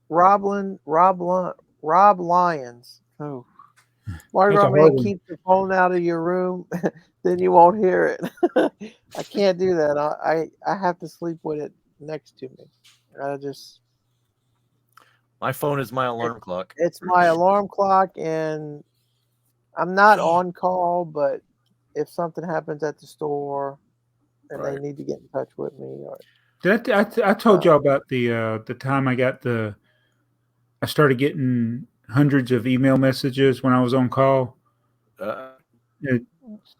Rob Lyons. Oh, Margaret Man, keep the phone out of your room, then you won't hear it. I can't do that. I have to sleep with it next to me. My phone is my alarm clock. It's my alarm clock, and I'm not on call, but if something happens at the store and they need to get in touch with me, I told y'all about the time I started getting hundreds of email messages when I was on call.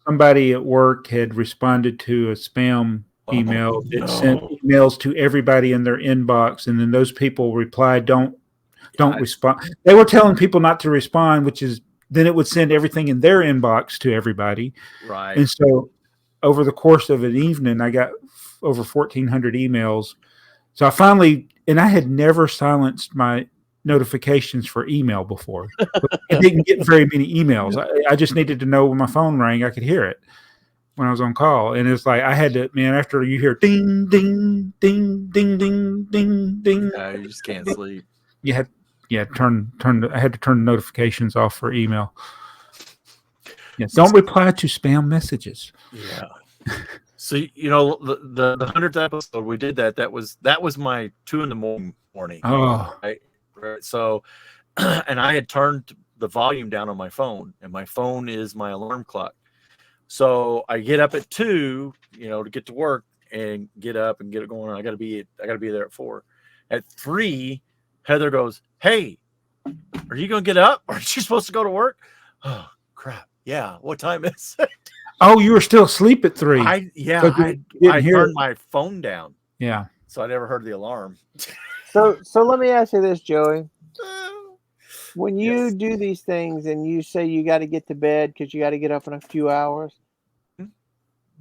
Somebody at work had responded to a spam email that sent emails to everybody in their inbox, and then those people replied, "Don't respond." They were telling people not to respond, which is then it would send everything in their inbox to everybody. Right. And so, over the course of an evening, I got over 1,400 emails. So I finally, and I had never silenced my notifications for email before. I didn't get very many emails. I just needed to know when my phone rang, I could hear it when I was on call. And it's like I had to, man, after you hear ding, ding, ding, ding, ding, ding, ding. You just can't sleep. I had to turn the notifications off for email. Yeah, don't reply to spam messages. Yeah. So the 100th episode we did that was my 2 a.m. morning. Oh, right. So, and I had turned the volume down on my phone, and my phone is my alarm clock. So I get up at 2, to get to work and get up and get it going. I got to be there at 4. At 3, Heather goes, "Hey, are you going to get up? Aren't you supposed to go to work?" Oh, crap. Yeah. What time is it? Oh, you were still asleep at 3. I turned my phone down. Yeah. So I never heard the alarm. So let me ask you this, Joey. When you do these things and you say you got to get to bed because you got to get up in a few hours, do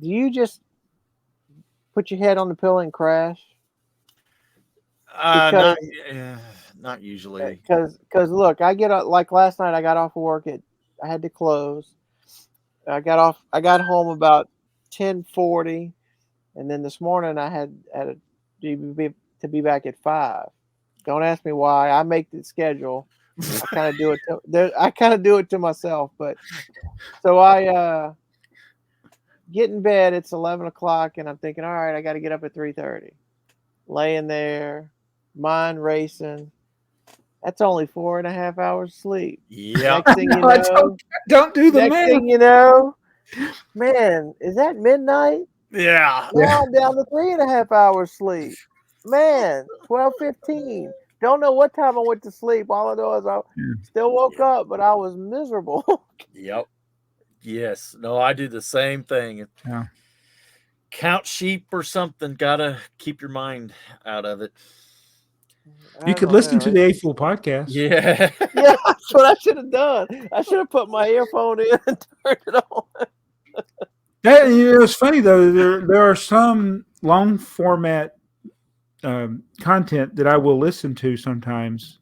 you just put your head on the pillow and crash? Not usually. Because look, I get up, like last night I got off of work I had to close. I got home about 10:40, and then this morning I had to be back at 5. Don't ask me why. I make the schedule. I kind of do it to myself. But so I get in bed. It's 11 o'clock, and I'm thinking, all right, I got to get up at 3:30. Laying there, mind racing. That's only 4.5 hours sleep. Yeah. Next thing you know, don't do the next math. thing you know, man, is that midnight? Yeah. Now I'm down to 3.5 hours sleep. Man, 12:15. Don't know what time I went to sleep. All I know is I still woke up, but I was miserable. Yep. Yes. No, I do the same thing. Yeah. Count sheep or something. Gotta keep your mind out of it. You could listen to the AFoOL podcast. Yeah. Yeah, that's what I should have done. I should have put my earphone in and turned it on. It's funny though. There are some long format content that I will listen to sometimes,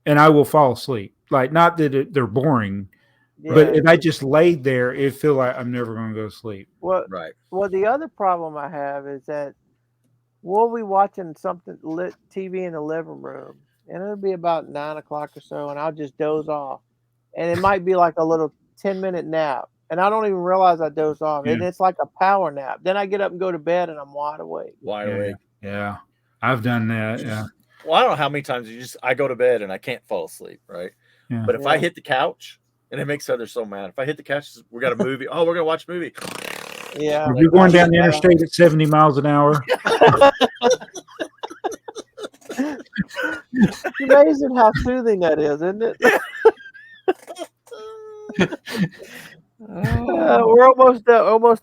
and I will fall asleep. Like, not that they're boring, but if I just laid there, it feel like I'm never going to go to sleep. Well, right. Well, the other problem I have is that we'll be watching something lit TV in the living room, and it'll be about 9 o'clock or so, and I'll just doze off, and it might be like a little 10-minute nap, and I don't even realize I dozed off, and it's like a power nap. Then I get up and go to bed, and I'm wide awake. Yeah, I've done that. Yeah. Well, I don't know how many times I go to bed and I can't fall asleep, right? Yeah. But if I hit the couch, and it makes Heather so mad. If I hit the couch, we got a movie. Oh, we're gonna watch a movie. Yeah. You're going down the interstate at 70 miles an hour. It's amazing how soothing that is, isn't it? We're almost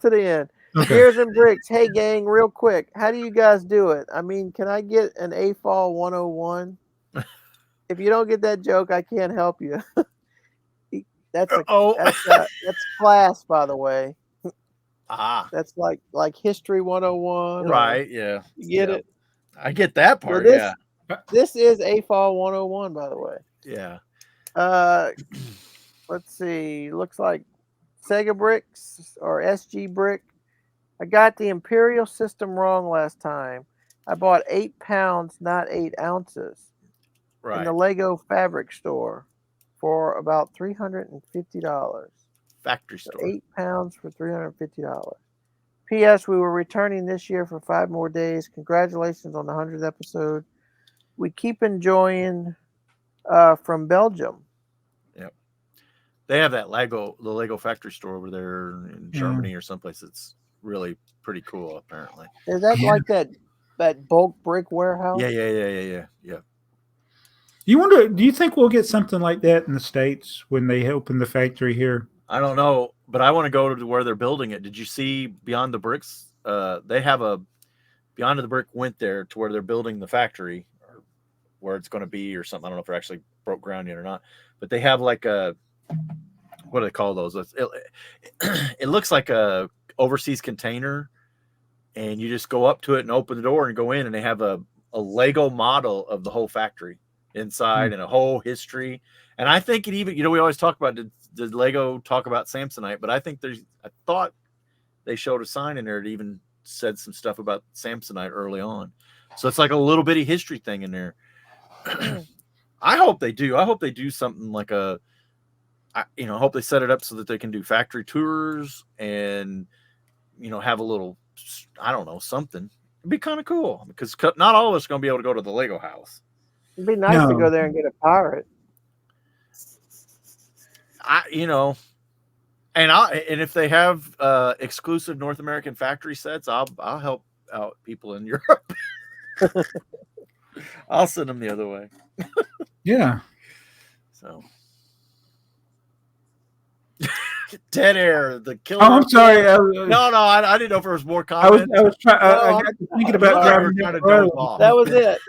to the end. Okay. Gears and bricks. Hey, gang, real quick. How do you guys do it? I mean, can I get an AFoOL 101? If you don't get that joke, I can't help you. That's class, by the way. That's like history 101. Right, yeah. You get it? I get that part, This is AFoOL 101, by the way. Yeah. Let's see. Looks like Sega Bricks or SG Brick. I got the imperial system wrong last time. I bought 8 pounds, not 8 ounces, in the Lego fabric store for about $350. Factory store. So 8 pounds for $350. P.S. We were returning this year for 5 more days. Congratulations on the 100th episode. We keep enjoying from Belgium. Yep. They have the Lego factory store over there in Germany or someplace. It's really pretty cool, apparently. Is that like that that bulk brick warehouse. Yeah. You wonder? Do you think we'll get something like that in the States when they open the factory here? I don't know, but I want to go to where they're building it. Did you see Beyond the Bricks? They have a Beyond the Brick went there to where they're building the factory, or where it's going to be, or something. I don't know if they're actually broke ground yet or not, but they have like a, what do they call those? It looks like a overseas container, and you just go up to it and open the door and go in, and they have a Lego model of the whole factory inside and a whole history. And I think it even, we always talk about did Lego talk about Samsonite, but I think I thought they showed a sign in there that even said some stuff about Samsonite early on. So it's like a little bitty history thing in there. I hope they do. I hope they do something like I hope they set it up so that they can do factory tours and, have a little, I don't know, something. It'd be kind of cool because not all of us are going to be able to go to the Lego house. It'd be nice to go there and get a pirate. And if they have exclusive North American factory sets, I'll help out people in Europe. I'll send them the other way. Yeah. So dead air, the killer. Oh, I'm sorry. No, I didn't know if there was more comments. I was trying. I got thinking about driving trying to doze off. That was it.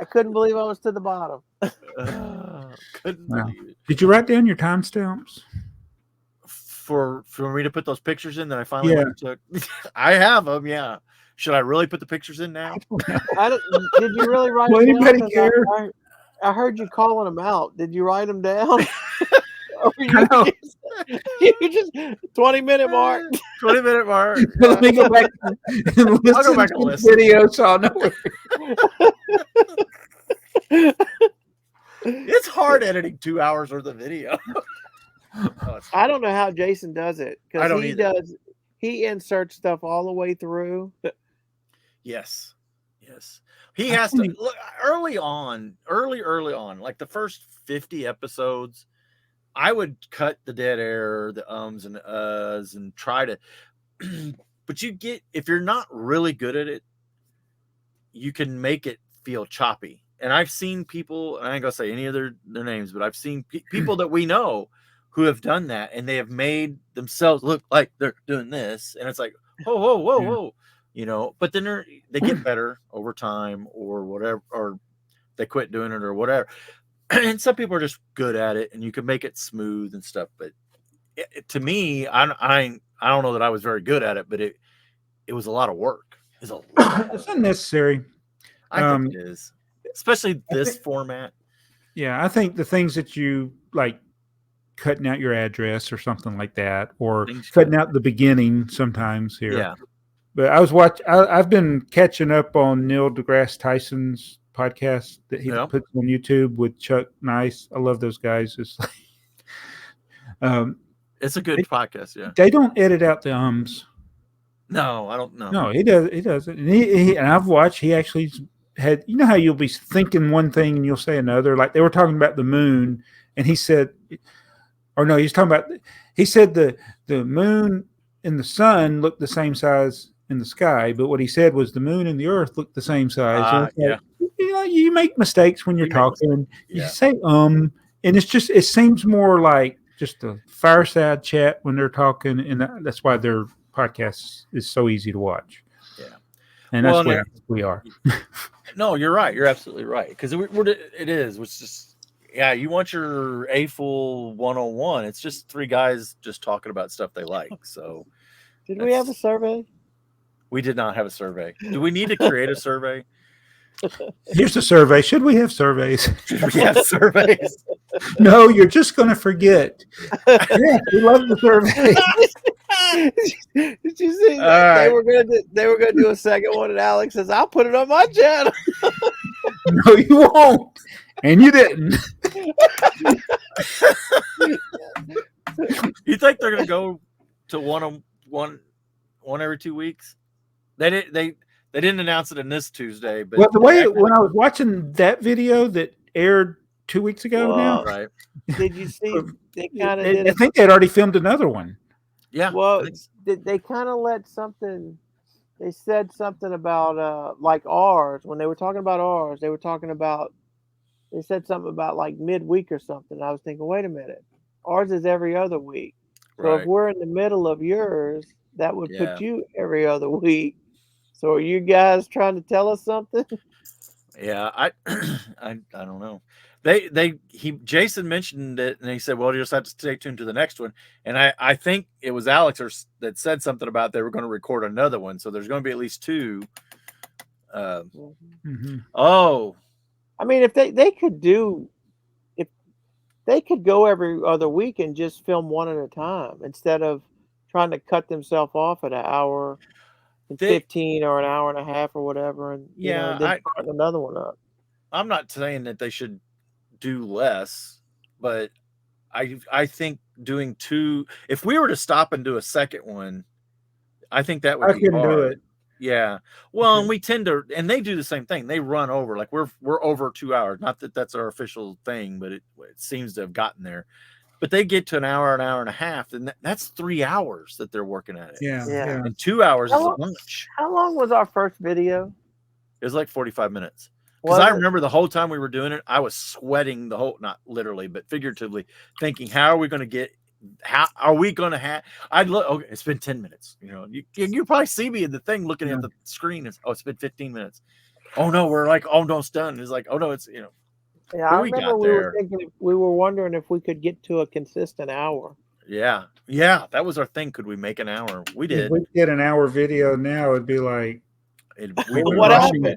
I couldn't believe I was to the bottom. Couldn't believe it. Did you write down your timestamps? For me to put those pictures in that I finally took? I have them, yeah. Should I really put the pictures in now? Did you really write them down? Anybody care? I heard you calling them out. Did you write them down? You just 20-minute mark. 20-minute mark. Let me go back and listen to the video so I'll know. It's hard editing 2 hours worth of video. I don't know how Jason does it because he inserts stuff all the way through. Yes. He has to look early on, like the first 50 episodes. I would cut the dead air, the ums and the uhs, and try to. But if you're not really good at it, you can make it feel choppy. And I've seen people, and I ain't gonna say any of their names, but I've seen people that we know who have done that, and they have made themselves look like they're doing this, and it's like, whoa. But then they get better over time, or whatever, or they quit doing it, or whatever. And some people are just good at it, and you can make it smooth and stuff. But to me, I don't know that I was very good at it, but it was a lot of work. It's unnecessary. I think it is, especially this format. Yeah, I think the things that you like, cutting out your address or something like that, or cutting out the beginning sometimes here. Yeah. But I've been catching up on Neil deGrasse Tyson's podcast that he puts on YouTube with Chuck Nice. I love those guys. It's like, it's a good podcast. Yeah. They don't edit out the ums. No, I don't know. No, he does. He doesn't. And I've watched. He actually had. You know how you'll be thinking one thing and you'll say another. Like they were talking about the moon, and he said, or no, he's talking about. He said the moon and the sun look the same size in the sky, but what he said was the moon and the earth look the same size. You make mistakes when you're talking. You say and it seems more like just a fireside chat when they're talking, and that's why their podcast is so easy to watch. Yeah, and that's where we are. No, you're right. You're absolutely right, because it is. It's just you want your AFoOL 101. It's just three guys just talking about stuff they like. So, did we have a survey? We did not have a survey. Do we need to create a survey? Here's the survey. Should we have surveys? Should we have surveys? No, you're just going to forget. Yeah, we love the survey. Did you see that? Right. They were gonna do a second one, and Alex says, "I'll put it on my channel." No, you won't, and you didn't. You think they're gonna go to one every 2 weeks? They didn't announce it in this Tuesday, but the way when I was watching that video that aired 2 weeks ago now, right? Did you see? They kind of. I think they'd already filmed another one. Yeah. Well, they kind of let something they said something about like ours. When they were talking about ours, they said something about like midweek or something. I was thinking, wait a minute, ours is every other week. So if Right. we're in the middle of yours, that would Yeah. put you every other week. So are you guys trying to tell us something? Yeah, I don't know. Jason mentioned it, and he said, "Well, you just have to stay tuned to the next one." And I think it was Alex that said something about they were going to record another one, so there's going to be at least two. Oh, I mean, if they could go every other week and just film one at a time instead of trying to cut themselves off at an hour and 15 or an hour and a half or whatever, and yeah, and then start another one up. I'm not saying that they should do less, but I think doing two. If we were to stop and do a second one, I think that would be hard. Do it. Yeah. Well, and we tend to, and they do the same thing. They run over, like we're over 2 hours. Not that that's our official thing, but it seems to have gotten there. But they get to an hour and a half, and that's 3 hours that they're working at it. Yeah. And 2 hours is a bunch. How long was our first video? It was like 45 minutes. Because I remember the whole time we were doing it, I was sweating the whole, not literally, but figuratively, thinking, how are we going to get, how are we going to have, I'd look, okay, it's been 10 minutes. You probably see me in the thing looking at the screen. It's been 15 minutes. Oh no, we're like almost done. It's like, oh no, it's, Yeah, I remember we were wondering if we could get to a consistent hour. Yeah, that was our thing. Could we make an hour? We did. If we get an hour video now, it'd be like, what happened?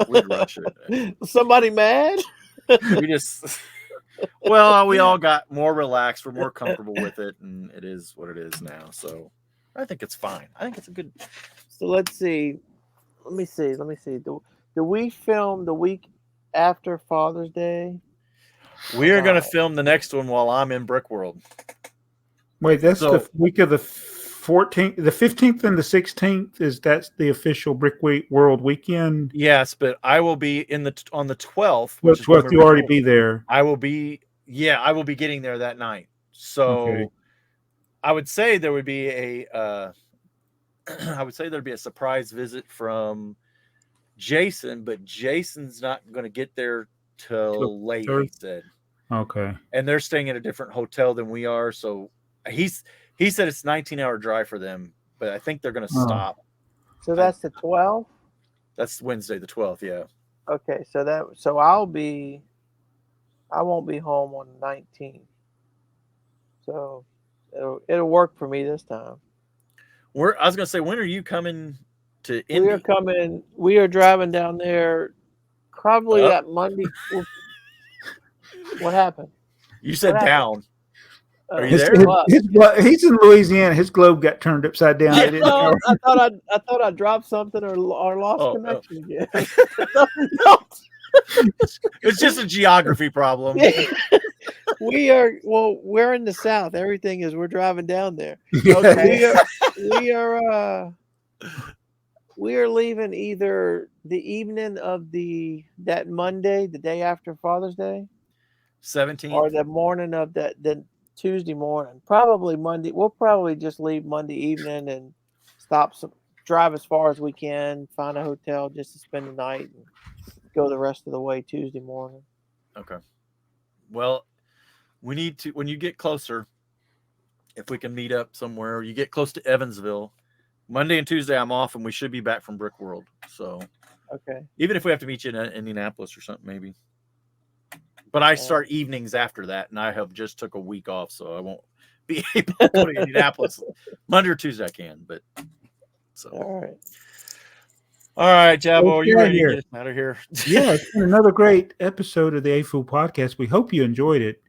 We'd rush it. Somebody mad? We just, well, we all got more relaxed. We're more comfortable with it, and it is what it is now. So I think it's fine. I think it's a good. So let's see. Let me see. Do we film the week after Father's Day? We are going to film the next one while I'm in Brick World. Wait, that's the week of the 14th, the 15th and the 16th. That's the official Brick World weekend? Yes, but I will be on the 12th. Well, 12th, you already be there. I will be getting there that night. So I would say there would be a surprise visit from Jason, but Jason's not going to get there till late, he said. Okay. And they're staying at a different hotel than we are, so he said it's 19-hour drive for them, but I think they're going to stop. So that's the 12th? That's Wednesday, the 12th, yeah. Okay, so I won't be home on the 19th. So it'll work for me this time. I was going to say, when are you coming to Indy? We are driving down there probably that Monday. What happened? You said down. Are you there? He's in Louisiana. His globe got turned upside down. I thought I dropped something or lost connection again. It's just a geography problem. We're in the South. Everything is, we're driving down there. Okay. We are leaving either the evening of that Monday, the day after Father's Day, 17th, or the morning of the Tuesday morning. Probably Monday. We'll probably just leave Monday evening and drive as far as we can, find a hotel just to spend the night, and go the rest of the way Tuesday morning. Okay. Well, we need to, when you get closer, if we can meet up somewhere, you get close to Evansville. Monday and Tuesday I'm off, and we should be back from Brick World. So, okay. Even if we have to meet you in Indianapolis or something, maybe. But I start evenings after that, and I have just took a week off, so I won't be able to go to Indianapolis. Monday or Tuesday I can, but so. All right, Jabo, are you ready to get us out of here? Yeah, it's been another great episode of the AFoOL podcast. We hope you enjoyed it.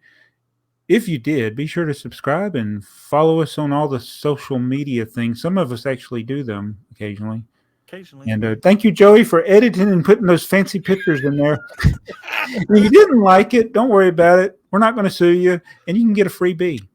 If you did, be sure to subscribe and follow us on all the social media things. Some of us actually do them occasionally. And thank you, Joey, for editing and putting those fancy pictures in there. If you didn't like it, don't worry about it. We're not going to sue you, and you can get a freebie.